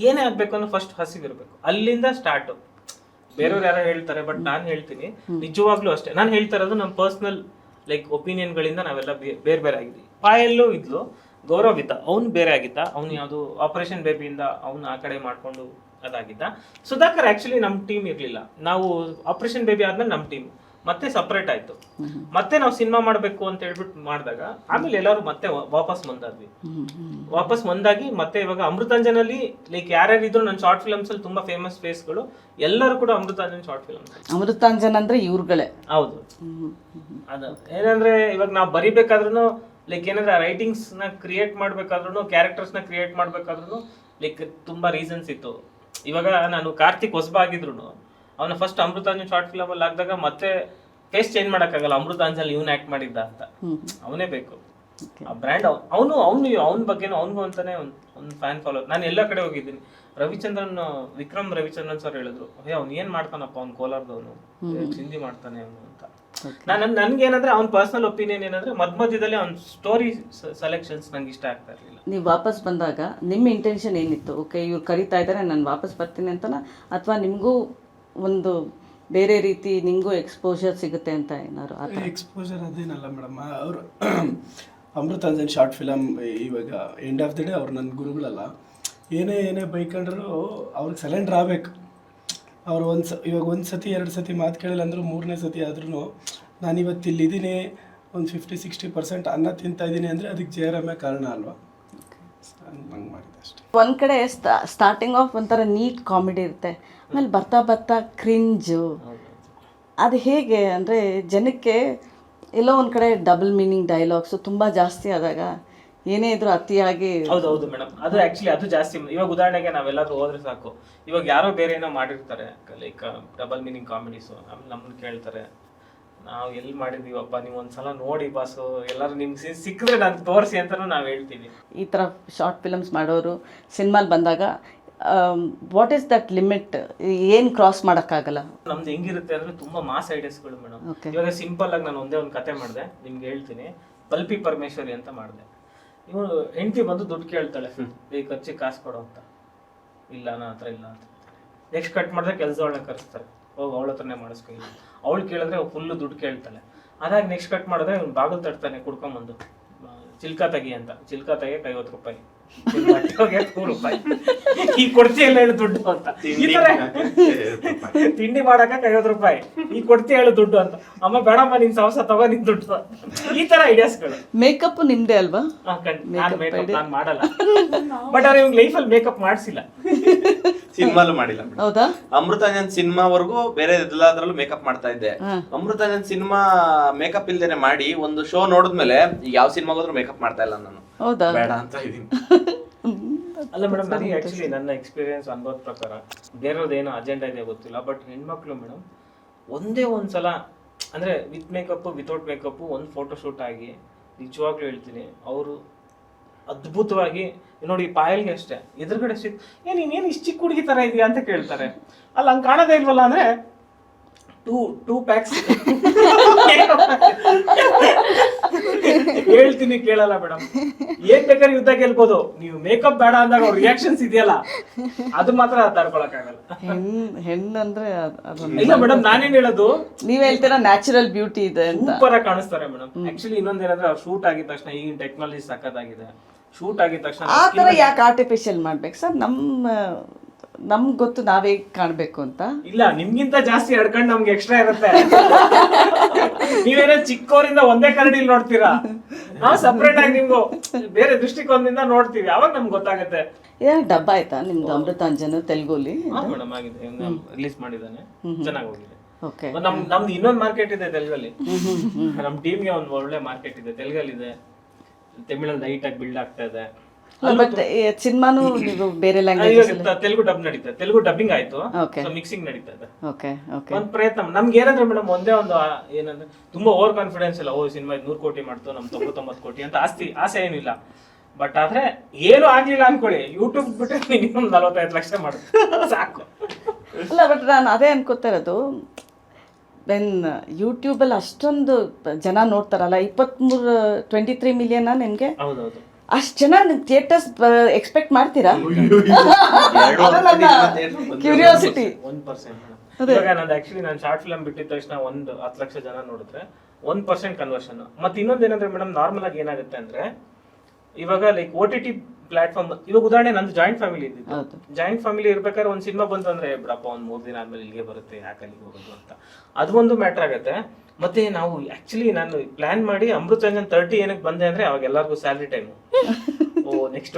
ಏನೇ ಆಗ್ಬೇಕು ಅನ್ನೋ ಫಸ್ಟ್ ಹಸಿವಿರ್ಬೇಕು, ಅಲ್ಲಿಂದ ಸ್ಟಾರ್ಟ್. ಬೇರೆಯವ್ರು ಯಾರೋ ಹೇಳ್ತಾರೆ, ಬಟ್ ನಾನು ಹೇಳ್ತೀನಿ ನಿಜವಾಗ್ಲೂ ಅಷ್ಟೇ. ನಾನು ಹೇಳ್ತಾ ಇರೋದು ನಮ್ಮ ಪರ್ಸನಲ್ ಲೈಕ್ ಒಪಿನಿಯನ್ಗಳಿಂದ ನಾವೆಲ್ಲ ಬೇರೆ ಬೇರೆ ಆಗಿದ್ವಿ. ಪಾಯಲ್ಲೂ ಇದ್ಲು, ಗೌರವ್ ಇದ್ದ, ಅವ್ನು ಬೇರೆ ಆಗಿದ್ದ, ಅವ್ನು ಯಾವುದು ಆಪರೇಷನ್ ಬೇಬಿಯಿಂದ ಅವ್ನು ಆ ಕಡೆ ಮಾಡ್ಕೊಂಡು ಅದಾಗಿದ್ದ. ಸುಧಾಕರ್ ಆಕ್ಚುಲಿ ನಮ್ಮ ಟೀಮ್ ಇರ್ಲಿಲ್ಲ. ನಾವು ಆಪರೇಷನ್ ಬೇಬಿ ಆದ್ಮೇಲೆ ನಮ್ಮ ಟೀಮ್ ಮತ್ತೆ ಸಪ್ರೇಟ್ ಆಯ್ತು. ಮತ್ತೆ ನಾವು ಸಿನಿಮಾ ಮಾಡ್ಬೇಕು ಅಂತ ಹೇಳ್ಬಿಟ್ಟು ಮಾಡಿದಾಗ ಆಮೇಲೆ ಎಲ್ಲರೂ ಮತ್ತೆ ವಾಪಸ್ ಬಂದಾಗಿ ಮತ್ತೆ ಇವಾಗ ಅಮೃತಾಂಜನಲ್ಲಿ ಲೈಕ್ ಯಾರ್ಯಾರು ಇದ್ರು ನನ್ನ ಶಾರ್ಟ್ ಫಿಲ್ಮ್ಸ್ ಅಲ್ಲಿ ತುಂಬಾ ಫೇಮಸ್ ಫೇಸ್ಗಳು ಎಲ್ಲರೂ ಕೂಡ ಅಮೃತಾಂಜನ್ ಶಾರ್ಟ್ ಫಿಲ್ಮ್. ಅಮೃತಾಂಜನ್ ಅಂದ್ರೆ ಇವ್ರುಗಳೇ. ಹೌದು. ಅದು ಏನಂದ್ರೆ ಇವಾಗ ನಾವು ಬರಿಬೇಕಾದ್ರೂ ಲೈಕ್ ಏನಂದ್ರೆ ರೈಟಿಂಗ್ಸ್ ನ ಕ್ರಿಯೇಟ್ ಮಾಡ್ಬೇಕಾದ್ರೂ, ಕ್ಯಾರೆಕ್ಟರ್ಸ್ ನ ಕ್ರಿಯೇಟ್ ಮಾಡ್ಬೇಕಾದ್ರೂ ಲೈಕ್ ತುಂಬಾ ರೀಸನ್ಸ್ ಇತ್ತು. ಇವಾಗ ನಾನು ಕಾರ್ತಿಕ್ ಹೊಸಬ ಆಗಿದ್ರು ಅವನ ಫಸ್ಟ್ ಅಮೃತಾಂಜನ್ ಶಾರ್ಟ್ ಫಿಲಮ್ ಅಲ್ಲಿ ಹಾಕಿದಾಗ ಮತ್ತೆ ಟೇಸ್ಟ್ ಚೇಂಜ್ ಮಾಡಕ್ಕಾಗಲ್ಲ, ಅಮೃತಾಂಜನ್ ಇವ್ನ ಆಕ್ಟ್ ಮಾಡಿದ್ದ ಅಂತ, ಅವನೇ ಬೇಕು ಆ ಬ್ರ್ಯಾಂಡ್. ಅವನ ಬಗ್ಗೆನೂ ಅವನಿಗೂ ಅಂತಾನೆ ಒಂದು ಫ್ಯಾನ್ ಫಾಲೋ. ನಾನು ಎಲ್ಲ ಕಡೆ ಹೋಗಿದ್ದೀನಿ, ವಿಕ್ರಮ್ ರವಿಚಂದ್ರನ್ ಸರ್ ಹೇಳಿದ್ರು, ಅವ್ನು ಏನ್ ಮಾಡ್ತಾನಪ್ಪ, ಅವ್ನು ಕೋಲಾರದವನು, ಹಿಂದಿ ಮಾಡ್ತಾನೆ ಅವನು ಅಂತ. ನನ್ಗೇನಂದ್ರೆ ಅವ್ನ ಪರ್ಸನಲ್ ಒಪಿನಿಯನ್ ಏನಂದ್ರೆ ಮಧ್ಯದಲ್ಲಿ ಅವ್ನ ಸ್ಟೋರಿ ಸೆಲೆಕ್ಷನ್ಸ್ ನಂಗೆ ಇಷ್ಟ ಆಗ್ತಾ ಇರಲಿಲ್ಲ. ನೀವು ವಾಪಸ್ ಬಂದಾಗ ನಿಮ್ಮ ಇಂಟೆನ್ಷನ್ ಏನಿತ್ತು? ಓಕೆ, ಇವ್ರು ಕರಿತಾ ಇದ್ದಾರೆ, ನಾನು ವಾಪಸ್ ಬರ್ತೀನಿ ಅಂತನಾ, ಅಥವಾ ನಿಮಗೂ ಒಂದು ಬೇರೆ ರೀತಿ ನಿಮಗೂ ಎಕ್ಸ್ಪೋಜರ್ ಸಿಗುತ್ತೆ ಅಂತ ಏನಾದ್ರು? ಎಕ್ಸ್ಪೋಜರ್ ಅದೇನಲ್ಲ ಮೇಡಮ್, ಅವರು ಅಮೃತಾಂಜನ್ ಶಾರ್ಟ್ ಫಿಲಮ್ ಇವಾಗ ಎಂಡ್ ಆಫ್ ದ ಡೇ ಅವ್ರು ನನ್ನ ಗುರುಗಳಲ್ಲ. ಏನೇ ಬೈಕೊಂಡ್ರು ಅವ್ರಿಗೆ ಸಲೆಂಡ್ರ್ ಆಗಬೇಕು. ಅವ್ರು ಇವಾಗ ಒಂದು ಸತಿ 2 ಸತಿ ಮಾತು ಕೇಳಿಲ್ಲ ಅಂದರೂ 3ನೇ ಸತಿ ಆದ್ರೂ ನಾನು ಇವತ್ತು ಇಲ್ಲಿದ್ದೀನಿ, ಒಂದು 50-60% ಅನ್ನ ತಿಂತಾ ಇದ್ದೀನಿ ಅಂದರೆ ಅದಕ್ಕೆ ಜಯರಾಮೇ ಕಾರಣ ಅಲ್ವಾ? ಹಂಗೆ ಮಾಡಿದೆ ಅಷ್ಟೇ. ಒಂದು ಕಡೆ ಸ್ಟಾರ್ಟಿಂಗ್ ಆಫ್ ಒಂಥರ ನೀಟ್ ಕಾಮಿಡಿ ಇರುತ್ತೆ, ಆಮೇಲೆ ಬರ್ತಾ ಬರ್ತಾ ಕ್ರಿಂಜು. ಅದು ಹೇಗೆ ಅಂದರೆ ಜನಕ್ಕೆ ಎಲ್ಲೋ ಒಂದು ಕಡೆ ಡಬಲ್ ಮೀನಿಂಗ್ ಡೈಲಾಗ್ಸು ತುಂಬ ಜಾಸ್ತಿ ಆದಾಗ ಏನೇ ಇದ್ರು ಅತಿಯಾಗಿ. ಹೌದು ಮೇಡಮ್, ಅದು ಆಕ್ಚುಲಿ ಅದು ಜಾಸ್ತಿ. ಇವಾಗ ಉದಾಹರಣೆಗೆ ನಾವೆಲ್ಲಾದ್ರೂ ಹೋದ್ರೆ ಸಾಕು, ಇವಾಗ ಯಾರೋ ಬೇರೆ ಏನೋ ಮಾಡಿರ್ತಾರೆ ಲೈಕ್ ಡಬಲ್ ಮೀನಿಂಗ್ ಕಾಮಿಡೀಸು, ಆಮೇಲೆ ನಮ್ಮನ್ನ ಕೇಳ್ತಾರೆ, ನಾವು ಎಲ್ಲಿ ಮಾಡಿದೀವಪ್ಪ, ನೀವು ಒಂದ್ಸಲ ನೋಡಿ ಬಾಸು, ಎಲ್ಲರೂ ನಿಮ್ಗೆ ಸಿಕ್ಕಿದ್ರೆ ನಾನು ತೋರಿಸಿ ಅಂತಾನು ನಾವು ಹೇಳ್ತೀವಿ. ಈ ಥರ ಶಾರ್ಟ್ ಫಿಲಮ್ಸ್ ಮಾಡೋರು ಸಿನಿಮಾಲ್ ಬಂದಾಗ ವಾಟ್ ಈಸ್ ದಟ್ ಲಿಮಿಟ್? ಏನು ಕ್ರಾಸ್ ಮಾಡೋಕ್ಕಾಗಲ್ಲ? ನಮ್ದು ಹೆಂಗಿರುತ್ತೆ ಅಂದ್ರೆ ತುಂಬಾ ಮಾಸ್ ಐಡಿಯಾಸ್ಗಳು ಮೇಡಮ್. ಇವಾಗ ಸಿಂಪಲ್ ಆಗಿ ನಾನು ಒಂದೇ ಒಂದು ಕತೆ ಮಾಡಿದೆ, ನಿಮ್ಗೆ ಹೇಳ್ತೀನಿ. ಪಲ್ಪಿ ಪರಮೇಶ್ವರಿ ಅಂತ ಮಾಡಿದೆ. ಇವನು ಹೆಂಡತಿ ಬಂದು ದುಡ್ಡು ಕೇಳ್ತಾಳೆ, ಈ ಖರ್ಚಿಗೆ ಕಾಸು ಕೊಡೋ ಅಂತ. ಇಲ್ಲ ನನ್ನ ಹತ್ರ ಇಲ್ಲ ಅಂತ. ನೆಕ್ಸ್ಟ್ ಕಟ್ ಮಾಡಿದ್ರೆ ಕೆಲಸಗಳನ್ನ ಕರೆಸ್ತಾರೆ, ಹೋಗಿ ಅವಳ ಹತ್ರನೇ ಮಾಡಿಸ್ಕೊ. ಅವಳು ಕೇಳಿದ್ರೆ ಫುಲ್ಲು ದುಡ್ಡು ಕೇಳ್ತಾಳೆ. ಅದಾಗ ನೆಕ್ಸ್ಟ್ ಕಟ್ ಮಾಡಿದ್ರೆ ಇವ್ನು ಬಾಗಿಲು ತಡ್ತಾನೆ ಕುಡ್ಕೊಂಬಂದು, ಚಿಲ್ಕಾ ತೆಗಿ ಅಂತ. ಚಿಲ್ಕಾ ತೆಗಿಯಕ್ಕೆ 50 ರೂಪಾಯಿ, 100 ರೂಪಾಯಿ. ಈಗ ಕೊಡ್ತೀಯಲ್ಲ ಹೇಳು ದುಡ್ಡು ಅಂತ. ಈ ತರ ತಿಂಡಿ ಮಾಡಕ 50 ರೂಪಾಯಿ, ಈಗ ಕೊಡ್ತೀಯ ಹೇಳು ದುಡ್ಡು ಅಂತ. ಅಮ್ಮ ಬೇಡಮ್ಮ, ನಿನ್ ಸಾವಸ ತಗೋ ನಿನ್ ದುಡ್ಡು. ಈ ತರ ಐಡಿಯಾಸ್ಗಳು. ಮೇಕಪ್ ನಿಮ್ದೇ ಅಲ್ವಾ? ನಾನು ಮಾಡಲ್ಲ, ಬಟ್ ಅವ್ರು ಇವ್ಗೆ ಲೈಫಲ್ಲಿ ಮೇಕಪ್ ಮಾಡಿಸಿಲ್ಲ, ಸಿನಿಮಾಲು ಮಾಡಿಲ್ಲ. ಹೌದಾ? ಅಮೃತಾಂಜನ್ ಸಿನಿಮಾವರೆಗೂ ಬೇರೆ ಎಲ್ಲಾದ್ರಲ್ಲೂ ಮೇಕಪ್ ಮಾಡ್ತಾ ಇದ್ದೆ. ಅಮೃತಾಂಜನ್ ಸಿನಿಮಾ ಮೇಕಪ್ ಇಲ್ದೇನೆ ಮಾಡಿ ಒಂದು ಶೋ ನೋಡಿದ್ಮೇಲೆ ಯಾವ ಸಿನಿಮಾಗ ಹೋದ್ರು ಮೇಕಪ್ ಮಾಡ್ತಾ ಇಲ್ಲ ನಾನು. ಹೌದಾ? ಬೇಡ ಅಂತ ಇದೀನಿ. ಅಲ್ಲ ಮೇಡಮ್, ನನಗೆ ಆಕ್ಚುಲಿ ನನ್ನ ಎಕ್ಸ್ಪೀರಿಯನ್ಸ್ ಅನುಭವದ ಪ್ರಕಾರ ಬೇರೆಯವ್ರದ್ದೇನೋ ಅಜೆಂಡಾ ಇದೆ ಗೊತ್ತಿಲ್ಲ, ಬಟ್ ಹೆಣ್ಮಕ್ಳು ಮೇಡಮ್ ಒಂದೇ ಒಂದ್ಸಲ ಅಂದ್ರೆ ವಿತ್ ಮೇಕಪ್ ವಿತೌಟ್ ಮೇಕಪ್ ಒಂದು ಫೋಟೋ ಶೂಟ್ ಆಗಿ ನಿಜವಾಗ್ಲೂ ಹೇಳ್ತೀನಿ, ಅವರು ಅದ್ಭುತವಾಗಿ ನೋಡಿ. ಪಾಯಲ್ಗೆ ಅಷ್ಟೇ ಎದುರುಗಡೆ ನೀನೇನು ಇಷ್ಟು ಚಿಕ್ಕ ಹುಡುಗಿ ತರ ಇದೆಯಾ ಅಂತ ಕೇಳ್ತಾರೆ. ಅಲ್ಲ ಹಂಗೆ ಕಾಣೋದೇ ಇಲ್ವಲ್ಲ ಅಂದ್ರೆ ಟೂ ಪ್ಯಾಕ್ಸ್ ಹೇಳ್ತೀನಿ, ಕೇಳಲ್ಲ ಮೇಡಮ್. ಏನ್ ಬೇಕಾದ್ರೆ ಯುದ್ಧ ಗೆಲ್ಬೋದು, ನೀವು ಮೇಕಪ್ ಬೇಡ ಅಂದಾಗ ಅವ್ರ ರಿಯಾಕ್ಷನ್ಸ್ ಇದೆಯಲ್ಲ, ಅದು ಮಾತ್ರ ತಡ್ಕೊಳಕ್ಕಾಗಲ್ಲ. ಹೆಣ್ಣಂದ್ರೆ ಇಲ್ಲ ಮೇಡಮ್, ನಾನೇನ್ ಹೇಳೋದು, ನೀವ್ ಹೇಳ್ತೀರಾ ನ್ಯಾಚುರಲ್ ಬ್ಯೂಟಿ ಇದೆ ಅಂತ. ಸೂಪರ್ ಆಗಿ ಕಾಣಿಸ್ತಾರೆ ಮೇಡಮ್. ಆಕ್ಚುಲಿ ಇನ್ನೊಂದೇನಂದ್ರೆ ಅವ್ರು ಶೂಟ್ ಆಗಿದ ತಕ್ಷಣ, ಈಗಿನ ಟೆಕ್ನಾಲಜಿ ಸಖತ್ತಾಗಿದೆ, ಶೂಟ್ ಆಗಿದ ತಕ್ಷಣ ಆ ಥರ ಯಾಕೆ ಆರ್ಟಿಫಿಷಿಯಲ್ ಮಾಡ್ಬೇಕು ಸರ್? ನಮ್ಗೆ ಗೊತ್ತು ನಾವೇ ಕಾಣ್ಬೇಕು ಅಂತ. ಇಲ್ಲ, ನಿಮ್ಗಿಂತ ಜಾಸ್ತಿ ಎಡ್ಕಂಡ್ ನಮ್ಗೆ ಎಕ್ಸ್ಟ್ರಾ ಇರುತ್ತೆ. ನೀವೇನೋ ಚಿಕ್ಕವರಿಂದ ಒಂದೇ ಕರಡಿಲಿ ನೋಡ್ತೀರಾ, ನಾವು ಸಪ್ರೇಟ್ ಆಗಿ ನಿಮ್ಗೂ ಬೇರೆ ದೃಷ್ಟಿಕೋನದಿಂದ ನೋಡ್ತೀವಿ, ಅವಾಗ ನಮ್ಗೆ ಗೊತ್ತಾಗುತ್ತೆ. ಏನ್ ಡಬ್ಬ ಆಯ್ತಾ ನಿಮ್ದು ಅಮೃತಾಂಜನ್ ತೆಲುಗುಲಿ? ಮೇಡಮ್ ಆಗಿದೆ, ರಿಲೀಸ್ ಮಾಡಿದ್ದಾನೆ, ಚೆನ್ನಾಗಿ ಹೋಗಿದೆ. ಓಕೆ, ನಮ್ದು ಇನ್ನೊಂದು ಮಾರ್ಕೆಟ್ ಇದೆ ತೆಲುಗಲ್ಲಿ. ನಮ್ ಟೀಮ್ಗೆ ಒಂದು ಒಳ್ಳೆ ಮಾರ್ಕೆಟ್ ಇದೆ, ತೆಲುಗಲ್ಲಿ ಇದೆ, ತಮಿಳಲ್ಲಿ ಲೈಟ್ ಆಗಿ ಬಿಲ್ಡ್ ಆಗ್ತಾ ಇದೆ. ಬಟ್ ಸಿನಿಮಾನು ನೀವು ಬೇರೆ ಲ್ಯಾಂಗ್ವೇಜ್? ತೆಲುಗು ಡಬ್ ನಡೀತಾ, ತೆಲುಗು ಡಬ್ಬಿಂಗ್ ಆಯ್ತು, ಮಿಕ್ಸಿಂಗ್ ನಡೀತಾ ಇದೆ. Okay okay. ಒಂದ್ ಪ್ರಯತ್ನ ನಮ್ಗೆ ಏನಂದ್ರೆ ಮೇಡಮ್, ಒಂದೇ ಒಂದು ಏನಂದ್ರೆ ತುಂಬಾ ಓವರ್ ಕಾನ್ಫಿಡೆನ್ಸ್ ಇಲ್ಲ. ಸಿನಿಮಾ 100 ಕೋಟಿ ಮಾಡ್ತು, ನಮ್ 99 ಕೋಟಿ ಅಂತ ಆಸೆ ಏನು ಇಲ್ಲ. ಬಟ್ ಆದ್ರೆ ಏನು ಆಗ್ಲಿಲ್ಲ ಅನ್ಕೊಳ್ಳಿ, ಯೂಟ್ಯೂಬ್ ಬಿಟ್ಟರೆ ಮಿನಿಮಮ್ 45 ಲಕ್ಷ ಮಾಡುತ್ತೆ ಸಾಕು. ಅಲ್ಲ, ಬಟ್ ನಾನು ಅದೇ ಅನ್ಕೋತಾ ಇರೋದು, ವೆನ್ ಯೂಟ್ಯೂಬಲ್ಲಿ ಅಷ್ಟೊಂದು ಜನ ನೋಡ್ತಾರಲ್ಲ, 23 ಮಿಲಿಯನ್ ನಿಮ್ಗೆ, ಹೌದೌದು, ಅಷ್ಟು ಜನ ಥಿಯೇಟರ್ಸ್ ಎಕ್ಸ್ಪೆಕ್ಟ್ ಮಾಡ್ತೀರಾ? ಕ್ಯೂರಿಯಾಸಿಟಿ 1%. ಇವಾಗ ನಂದು ಆಕ್ಚುಲಿ ನಾನು ಶಾರ್ಟ್ ಫಿಲಮ್ ಬಿಟ್ಟಿದ ತಕ್ಷಣ 10 ಲಕ್ಷ ಜನ ನೋಡಿದ್ರೆ 1% ಕನ್ವರ್ಷನ್. ಮತ್ತೆ ಇನ್ನೊಂದೇನಂದ್ರೆ ಮೇಡಮ್, ನಾರ್ಮಲ್ ಆಗಿ ಏನಾಗುತ್ತೆ ಅಂದ್ರೆ, ಇವಾಗ ಲೈಕ್ OTT ಪ್ಲಾಟ್ಫಾರ್ಮ್, ಇವಾಗ ಉದಾಹರಣೆ ನಂದು ಜಾಯಿಂಟ್ ಫ್ಯಾಮಿಲಿ ಇದ್ದಿದ್ದು. ಜಾಯಿಂಟ್ ಫ್ಯಾಮಿಲಿ ಇರ್ಬೇಕಾದ್ರೆ ಒಂದ್ ಸಿನಿಮಾ ಬಂತು ಅಂದ್ರೆ, ಬಿಡಪ್ಪ ಒಂದ್ 3 ದಿನ ಆದ್ಮೇಲೆ ಇಲ್ಲಿಗೆ ಬರುತ್ತೆ, ಯಾಕೆ ಅಲ್ಲಿಗೆ ಹೋಗೋದು ಅಂತ, ಅದು ಒಂದು ಮ್ಯಾಟರ್ ಆಗುತ್ತೆ. ಮತ್ತೆ ನಾವು ಆಕ್ಚುಲಿ ನಾನು ಪ್ಲಾನ್ ಮಾಡಿ ಅಮೃತಾಂಜನ್ 30 ಏನಕ್ಕೆ ಬಂದೆ ಅಂದ್ರೆ, ಅವಾಗ ಎಲ್ಲರಿಗೂ ಸ್ಯಾಲ್ರಿ ಟೈಮ್. ನೆಕ್ಸ್ಟ್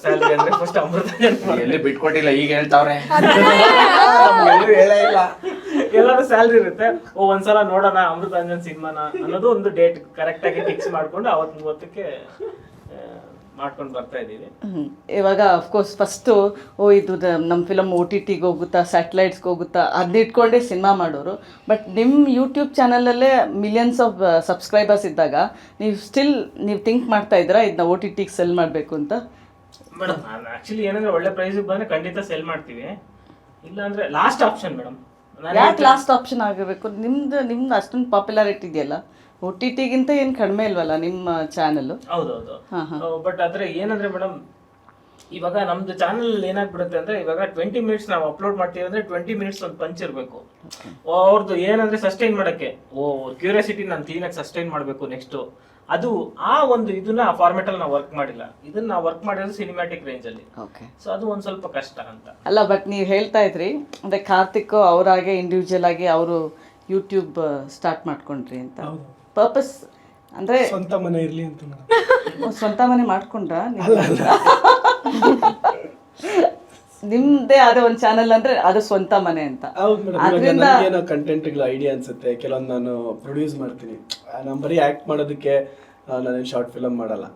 ಸ್ಯಾಲ್ರಿ ಅಂದ್ರೆ ಫಸ್ಟ್ ಅಮೃತಾಂಜನ್ ಎಲ್ಲಿ ಬಿಟ್ಕೊಟ್ಟಿಲ್ಲ, ಈಗ ಹೇಳ್ತಾವ್ರೆ. ಎಲ್ಲರೂ ಸ್ಯಾಲ್ರಿ ಇರುತ್ತೆ. ಒಂದ್ಸಲ ನೋಡೋಣ ಅಮೃತಾಂಜನ್ ಸಿನಿಮಾನ ಅನ್ನೋದು ಒಂದು ಡೇಟ್ ಕರೆಕ್ಟ್ ಆಗಿ ಫಿಕ್ಸ್ ಮಾಡ್ಕೊಂಡು ಅವತ್ತು 30ಕ್ಕೆ ಮಾಡ್ಕೊಂಡು ಬರ್ತಾ ಇದ್ದೀವಿ. ಇವಾಗ ಅಫ್ಕೋರ್ಸ್ ಫಸ್ಟು ಇದು ನಮ್ಮ ಫಿಲಮ್ OTTಗೆ ಹೋಗುತ್ತಾ ಸ್ಯಾಟಲೈಟ್ಸ್ಗೆ ಹೋಗುತ್ತಾ ಅದನ್ನ ಇಟ್ಕೊಂಡೇ ಸಿನಿಮಾ ಮಾಡೋರು. ಬಟ್ ನಿಮ್ಮ ಯೂಟ್ಯೂಬ್ ಚಾನಲಲ್ಲೇ ಮಿಲಿಯನ್ಸ್ ಆಫ್ ಸಬ್ಸ್ಕ್ರೈಬರ್ಸ್ ಇದ್ದಾಗ ನೀವು ಥಿಂಕ್ ಮಾಡ್ತಾ ಇದ್ದೀರಾ ಇದನ್ನ OTTಗೆ ಸೆಲ್ ಮಾಡಬೇಕು ಅಂತ? ಮೇಡಮ್ ಆಕ್ಚುಲಿ ಏನಂದ್ರೆ ಒಳ್ಳೆ ಪ್ರೈಸಿಗೆ ಬಂದ್ರೆ ಖಂಡಿತ ಸೆಲ್ ಮಾಡ್ತೀವಿ, ಇಲ್ಲ ಅಂದ್ರೆ ಲಾಸ್ಟ್ ಆಪ್ಷನ್ ಮೇಡಮ್. ಯಾಕೆ ಲಾಸ್ಟ್ ಆಪ್ಷನ್ ಆಗಬೇಕು? ನಿಮ್ದು ಅಷ್ಟೊಂದು ಪಾಪ್ಯುಲಾರಿಟಿ ಇದೆಯಲ್ಲ, OTTಗಿಂತ ಏನು ಕಡಿಮೆ ಇಲ್ವಲ್ಲ ನಿಮ್ಮ ಚಾನಲ್ಲು? ಹೌದೌದು. ಬಟ್ ಆದ್ರೆ ಏನಂದ್ರೆ ಮೇಡಮ್, ಇವಾಗ ನಮ್ದು ಚಾನಲ್ ಏನಾಗ್ಬಿಡುತ್ತೆ ಅಂದ್ರೆ, ಇವಾಗ 20 ಮಿನಿಟ್ಸ್ ನಾವು ಅಪ್ಲೋಡ್ ಮಾಡ್ತೀವಿ ಅಂದ್ರೆ 20 ಮಿನಿಟ್ಸ್ ಒಂದು ಪಂಚ್ ಇರಬೇಕು ಅವ್ರದ್ದು. ಏನಂದ್ರೆ ಸಸ್ಟೈನ್ ಮಾಡಕ್ಕೆ ಕ್ಯೂರಿಯಾಸಿಟಿ ನಾನು ಕ್ಲೀನಾಗಿ ಸಸ್ಟೈನ್ ಮಾಡಬೇಕು ನೆಕ್ಸ್ಟ್, ಅದು ಆ ಒಂದು ಇದನ್ನ ಫಾರ್ಮೆಟ್ ಅಲ್ಲಿ ನಾವು ವರ್ಕ್ ಮಾಡಿಲ್ಲ. ಇದನ್ನ ನಾವು ವರ್ಕ್ ಮಾಡಿರೋದು ಸಿನಿಮ್ಯಾಟಿಕ್ ರೇಂಜ್ ಅಲ್ಲಿ. ಓಕೆ. ಸೊ ಅದು ಒಂದ್ ಸ್ವಲ್ಪ ಕಷ್ಟ ಅಂತ. ಅಲ್ಲ, ಬಟ್ ನೀವು ಹೇಳ್ತಾ ಇದ್ರಿ ಅಂದರೆ ಕಾರ್ತಿಕ್ ಅವರಾಗೆ ಇಂಡಿವಿಜುವಲ್ ಆಗಿ ಅವರು ಯೂಟ್ಯೂಬ್ ಸ್ಟಾರ್ಟ್ ಮಾಡ್ಕೊಂಡ್ರಿ ಅಂತ. ಪರ್ಪಸ್ ಅಂದರೆ ಸ್ವಂತ ಮನೆ ಇರಲಿ ಅಂತ ಮೇಡಮ್. ಸ್ವಂತ ಮನೆ ಮಾಡ್ಕೊಂಡ್ರ? ನಿಮ್ದೇ ಆದ ಒಂದು ಚಾನಲ್ ಅಂದ್ರೆ ಅದು ಸ್ವಂತ ಮನೆ ಅಂತ. ಹೌದು ಮೇಡಮ್. ನನಗೇನೋ ಕಂಟೆಂಟ್ಗಳ ಐಡಿಯಾ ಅನ್ಸುತ್ತೆ, ಕೆಲವೊಂದು ನಾನು ಪ್ರೊಡ್ಯೂಸ್ ಮಾಡ್ತೀನಿ. ನಾನು ಬರೀ ಆ್ಯಕ್ಟ್ ಮಾಡೋದಕ್ಕೆ ನಾನೇನು ಶಾರ್ಟ್ ಫಿಲಮ್ ಮಾಡಲ್ಲ,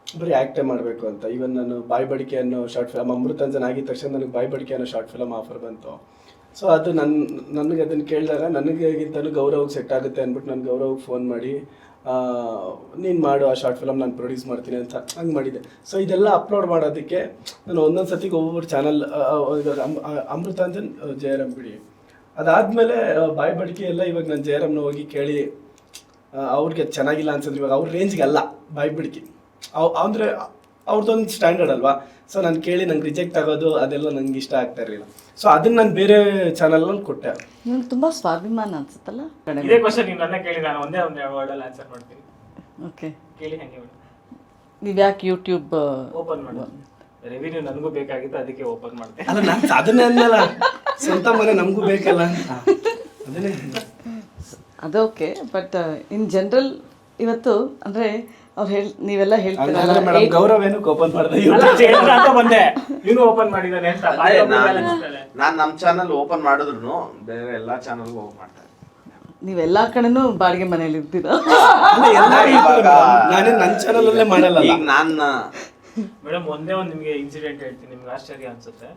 ಬರೀ ಆ್ಯಕ್ಟೇ ಮಾಡಬೇಕು ಅಂತ. ಈವನ್ ನಾನು ಬಾಯ್ ಬಡಿಕೆ ಅನ್ನೋ ಶಾರ್ಟ್ ಫಿಲಮ್ ಅಮೃತಾಂಜನ್ ಆಗಿದ ತಕ್ಷಣ ನನಗೆ ಬಾಯ್ ಬಡಿಕೆ ಅನ್ನೋ ಶಾರ್ಟ್ ಫಿಲಮ್ ಆಫರ್ ಬಂತು. ಸೊ ಅದು ನನಗೆ ಅದನ್ನು ಕೇಳಿದಾಗ ನನಗಿಂತಲೂ ಗೌರವಕ್ಕೆ ಸೆಟ್ ಆಗುತ್ತೆ ಅಂದ್ಬಿಟ್ಟು ನಾನು ಗೌರವಕ್ಕೆ ಫೋನ್ ಮಾಡಿ ನೀನು ಮಾಡು ಆ ಶಾರ್ಟ್ ಫಿಲಮ್ ನಾನು ಪ್ರೊಡ್ಯೂಸ್ ಮಾಡ್ತೀನಿ ಅಂತ ಹಂಗೆ ಮಾಡಿದ್ದೆ. ಸೊ ಇದೆಲ್ಲ ಅಪ್ಲೋಡ್ ಮಾಡೋದಕ್ಕೆ ನಾನು ಒಂದೊಂದು ಸತಿಗೆ ಒಬ್ಬೊಬ್ಬರು ಚಾನಲ್, ಅಮೃತಾಂಜನ್ ಜಯರಾಮ್ ಬಿಡಿ, ಅದಾದಮೇಲೆ ಬಾಯ್ ಬಡಿಕೆ ಎಲ್ಲ ಇವಾಗ ನಾನು ಜಯರಾಮ್ನ ಹೋಗಿ ಕೇಳಿ ಅವ್ರಿಗೆ ಚೆನ್ನಾಗಿಲ್ಲ ಅನ್ಸಿದ್ರೆ, ಇವಾಗ ಅವ್ರ ರೇಂಜ್ಗೆ ಅಲ್ಲ ಬಾಯ್ ಬಡಿಕೆ, ಅಂದರೆ ಅವ್ರದ್ದೊಂದು ಸ್ಟ್ಯಾಂಡರ್ಡ್ ಅಲ್ವಾ. ಸೊ ನಾನು ಕೇಳಿ ನಂಗೆ ರಿಜೆಕ್ಟ್ ಆಗೋದು ಅದೆಲ್ಲ ನಂಗೆ ಇಷ್ಟ ಆಗ್ತಾ ಇರಲಿಲ್ಲ. ಸೊ ಅದನ್ನ ನಾನು ಬೇರೆ ಚಾನಲ್ನಲ್ಲಿ ಕೊಟ್ಟೆ. ನಿಮ್ಗೆ ತುಂಬ ಸ್ವಾಭಿಮಾನ ಅನ್ಸುತ್ತಲ್ಲ? ಇದೇ ಕ್ವಶನ್ ನೀವು ನನ್ನ ಕೇಳಿ ನಾನು ಒಂದೇ ಒಂದು ವರ್ಡಲ್ಲಿ ಆನ್ಸರ್ ಮಾಡ್ತೀನಿ. ಓಕೆ, ಕೇಳಿ ಹಂಗೆ ಮೇಡಮ್. ನೀವು ಯಾಕೆ ಯೂಟ್ಯೂಬ್ ಓಪನ್ ಮಾಡಿ? ರೆವಿನ್ಯೂ ನನಗೂ ಬೇಕಾಗಿತ್ತು, ಅದಕ್ಕೆ ಓಪನ್ ಮಾಡಿದೆ. ಅಲ್ಲ, ನಾನು ಸಾಧನೆ ಅಂದಲ್ಲ, ಸ್ವಂತ ಮನೆ ನಮಗೂ ಬೇಕಲ್ಲ ಅಂತ. ಅದನ್ನೇ ಅದೋಕೆ. ಬಟ್ ಇನ್ ಜನರಲ್ ಇವತ್ತು ಅಂದರೆ ನೀವೆಲ್ಲ ಹೇಳ್ತೀರಲ್ಲ, ಮೇಡಮ್ ಗೌರವ್ ಏನಕ್ಕೆ ಓಪನ್ ಮಾಡಿದೆ ಅಂತ ಬಂದೆ, ನೀನು ಓಪನ್ ಮಾಡಿದ್ದಾನೆ ಅಂತ. ನಾನು ನಮ್ಮ ಚಾನಲ್ ಓಪನ್ ಮಾಡಿದ್ರು ಬೇರೆ ಎಲ್ಲಾ ಚಾನಲ್ಗೂ ಹೋಗಿ ಮಾಡ್ತಾರೆ. ನೀವೆಲ್ಲ ಕಡೆನೂ ಬಾಡಿಗೆ ಮನೇಲಿ ಇರ್ತೀರಾ? ನಾನೇ ನನ್ನ ಚಾನಲ್ ಅಲ್ಲೇ ಮಾಡಲ್ಲ. ಈಗ ನಾನು ಮೇಡಮ್ ಒಂದೇ ಒಂದು ನಿಮಗೆ ಇನ್ಸಿಡೆಂಟ್ ಹೇಳ್ತೀನಿ, ನಿಮ್ಗೆ ಆಶ್ಚರ್ಯ ಅನ್ಸುತ್ತೆ.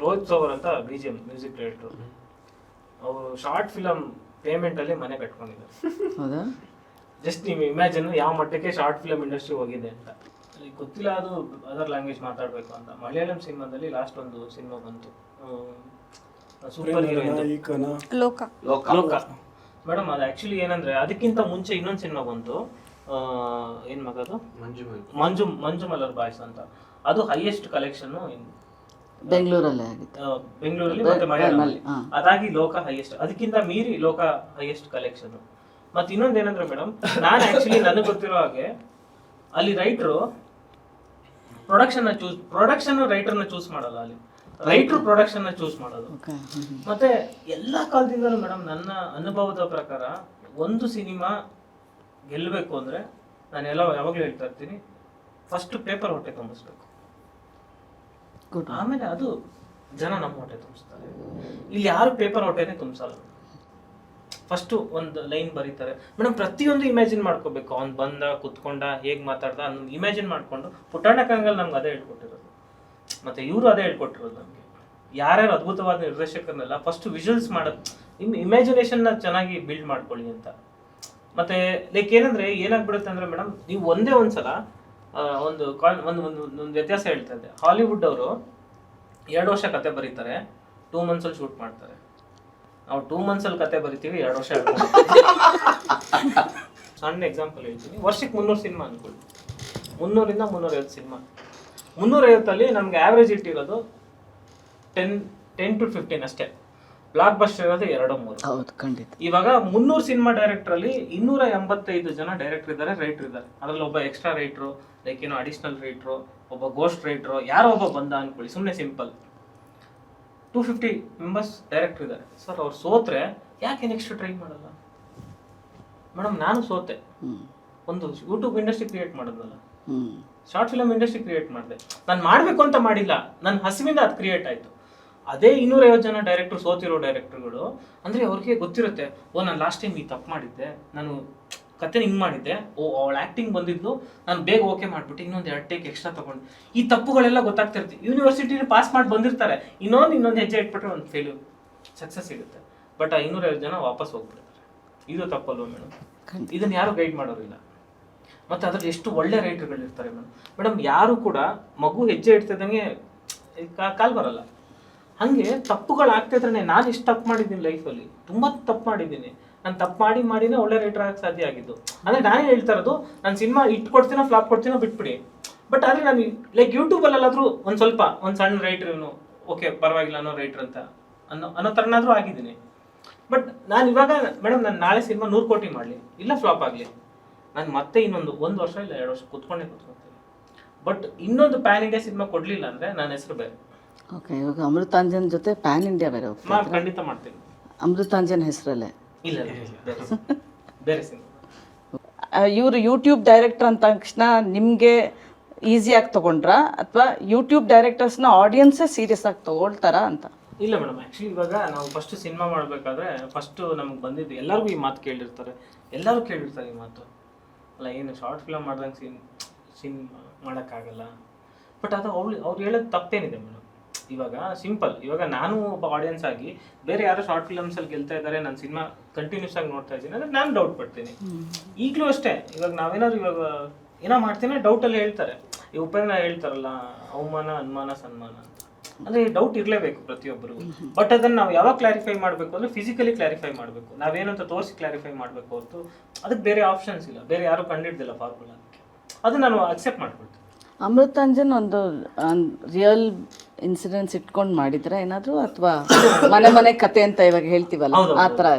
ರೋಹಿತ್ ಸೋವರ್ ಅಂತ BGM ಮ್ಯೂಸಿಕ್ ಡೈರೆಕ್ಟರ್, ಅವರು ಶಾರ್ಟ್ ಫಿಲಮ್ ಪೇಮೆಂಟ್ ಅಲ್ಲಿ ಮನೆ ಕಟ್ಕೊಂಡಿದ್ದಾರೆ. ಹೌದಾ? ಜಸ್ಟ್ ನೀವು ಇಮ್ಯಾಜಿನ್ ಯಾವ ಮಟ್ಟಕ್ಕೆ ಶಾರ್ಟ್ ಫಿಲಮ್ ಇಂಡಸ್ಟ್ರಿ ಹೋಗಿದೆ ಅಂತ. ಗೊತ್ತಿಲ್ಲ ಅದು ಅದರ್ ಲ್ಯಾಂಗ್ವೇಜ್ ಮಾತಾಡಬೇಕು ಅಂತ. ಮಲಯಾಳಂ ಸಿನಿಮಾದಲ್ಲಿ ಲಾಸ್ಟ್ ಒಂದು ಸಿನಿಮಾ ಬಂತು, ಸೂಪರ್ ಹೀರೋಯಿನ್ ಲೋಕ. ಮೇಡಮ್ ಅದು ಆಕ್ಚುಲಿ ಏನಂದ್ರೆ, ಅದಕ್ಕಿಂತ ಮುಂಚೆ ಇನ್ನೊಂದು ಸಿನಿಮಾ ಬಂತು, ಏನ್ ಮಗದು, ಮಂಜು ಮಲರ್ ಬಾಯ್ಸ್ ಅಂತ. ಅದು ಹೈಯೆಸ್ಟ್ ಕಲೆಕ್ಷನ್ ಬೆಂಗಳೂರಲ್ಲೇ ಆಗಿತ್ತು, ಬೆಂಗಳೂರಲ್ಲಿ ಮತ್ತೆ ಮಲಯಾಳಂ. ಅದಾಗಿ ಲೋಕ ಹೈಯೆಸ್ಟ್, ಅದಕ್ಕಿಂತ ಮೀರಿ ಲೋಕ ಹೈಯೆಸ್ಟ್ ಕಲೆಕ್ಷನ್. ಮತ್ತೆ ಇನ್ನೊಂದು ಏನಂದ್ರೆ ಮೇಡಮ್, ನಾನು ಆಕ್ಚುಲಿ ನನಗೆ ಗೊತ್ತಿರೋ ಹಾಗೆ ಅಲ್ಲಿ ರೈಟ್ರು ಪ್ರೊಡಕ್ಷನ್ ರೈಟರ್ನ ಚೂಸ್ ಮಾಡಲ್ಲ, ಅಲ್ಲಿ ರೈಟ್ರು ಪ್ರೊಡಕ್ಷನ್ ಚೂಸ್ ಮಾಡೋದು. ಮತ್ತೆ ಎಲ್ಲಾ ಕಾಲದಿಂದಲೂ ಮೇಡಮ್ ನನ್ನ ಅನುಭವದ ಪ್ರಕಾರ ಒಂದು ಸಿನಿಮಾ ಗೆಲ್ಲಬೇಕು ಅಂದ್ರೆ ನಾನು ಯಾವಾಗಲೂ ಹೇಳ್ತಾ ಇರ್ತೀನಿ, ಫಸ್ಟ್ ಪೇಪರ್ ಹೊಟ್ಟೆ ತುಂಬಿಸ್ಬೇಕು, ಆಮೇಲೆ ಅದು ಜನ ನಮ್ಮ ಹೊಟ್ಟೆ ತುಂಬಿಸ್ತಾರೆ. ಇಲ್ಲಿ ಯಾರು ಪೇಪರ್ ಹೊಟ್ಟೆನೆ ತುಂಬಿಸಲ್ಲ. ಫಸ್ಟ್ ಒಂದು ಲೈನ್ ಬರೀತಾರೆ ಮೇಡಮ್, ಪ್ರತಿಯೊಂದು ಇಮ್ಯಾಜಿನ್ ಮಾಡ್ಕೋಬೇಕು. ಅವ್ನು ಬಂದ ಕುತ್ಕೊಂಡ ಹೇಗ್ ಮಾತಾಡ್ದ ಅದನ್ನ ಇಮ್ಯಾಜಿನ್ ಮಾಡ್ಕೊಂಡು. ಪುಟ್ಟಣ್ಣ ಕಂಗಲ್ ನಮ್ಗೆ ಅದೇ ಹೇಳ್ಕೊಟ್ಟಿರೋದು, ಮತ್ತೆ ಇವರು ಅದೇ ಹೇಳ್ಕೊಟ್ಟಿರೋದು ನಮ್ಗೆ. ಯಾರ್ಯಾರು ಅದ್ಭುತವಾದ ನಿರ್ದೇಶಕರನ್ನೆಲ್ಲ ಫಸ್ಟ್ ವಿಜುವಲ್ಸ್ ಮಾಡೋದು, ನಿಮ್ಮ ಇಮ್ಯಾಜಿನೇಷನ್ನ ಚೆನ್ನಾಗಿ ಬಿಲ್ಡ್ ಮಾಡ್ಕೊಳ್ಳಿ ಅಂತ. ಮತ್ತೆ ಲೈಕ್ ಏನಂದ್ರೆ ಏನಾಗ್ಬಿಡುತ್ತೆ ಅಂದ್ರೆ ಮೇಡಮ್, ನೀವು ಒಂದೇ ಒಂದ್ಸಲ ಒಂದು ವ್ಯತ್ಯಾಸ ಹೇಳ್ತಾ ಇದ್ದೆ. ಹಾಲಿವುಡ್ ಅವರು 2 ವರ್ಷ ಕತೆ ಬರೀತಾರೆ, 2 months ಅಲ್ಲಿ ಶೂಟ್ ಮಾಡ್ತಾರೆ. ನಾವು 2 months ಅಲ್ಲಿ ಕತೆ ಬರಿತೀವಿ, 2 ವರ್ಷ ಸಣ್ಣ ಎಕ್ಸಾಂಪಲ್ ಹೇಳ್ತೀನಿ. ವರ್ಷಕ್ಕೆ 300 ಸಿನಿಮಾ ಅನ್ಕೊಳ್ಳಿ, 300ರಿಂದ 350 ಸಿನಿಮಾ. 350ಅಲ್ಲಿ ನಮ್ಗೆ ಆವ್ರೇಜ್ ಇಟ್ಟಿರೋದು 10 to 15 ಅಷ್ಟೇ. ಬ್ಲಾಕ್ ಬಸ್ಟರ್ ಇರೋದು 2-3. ಹೌದು, ಖಂಡಿತ. ಇವಾಗ 300 ಸಿನಿಮಾ ಡೈರೆಕ್ಟರ್ ಅಲ್ಲಿ 285 ಜನ ಡೈರೆಕ್ಟರ್ ಇದ್ದಾರೆ, ರೈಟರ್ ಇದ್ದಾರೆ. ಅದ್ರಲ್ಲಿ ಒಬ್ಬ ಎಕ್ಸ್ಟ್ರಾ ರೈಟ್ರು, ಲೈಕ್ ಏನೋ ಅಡಿಷನಲ್ ರೈಟ್ರು, ಒಬ್ಬ ಗೋಸ್ಟ್ ರೈಟ್ರು, ಯಾರೋ ಒಬ್ಬ ಬಂದ ಅನ್ಕೊಳ್ಳಿ, ಸುಮ್ಮನೆ ಸಿಂಪಲ್. 250 ಮೆಂಬರ್ಸ್ ಡೈರೆಕ್ಟರ್ ಇದ್ದಾರೆ. ಸರ್ ಅವ್ರು ಸೋತ್ರೆ ಯಾಕೆ ನೆಕ್ಸ್ಟ್ ಟ್ರೈ ಮಾಡಲ್ಲ? ಮೇಡಮ್ ನಾನು ಸೋತೆ, ಒಂದು ಯೂಟ್ಯೂಬ್ ಇಂಡಸ್ಟ್ರಿ ಕ್ರಿಯೇಟ್ ಮಾಡೋದಲ್ಲ, ಶಾರ್ಟ್ ಫಿಲಮ್ ಇಂಡಸ್ಟ್ರಿ ಕ್ರಿಯೇಟ್ ಮಾಡಿದೆ. ನಾನು ಮಾಡಬೇಕು ಅಂತ ಮಾಡಿಲ್ಲ, ನನ್ನ ಹಸಿವಿಂದ ಅದು ಕ್ರಿಯೇಟ್ ಆಯಿತು. ಅದೇ 250 ಜನ ಡೈರೆಕ್ಟರ್ ಸೋತಿರೋ ಡೈರೆಕ್ಟರ್ಗಳು ಅಂದರೆ ಅವ್ರಿಗೆ ಗೊತ್ತಿರುತ್ತೆ, ನಾನು ಲಾಸ್ಟ್ ಟೈಮ್ ಈ ತಪ್ಪು ಮಾಡಿದ್ದೆ, ನಾನು ಕತೆ ಹಿಂಗೆ ಮಾಡಿದ್ದೆ, ಅವಳ ಆ್ಯಕ್ಟಿಂಗ್ ಬಂದಿದ್ದು, ನಾನು ಬೇಗ ಓಕೆ ಮಾಡಿಬಿಟ್ಟು ಇನ್ನೊಂದು 2 ಟೇಕ್ ಎಕ್ಸ್ಟ್ರಾ ತೊಗೊಂಡು. ಈ ತಪ್ಪುಗಳೆಲ್ಲ ಗೊತ್ತಾಗ್ತಿರ್ತೀವಿ. ಯೂನಿವರ್ಸಿಟಿಲಿ ಪಾಸ್ ಮಾಡಿ ಬಂದಿರ್ತಾರೆ, ಇನ್ನೊಂದು ಹೆಜ್ಜೆ ಇಟ್ಬಿಟ್ರೆ ಒಂದು ಫೇಲ್ಯೂರ್, ಸಕ್ಸಸ್ ಸಿಗುತ್ತೆ. ಬಟ್ ಆ 250 ಜನ ವಾಪಸ್ ಹೋಗ್ಬಿಡ್ತಾರೆ. ಇದು ತಪ್ಪಲ್ವ ಮೇಡಮ್? ಇದನ್ನು ಯಾರು ಗೈಡ್ ಮಾಡೋರಿಲ್ಲ. ಮತ್ತು ಅದ್ರಲ್ಲಿ ಎಷ್ಟು ಒಳ್ಳೆ ರೈಟರ್ಗಳಿರ್ತಾರೆ ಮೇಡಮ್. ಯಾರು ಕೂಡ ಮಗು ಹೆಜ್ಜೆ ಇಡ್ತಿದ್ದಂಗೆ ಕಾಲ್ ಬರಲ್ಲ. ಹಾಗೆ ತಪ್ಪುಗಳು ಆಗ್ತಿದ್ರೆ ನಾನು ಎಷ್ಟು ತಪ್ಪು ಮಾಡಿದ್ದೀನಿ ಲೈಫಲ್ಲಿ, ತುಂಬ ತಪ್ಪು ಮಾಡಿದ್ದೀನಿ. ನಾನು ತಪ್ಪು ಮಾಡಿನೇ ಒಳ್ಳೆ ರೈಟರ್ ಆಗಕ್ಕೆ ಸಾಧ್ಯ ಆಗಿದ್ದು. ಅಂದರೆ ನಾನೇ ಹೇಳ್ತಾ ಇರೋದು, ನಾನು ಸಿನಿಮಾ ಇಟ್ಕೊಡ್ತೀನೋ ಫ್ಲಾಪ್ ಕೊಡ್ತೀನೋ ಬಿಟ್ಬಿಡಿ. ಬಟ್ ಆದರೆ ನಾನು ಲೈಕ್ ಯೂಟ್ಯೂಬಲ್ಲಾದರೂ ಒಂದು ಸಣ್ಣ ರೈಟರ್ ಇವನು ಓಕೆ ಪರವಾಗಿಲ್ಲ ಅನ್ನೋ ರೈಟರ್ ಅಂತ ಅನ್ನೋ ಥರನಾದರೂ ಆಗಿದ್ದೀನಿ. ಬಟ್ ನಾನು ಇವಾಗ ಮೇಡಮ್, ನಾನು ನಾಳೆ ಸಿನಿಮಾ 100 ಕೋಟಿ ಮಾಡಲಿ, ಇಲ್ಲ ಫ್ಲಾಪ್ ಆಗಲಿ, ನಾನು ಮತ್ತೆ ಇನ್ನೊಂದು 1 ವರ್ಷ ಇಲ್ಲ 2 ವರ್ಷ ಕೂತ್ಕೊಂತೀನಿ. ಬಟ್ ಇನ್ನೊಂದು ಪ್ಯಾನ್ ಇಂಡಿಯಾ ಸಿನಿಮಾ ಕೊಡಲಿಲ್ಲ ಅಂದರೆ ನನ್ನ ಹೆಸರು ಬೇರೆ. ಓಕೆ, ಇವಾಗ ಅಮೃತಾಂಜನ್ ಜೊತೆ ಪ್ಯಾನ್ ಇಂಡಿಯಾ ಬೇರೆ ಖಂಡಿತ ಮಾಡ್ತೀನಿ. ಅಮೃತಾಂಜನ್ ಹೆಸರಲ್ಲೇ? ಇಲ್ಲ, ಬೇರೆ ಸಿನಿಮಾ. ಇವರು ಯೂಟ್ಯೂಬ್ ಡೈರೆಕ್ಟರ್ ಅಂದ ತಕ್ಷಣ ನಿಮಗೆ ಈಸಿಯಾಗಿ ತೊಗೊಂಡ್ರಾ, ಅಥವಾ ಯೂಟ್ಯೂಬ್ ಡೈರೆಕ್ಟರ್ಸ್ನ ಆಡಿಯನ್ಸೇ ಸೀರಿಯಸ್ ಆಗಿ ತೊಗೊಳ್ತಾರಾ ಅಂತ? ಇಲ್ಲ ಮೇಡಮ್, ಆ್ಯಕ್ಚುಲಿ ಇವಾಗ ನಾವು ಫಸ್ಟ್ ಸಿನಿಮಾ ಮಾಡಬೇಕಾದ್ರೆ ಫಸ್ಟು ನಮಗೆ ಬಂದಿದ್ದು, ಎಲ್ಲರಿಗೂ ಈ ಮಾತು ಕೇಳಿರ್ತಾರೆ, ಎಲ್ಲರೂ ಕೇಳಿರ್ತಾರೆ ಈ ಮಾತು. ಅಲ್ಲ, ಏನು ಶಾರ್ಟ್ ಫಿಲಮ್ ಮಾಡ್ದಂಗೆ ಸಿನಿಮಾ ಮಾಡೋಕ್ಕಾಗಲ್ಲ. ಬಟ್ ಅದು ಅವ್ರು ಹೇಳೋದು ತಪ್ಪೇನಿದೆ ಮೇಡಮ್. ಇವಾಗ ಸಿಂಪಲ್, ಇವಾಗ ನಾನು ಒಬ್ಬ ಆಡಿಯನ್ಸ್ ಆಗಿ ಬೇರೆ ಯಾರೋ ಶಾರ್ಟ್ ಫಿಲಮ್ಸಲ್ಲಿ ಗೆಲ್ತಾ ಇದ್ದಾರೆ, ನಾನು ಸಿನಿಮಾ ಕಂಟಿನ್ಯೂಸ್ ಆಗಿ ನೋಡ್ತಾ ಇದ್ದೀನಿ ಅಂದರೆ ನಾನು ಡೌಟ್ ಪಡ್ತೀನಿ. ಈಗಲೂ ಅಷ್ಟೇ, ಇವಾಗ ನಾವೇನಾದ್ರು ಇವಾಗ ಏನೋ ಮಾಡ್ತೀನಿ ಡೌಟಲ್ಲಿ ಹೇಳ್ತಾರೆ. ಈ ಉಪಯೋಗ ಹೇಳ್ತಾರಲ್ಲ, ಅವಮಾನ ಅನುಮಾನ ಸನ್ಮಾನ ಅಂತ. ಅಂದರೆ ಡೌಟ್ ಇರಲೇಬೇಕು ಪ್ರತಿಯೊಬ್ಬರು. ಬಟ್ ಅದನ್ನು ನಾವು ಯಾವಾಗ ಕ್ಲಾರಿಫೈ ಮಾಡಬೇಕು ಅಂದರೆ ಫಿಸಿಕಲಿ ಕ್ಲಾರಿಫೈ ಮಾಡಬೇಕು. ನಾವೇನಂತ ತೋರಿಸಿ ಕ್ಲಾರಿಫೈ ಮಾಡಬೇಕು ಹೊರತು ಅದಕ್ಕೆ ಬೇರೆ ಆಪ್ಷನ್ಸ್ ಇಲ್ಲ, ಬೇರೆ ಯಾರು ಕಂಡಿಡ್ದಿಲ್ಲ ಫಾರ್ಮುಲಾ. ಅದಕ್ಕೆ ಅದು ನಾನು ಅಕ್ಸೆಪ್ಟ್ ಮಾಡ್ಕೊಳ್ತೀನಿ. ಅಮೃತಾಂಜನ್ ಒಂದು ರಿಯಲ್ ಇನ್ಸಿಡೆನ್ಸ್ ಇಟ್ಕೊಂಡು ಮಾಡಿದ್ರೆ ಏನಾದ್ರು, ಅಥವಾ ಮನೆ ಕತೆ ಅಂತ ಇವಾಗ ಹೇಳ್ತೀವಲ್ಲ ಆ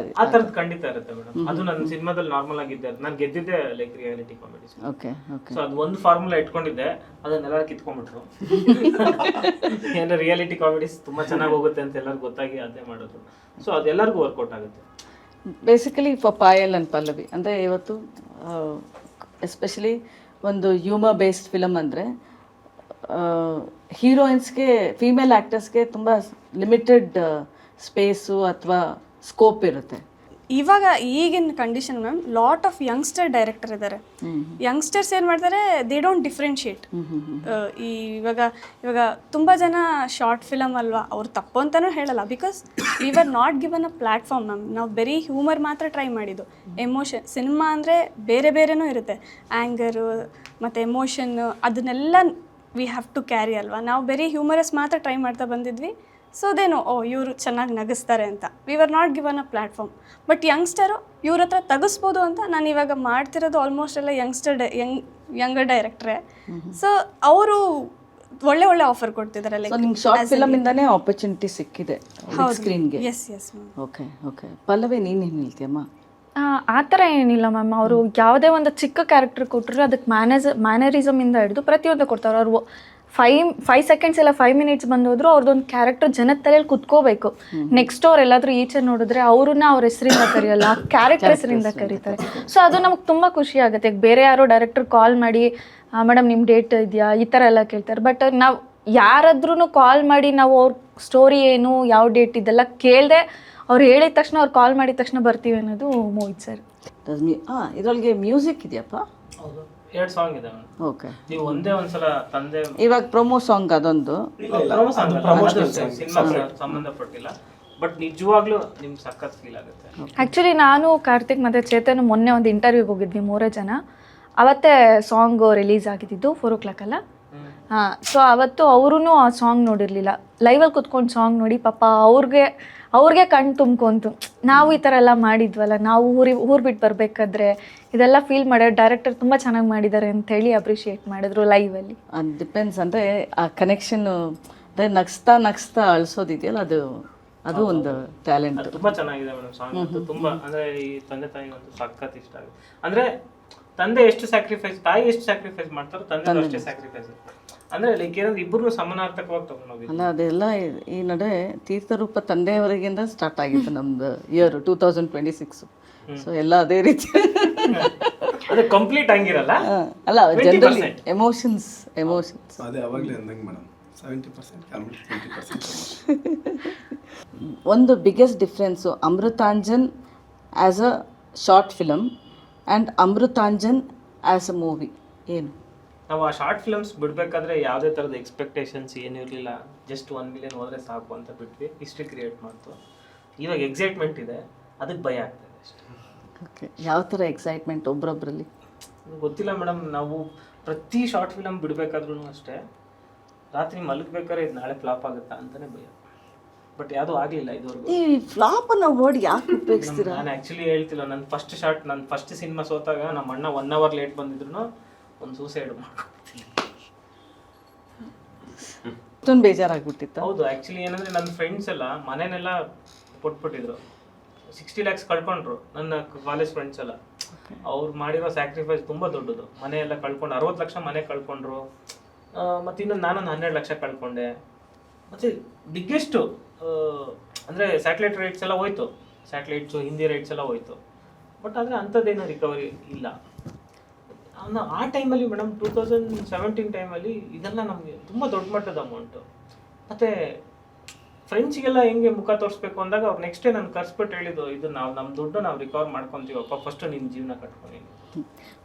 ಥರದ್ದು ಖಂಡಿತ ಇರುತ್ತೆ ಮೇಡಮ್. ಅದು ನನ್ನ ಸಿನಿಮಾದಲ್ಲಿ ನಾರ್ಮಲ್ ಆಗಿದ್ದೆ. ನಾನು ಗೆದ್ದಿದ್ದೆ like reality comedy. Okay okay. So ಅದು ಒಂದು ಫಾರ್ಮುಲಾ ಇಟ್ಕೊಂಡಿದ್ದೆ, ಅದನ್ನೆಲ್ಲರೂ ಕಿತ್ಕೊಂಡ್ಬಿಟ್ರು. ಏನಾದ್ರೆ ರಿಯಾಲಿಟಿ ಕಾಮಿಡೀಸ್ ತುಂಬಾ ಚೆನ್ನಾಗಿ ಹೋಗುತ್ತೆ ಅಂತ ಎಲ್ಲರಿಗೂ ಗೊತ್ತಾಗಿ ಅದೇ ಮಾಡೋದು. ಸೊ ಅದೆಲ್ಲರಿಗೂ ವರ್ಕೌಟ್ ಆಗುತ್ತೆ. Basically for Payal and Pallavi ಅಂದರೆ ಇವತ್ತು ಎಸ್ಪೆಷಲಿ ಒಂದು ಹ್ಯೂಮರ್ ಬೇಸ್ಡ್ ಫಿಲಮ್ ಅಂದರೆ ಹೀರೋಯಿನ್ಸ್ಗೆ, ಫೀಮೇಲ್ ಆ್ಯಕ್ಟರ್ಸ್ಗೆ ತುಂಬ ಲಿಮಿಟೆಡ್ ಸ್ಪೇಸು ಅಥವಾ ಸ್ಕೋಪ್ ಇರುತ್ತೆ. ಇವಾಗ ಈಗಿನ condition ma'am, lot of youngster director ಇದ್ದಾರೆ. ಯಂಗ್ಸ್ಟರ್ಸ್ ಏನು ಮಾಡ್ತಾರೆ, ದೇ ಡೋಂಟ್ ಡಿಫ್ರೆನ್ಶಿಯೇಟ್. ಇವಾಗ ತುಂಬ ಜನ ಶಾರ್ಟ್ ಫಿಲಮ್ ಅಲ್ವಾ, ಅವ್ರು ತಪ್ಪು ಅಂತಲೂ ಹೇಳಲ್ಲ. Because we are not given a platform ma'am. ನಾವು ಬರೀ ಹ್ಯೂಮರ್ ಮಾತ್ರ ಟ್ರೈ ಮಾಡಿದ್ದು. ಎಮೋಷನ್ ಸಿನಿಮಾ ಅಂದರೆ ಬೇರೆನೂ ಇರುತ್ತೆ, ಆ್ಯಂಗರು ಮತ್ತು ಎಮೋಷನ್, ಅದನ್ನೆಲ್ಲ ವಿ ಹ್ಯಾವ್ ಟು ಕ್ಯಾರಿ ಅಲ್ವಾ. ನಾವು ಬರೀ ಹ್ಯೂಮರಸ್ ಮಾತ್ರ ಟ್ರೈ ಮಾಡ್ತಾ ಬಂದಿದ್ವಿ. ಸೊ ಅದೇನೋ ಇವರು ಚೆನ್ನಾಗಿ ನಗಿಸ್ತಾರೆ ಅಂತ, we are not given a platform. But youngster ಇವ್ರ ಹತ್ರ ತೆಗಿಸ್ಬೋದು ಅಂತ ನಾನು ಇವಾಗ ಮಾಡ್ತಿರೋದು ಆಲ್ಮೋಸ್ಟ್ ಎಲ್ಲ ಯಂಗರ್ ಡೈರೆಕ್ಟ್ರೇ. ಸೊ ಅವರು ಒಳ್ಳೆ ಆಫರ್ ಕೊಡ್ತಿದ್ದಾರೆ. ಲೈಕ್ ನಿಮ್ಗೆ ಶಾರ್ಟ್ ಫಿಲಮ್ ಇಂದಾನೇ ಆಪರ್ಚುನಿಟಿ ಸಿಕ್ಕಿದೆ ಸ್ಕ್ರೀನ್ಗೆ? Yes yes ma'am. Okay okay. Pallavi, ನೀನೇನು ಹೇಳ್ತೀಯಮ್ಮ? ಆ ಥರ ಏನಿಲ್ಲ ಮ್ಯಾಮ್. ಅವರು ಯಾವುದೇ ಒಂದು ಚಿಕ್ಕ ಕ್ಯಾರೆಕ್ಟರ್ ಕೊಟ್ಟರು ಅದಕ್ಕೆ ಮ್ಯಾನರಿಸಮಿಂದ ಹಿಡಿದು ಪ್ರತಿಯೊಂದು ಕೊಡ್ತಾರೆ. ಅವರು 5 ಸೆಕೆಂಡ್ಸ್ ಇಲ್ಲ 5 ಮಿನಿಟ್ಸ್ ಬಂದೋದ್ರು ಅವ್ರದ್ದೊಂದು ಕ್ಯಾರೆಕ್ಟರ್ ಜನದ ತಲೆಯಲ್ಲಿ ಕುತ್ಕೋಬೇಕು. ನೆಕ್ಸ್ಟ್ ಅವ್ರು ಎಲ್ಲಾದರೂ ಈಚೆ ನೋಡಿದ್ರೆ ಅವ್ರನ್ನ ಅವ್ರ ಹೆಸರಿಂದ ಕರೆಯಲ್ಲ, ಆ ಕ್ಯಾರೆಕ್ಟರ್ ಹೆಸರಿಂದ ಕರೀತಾರೆ. ಸೊ ಅದು ನಮಗೆ ತುಂಬ ಖುಷಿ ಆಗುತ್ತೆ. ಬೇರೆ ಯಾರೋ ಡೈರೆಕ್ಟರ್ ಕಾಲ್ ಮಾಡಿ ಮೇಡಮ್ ನಿಮ್ಮ ಡೇಟ್ ಇದೆಯಾ ಈ ಥರ ಎಲ್ಲ ಕೇಳ್ತಾರೆ. ಬಟ್ ನಾವು ಯಾರಾದ್ರೂ ಕಾಲ್ ಮಾಡಿ ನಾವು ಅವ್ರ ಸ್ಟೋರಿ ಏನು, ಯಾವ ಡೇಟ್ ಇದೆಲ್ಲ ಕೇಳದೆ ಅವ್ರು ಹೇಳಿದ ತಕ್ಷಣ, ಅವ್ರು ಕಾಲ್ ಮಾಡಿದ ತಕ್ಷಣ ಬರ್ತೀವಿ ಅನ್ನೋದು ಮೋಹಿತ್ ಸರ್. ಇದರೊಳಗೆ ಮ್ಯೂಸಿಕ್ ಇದೆಯಪ್ಪ? ಹೌದು, 2 ಸಾಂಗ್ ಇದೆ. ಓಕೆ. ನೀವು ಒಂದ್ಸಲ ತಂದೆ ಇವಾಗ ಪ್ರೊಮೋ ಸಾಂಗ್ ಅದೊಂದು ಸಿನಿಮಾ ಸಂಬಂಧಪಟ್ಟಿಲ್ಲ. ಬಟ್ ನಿಜವಾಗ್ಲೂ ನಿಮ್ಗೆ ಸಖತ್ ಫೀಲ್ ಆಗುತ್ತೆ. ಆ್ಯಕ್ಚುಲಿ ನಾನು, ಕಾರ್ತಿಕ್ ಮತ್ತು ಚೇತನ್ ಮೊನ್ನೆ ಒಂದು ಇಂಟರ್ವ್ಯೂಗೆ ಹೋಗಿದ್ವಿ 3 ಜನ. ಅವತ್ತೇ ಸಾಂಗ್ ರಿಲೀಸ್ ಆಗಿದ್ದು 4 o'clock ಅಲ್ಲ. ಹಾಂ, ಸೊ ಅವತ್ತು ಅವರೂ ಆ ಸಾಂಗ್ ನೋಡಿರಲಿಲ್ಲ. ಲೈವಲ್ಲಿ ಕುತ್ಕೊಂಡು ಸಾಂಗ್ ನೋಡಿ ಪಾಪ ಅವ್ರಿಗೆ ಕಣ್ಣು ತುಂಬ್ಕೊಂತು. ನಾವು ಈ ಥರ ಎಲ್ಲ ಮಾಡಿದ್ವಲ್ಲ, ನಾವು ಊರು ಬಿಟ್ಟು ಬರಬೇಕಾದ್ರೆ ಇದೆಲ್ಲ ಫೀಲ್ ಮಾಡ್ಯಾರ, ಡೈರೆಕ್ಟರ್ ತುಂಬ ಚೆನ್ನಾಗಿ ಮಾಡಿದ್ದಾರೆ ಅಂತೇಳಿ ಅಪ್ರಿಷಿಯೇಟ್ ಮಾಡಿದ್ರು ಲೈವಲ್ಲಿ. ಅದು ಡಿಪೆಂಡ್ಸ್. ಅಂದರೆ ಆ ಕನೆಕ್ಷನ್ನು, ಅಂದರೆ ನಗಿಸ್ತಾ ಅಳಿಸೋದಿದೆಯಲ್ಲ, ಅದು ಒಂದು ಟ್ಯಾಲೆಂಟ್. ತುಂಬ ಚೆನ್ನಾಗಿದೆ ಮೇಡಮ್ ಸಾಂಗ್. ತುಂಬ ಅಂದರೆ ಈ ತಂದೆ ತಾಯಿ ಒಂದು ಸಖತ್ ಇಷ್ಟ ಆಗುತ್ತೆ. ಅಂದರೆ ತಂದೆ ಎಷ್ಟು ಸ್ಯಾಕ್ರಿಫೈಸ್, ತಾಯಿ ಎಷ್ಟು ಸ್ಯಾಕ್ರಿಫೈಸ್ ಮಾಡ್ತಾರೋ ತಂದೆ ಅಷ್ಟೇ ಸ್ಯಾಕ್ರಿಫೈಸ್. ಅಂದರೆ ಲೈಕ್ ಏನಂದ್ರೆ ಇಬ್ಬರು ಸಮಾನಾರ್ಥಕವಾಗಿ ತಗೊಂಡೋಗಿ. ಅಲ್ಲ, ಅದೆಲ್ಲ ಈ ನಡೆ ತೀರ್ಥರೂಪ ತಂದೆಯವರಿಗಿಂದ ಸ್ಟಾರ್ಟ್ ಆಗಿತ್ತು ನಮ್ದು ಇಯರ್ 2026. ಸೊ ಎಲ್ಲ ಅದೇ ರೀತಿ. ಅದು ಕಂಪ್ಲೀಟ್ ಹಂಗಿರಲ್ಲ. ಅಲ್ಲ, ಜನರಲಿ ಎಮೋಷನ್ಸ್ ಅದೇ ಅವಾಗಲೇ ಅಂದಂಗೆ ಮೇಡಮ್, 70% ಕಾಮಿಡಿ, 20% ಒಂದು biggest difference Amrutanjan as a short film and Amrutanjan as a movie ಏನು? ನಾವು ಆ ಶಾರ್ಟ್ ಫಿಲ್ಮ್ಸ್ ಬಿಡಬೇಕಾದ್ರೆ ಯಾವುದೇ ಥರದ ಎಕ್ಸ್ಪೆಕ್ಟೇಷನ್ಸ್ ಏನೂ ಇರಲಿಲ್ಲ. ಜಸ್ಟ್ 1 ಮಿಲಿಯನ್ ಹೋದರೆ ಸಾಕು ಅಂತ ಬಿಟ್ವಿ. ಹಿಸ್ಟ್ರಿ ಕ್ರಿಯೇಟ್ ಮಾಡ್ತು. ಇವಾಗ ಎಕ್ಸೈಟ್ಮೆಂಟ್ ಇದೆ, ಅದಕ್ಕೆ ಭಯ ಆಗ್ತಾಯಿದೆ ಅಷ್ಟೇ. ಓಕೆ, ಯಾವ ಥರ ಎಕ್ಸೈಟ್ಮೆಂಟ್ ಒಬ್ರೊಬ್ಬರಲ್ಲಿ? ಗೊತ್ತಿಲ್ಲ ಮೇಡಮ್, ನಾವು ಪ್ರತಿ ಶಾರ್ಟ್ ಫಿಲಮ್ ಬಿಡಬೇಕಾದ್ರೂ ಅಷ್ಟೇ ರಾತ್ರಿ ಮಲಗಬೇಕಾದ್ರೆ ಇದು ನಾಳೆ ಫ್ಲಾಪ್ ಆಗುತ್ತಾ ಅಂತಲೇ ಭಯ. ಬಟ್ ಯಾವುದೂ ಆಗಲಿಲ್ಲ ಇದುವರೆಗೂ. ಈ ಫ್ಲಾಪ್ ಅನ್ನೋ ವರ್ಡ್ ಯಾಕೆ ಉಪಯೋಗಿಸ್ತೀರಾ? ನಾನು ಆ್ಯಕ್ಚುಲಿ ಹೇಳ್ತಿಲ್ಲ, ನನ್ನ ಫಸ್ಟ್ ಸಿನಿಮಾ ಸೋತಾಗ ನಮ್ಮ ಅಣ್ಣ 1 hour ಲೇಟ್ ಬಂದಿದ್ರು ಒಂದು ಸೂಸೈಡ್ ಮಾಡ್ಕೊಡ್ತೀನಿ. ಅಷ್ಟೊಂದು ಬೇಜಾರಾಗ್ಬಿಟ್ಟಿತ್ತು. ಹೌದು, ಆ್ಯಕ್ಚುಲಿ ಏನಂದರೆ ನನ್ನ ಫ್ರೆಂಡ್ಸ್ ಎಲ್ಲ ಮನೆಯೆಲ್ಲ ಕೊಟ್ಬಿಟ್ಟಿದ್ರು. 60 lakhs ಕಳ್ಕೊಂಡ್ರು ನನ್ನ ಕಾಲೇಜ್ ಫ್ರೆಂಡ್ಸ್ ಎಲ್ಲ. ಅವ್ರು ಮಾಡಿರೋ ಸ್ಯಾಕ್ರಿಫೈಸ್ ತುಂಬ ದೊಡ್ಡದು. ಮನೆಯೆಲ್ಲ ಕಳ್ಕೊಂಡು 60 ಲಕ್ಷ ಮನೆ ಕಳ್ಕೊಂಡ್ರು. ಮತ್ತು ಇನ್ನೊಂದು ನಾನೊಂದು 12 ಲಕ್ಷ ಕಳ್ಕೊಂಡೆ. ಮತ್ತು ಬಿಗ್ಗೆಸ್ಟು ಅಂದರೆ ಸ್ಯಾಟಲೈಟ್ ರೈಟ್ಸ್ ಎಲ್ಲ ಹೋಯ್ತು, ಸ್ಯಾಟಲೈಟ್ಸು ಹಿಂದಿ ರೈಟ್ಸ್ ಎಲ್ಲ ಹೋಯ್ತು. ಬಟ್ ಆದರೆ ಅಂಥದ್ದೇನೋ ರಿಕವರಿ ಇಲ್ಲ. ಆ ಟೈಮಲ್ಲಿ ಮೇಡಮ್ 2017 ಟೈಮಲ್ಲಿ ಇದೆಲ್ಲ ನಮಗೆ ತುಂಬ ದೊಡ್ಡ ಮಟ್ಟದ ಅಮೌಂಟು. ಮತ್ತು ಫ್ರೆಂಡ್ಸಿಗೆಲ್ಲ ಹೆಂಗೆ ಮುಖ ತೋರಿಸ್ಬೇಕು ಅಂದಾಗ ಅವ್ರು ನೆಕ್ಸ್ಟ್ ಡೇ ನಾನು ಕರ್ಸ್ಬಿಟ್ಟು ಹೇಳಿದ್ದು, ಇದು ನಾವು ನಮ್ಮ ದುಡ್ಡು ನಾವು ರಿಕವರ್ ಮಾಡ್ಕೊತೀವಪ್ಪ, ಫಸ್ಟು ನಿನ್ನ ಜೀವನ ಕಟ್ಕೊಂಡು.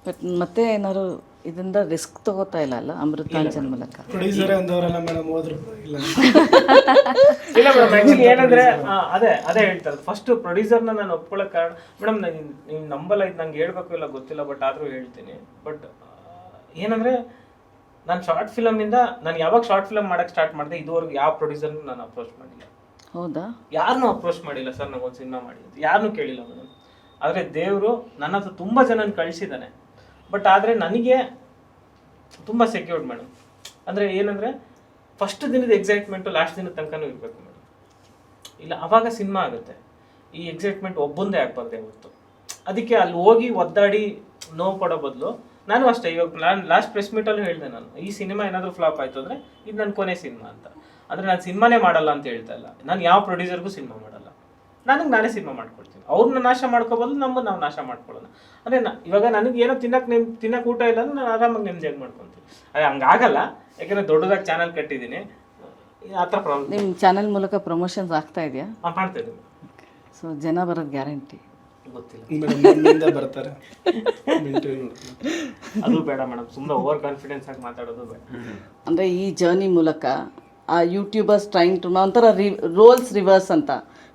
ಬಟ್ ಮತ್ತೆ ಏನಾದ್ರು ಇದರಿಂದ ರಿಸ್ಕ್ ತಗೋತಾ ಇಲ್ಲ ಅಲ್ಲ ಅಮೃತಾಂಜನ್ ಮೂಲಕ? ಪ್ರೊಡ್ಯೂಸರೇ ಅಂದವರೆಲ್ಲ ಮೇಡಮ್ ಹೋದ್ರು ಇಲ್ಲ ಇಲ್ಲ ಮೇಡಮ್, ಆ್ಯಕ್ಚುಲಿ ಏನಂದರೆ ಅದೇ ಹೇಳ್ತಾರೆ. ಫಸ್ಟ್ ಪ್ರೊಡ್ಯೂಸರ್ನ ನಾನು ಒಪ್ಕೊಳ್ಳೋಕೆ ಕಾರಣ ಮೇಡಮ್, ನೀವು ನಂಬಲ್ಲ, ಇದು ನಂಗೆ ಹೇಳ್ಬೇಕು ಇಲ್ಲ ಗೊತ್ತಿಲ್ಲ, ಬಟ್ ಆದರೂ ಹೇಳ್ತೀನಿ. ಬಟ್ ಏನಂದರೆ ನಾನು ಶಾರ್ಟ್ ಫಿಲಮಿಂದ ನಾನು ಯಾವಾಗ ಶಾರ್ಟ್ ಫಿಲಮ್ ಮಾಡೋಕ್ಕೆ ಸ್ಟಾರ್ಟ್ ಮಾಡಿದೆ ಇದುವರೆಗೂ ಯಾವ ಪ್ರೊಡ್ಯೂಸರ್ನು ನಾನು ಅಪ್ರೋಚ್ ಮಾಡಿಲ್ಲ. ಹೌದಾ? ಯಾರನ್ನೂ ಅಪ್ರೋಚ್ ಮಾಡಿಲ್ಲ ಸರ್, ನಂಗೊಂದು ಸಿನಿಮಾ ಮಾಡಿ ಅಂತ ಯಾರನ್ನೂ ಕೇಳಿಲ್ಲ ಮೇಡಮ್. ಆದರೆ ದೇವರು ನನ್ನ ಹತ್ರ ತುಂಬ ಜನನ ಕಳಿಸಿದ್ದಾನೆ. ಬಟ್ ಆದರೆ ನನಗೆ ತುಂಬ ಸೆಕ್ಯೂರ್ಡ್ ಮೇಡಮ್. ಅಂದರೆ ಏನಂದರೆ ಫಸ್ಟ್ ದಿನದ ಎಕ್ಸೈಟ್ಮೆಂಟು ಲಾಸ್ಟ್ ದಿನದ ತನಕನೂ ಇರಬೇಕು ಮೇಡಮ್. ಇಲ್ಲ ಆವಾಗ ಸಿನಿಮಾ ಆಗುತ್ತೆ. ಈ ಎಕ್ಸೈಟ್ಮೆಂಟ್ ಒಬ್ಬೊಂದೇ ಆಗಬಾರ್ದು ಯಾವತ್ತು. ಅದಕ್ಕೆ ಅಲ್ಲಿ ಹೋಗಿ ಒದ್ದಾಡಿ ನೋವು ಪಡೋ ಬದಲು ನಾನು ಅಷ್ಟೇ. ಇವಾಗ ನಾನು ಲಾಸ್ಟ್ ಪ್ರೆಸ್ ಮೀಟಲ್ಲೂ ಹೇಳಿದೆ, ನಾನು ಈ ಸಿನಿಮಾ ಏನಾದರೂ ಫ್ಲಾಪ್ ಆಯಿತು ಅಂದರೆ ಇದು ನನ್ನ ಕೊನೆ ಸಿನಿಮಾ ಅಂತ. ಅಂದರೆ ನಾನು ಸಿನಿಮಾನೇ ಮಾಡಲ್ಲ ಅಂತ ಹೇಳ್ತಾ ಇಲ್ಲ, ನಾನು ಯಾವ ಪ್ರೊಡ್ಯೂಸರ್ಗೂ ಸಿನಿಮಾ ಮಾಡಲ್ಲ, ನಾನೇ ಸಿನಿಮಾ ಮಾಡ್ಕೊಳ್ತೀನಿ. ಅವ್ರನ್ನ ನಾಶ ಮಾಡ್ಕೋಬೋದು, ನಮ್ಮನ್ನು ನಾವು ನಾಶ ಮಾಡ್ಕೊಳ್ಳೋಣ. ಅಂದರೆ ಇವಾಗ ನನಗೆ ಏನೋ ತಿನ್ನಕ್ಕೆ ಊಟ ಇಲ್ಲ ಅಂದ್ರೆ ನಾನು ಆರಾಮಾಗಿ ನೆಮ್ಮದಿಯಾಗಿ ಮಾಡ್ಕೊತೀನಿ. ಅದೇ ಹಂಗಾಗಲ್ಲ, ಯಾಕೆಂದರೆ ದೊಡ್ಡದಾಗಿ ಚಾನಲ್ ಕಟ್ಟಿದ್ದೀನಿ, ಆ ಥರ ಪ್ರಾಬ್ಲಮ್. ನಿಮ್ಮ ಚಾನಲ್ ಮೂಲಕ ಪ್ರಮೋಷನ್ಸ್ ಆಗ್ತಾ ಇದೆಯಾ? ಮಾಡ್ತಾ ಇದ್ದೀನಿ. ಸೊ ಜನ ಬರೋದು ಗ್ಯಾರಂಟಿ? ಗೊತ್ತಿಲ್ಲ ಮೇಡಮ್, ನಮ್ಮಿಂದ ಬರ್ತಾರೆ. ಅದು ಬೇಡ ಮೇಡಮ್, ಸುಮ್ಮನೆ ಓವರ್ ಕಾನ್ಫಿಡೆನ್ಸ್ ಆಗಿ ಮಾತಾಡೋದು ಬೇಡ. ಅಂದರೆ ಈ ಜರ್ನಿ ಮೂಲಕ ಆ ಯೂಟ್ಯೂಬರ್ಸ್ ಟ್ರೈಂಗ್ ಟು ಒಂಥರ ರೋಲ್ಸ್ ರಿವರ್ಸ್ ಅಂತ,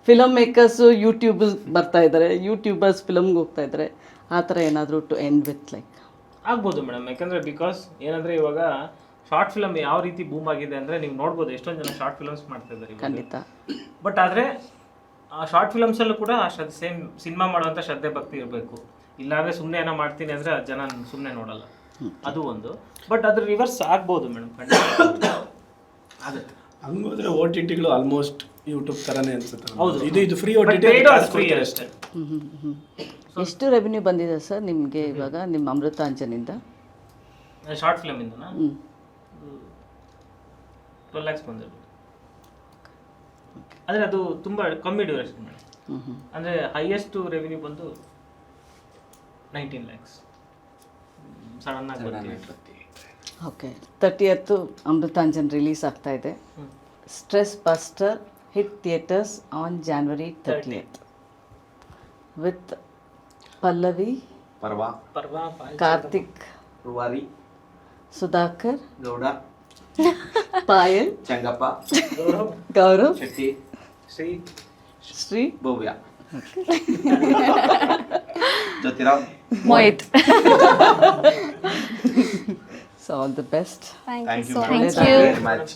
ಫಿಲಮ್ ಮೇಕರ್ಸು ಯೂಟ್ಯೂಬ್ ಬರ್ತಾ ಇದ್ದಾರೆ, ಯೂಟ್ಯೂಬರ್ಸ್ ಫಿಲಮ್ಗೆ ಹೋಗ್ತಾ ಇದ್ದಾರೆ, ಆ ಥರ ಏನಾದರೂ ಟು ಎಂಡ್ ವಿತ್ ಲೈಕ್ ಆಗ್ಬೋದು ಮೇಡಮ್. ಯಾಕಂದರೆ ಬಿಕಾಸ್ ಏನಂದರೆ ಇವಾಗ ಶಾರ್ಟ್ ಫಿಲಮ್ ಯಾವ ರೀತಿ ಬೂಮ್ ಆಗಿದೆ ಅಂದರೆ ನೀವು ನೋಡ್ಬೋದು, ಎಷ್ಟೊಂದು ಜನ ಶಾರ್ಟ್ ಫಿಲಮ್ಸ್ ಮಾಡ್ತಾ ಇದ್ದಾರೆ ಖಂಡಿತ. ಬಟ್ ಆದರೆ ಆ ಶಾರ್ಟ್ ಫಿಲಮ್ಸಲ್ಲೂ ಕೂಡ ಸೇಮ್ ಸಿನಿಮಾ ಮಾಡುವಂಥ ಶ್ರದ್ಧೆ ಭಕ್ತಿ ಇರಬೇಕು. ಇಲ್ಲಾಂದರೆ ಸುಮ್ಮನೆ ಏನೋ ಮಾಡ್ತೀನಿ ಅಂದರೆ ಜನ ಸುಮ್ಮನೆ ನೋಡಲ್ಲ, ಅದು ಒಂದು. ಬಟ್ ಅದ್ರ ರಿವರ್ಸ್ ಆಗ್ಬೋದು ಮೇಡಮ್, ಖಂಡಿತ ಆಗುತ್ತೆ. ಹಂಗೋದ್ರೆ OTTಗಳು ಆಲ್ಮೋಸ್ಟ್ ಯೂಟ್ಯೂಬ್ ಥರನೇ ಅನ್ಸುತ್ತೆ. ಹೌದು, ಇದು ಫ್ರೀ OTT ಫ್ರೀ ಅಷ್ಟೇ. ಎಷ್ಟು ರೆವೆನ್ಯೂ ಬಂದಿದೆ ಸರ್ ನಿಮಗೆ ಇವಾಗ ನಿಮ್ಮ ಅಮೃತಾಂಜನಿಂದ? ಶಾರ್ಟ್ ಫಿಲಮಿಂದನಾ 12 lakhs ಬಂದಿರ್ಬೋದು. ಅಂದರೆ ಅದು ತುಂಬ ಕಮ್ಮಿ ಡ್ಯೂರೇಷನ್ ಮೇಡಮ್. ಅಂದರೆ ಹೈಯೆಸ್ಟ್ ರೆವಿನ್ಯೂ ಬಂದು 19 lakhs. ಸಡನ್ನಾಗಿ ಬರ್ತೀವಿ. ಓಕೆ, 30th ಅಮೃತಾಂಜನ್ ರಿಲೀಸ್ ಆಗ್ತಾ ಇದೆ. Stress buster hit theatres on January 30th with Pallavi, Parva, Karthik, Ruvari, Sudhakar, Gowda, Payal, Changappa, Gaurav, Shetty, Shri, Bhavya, Jyothirao, Mohit. So all the best. Thank thank you you so much. Very much.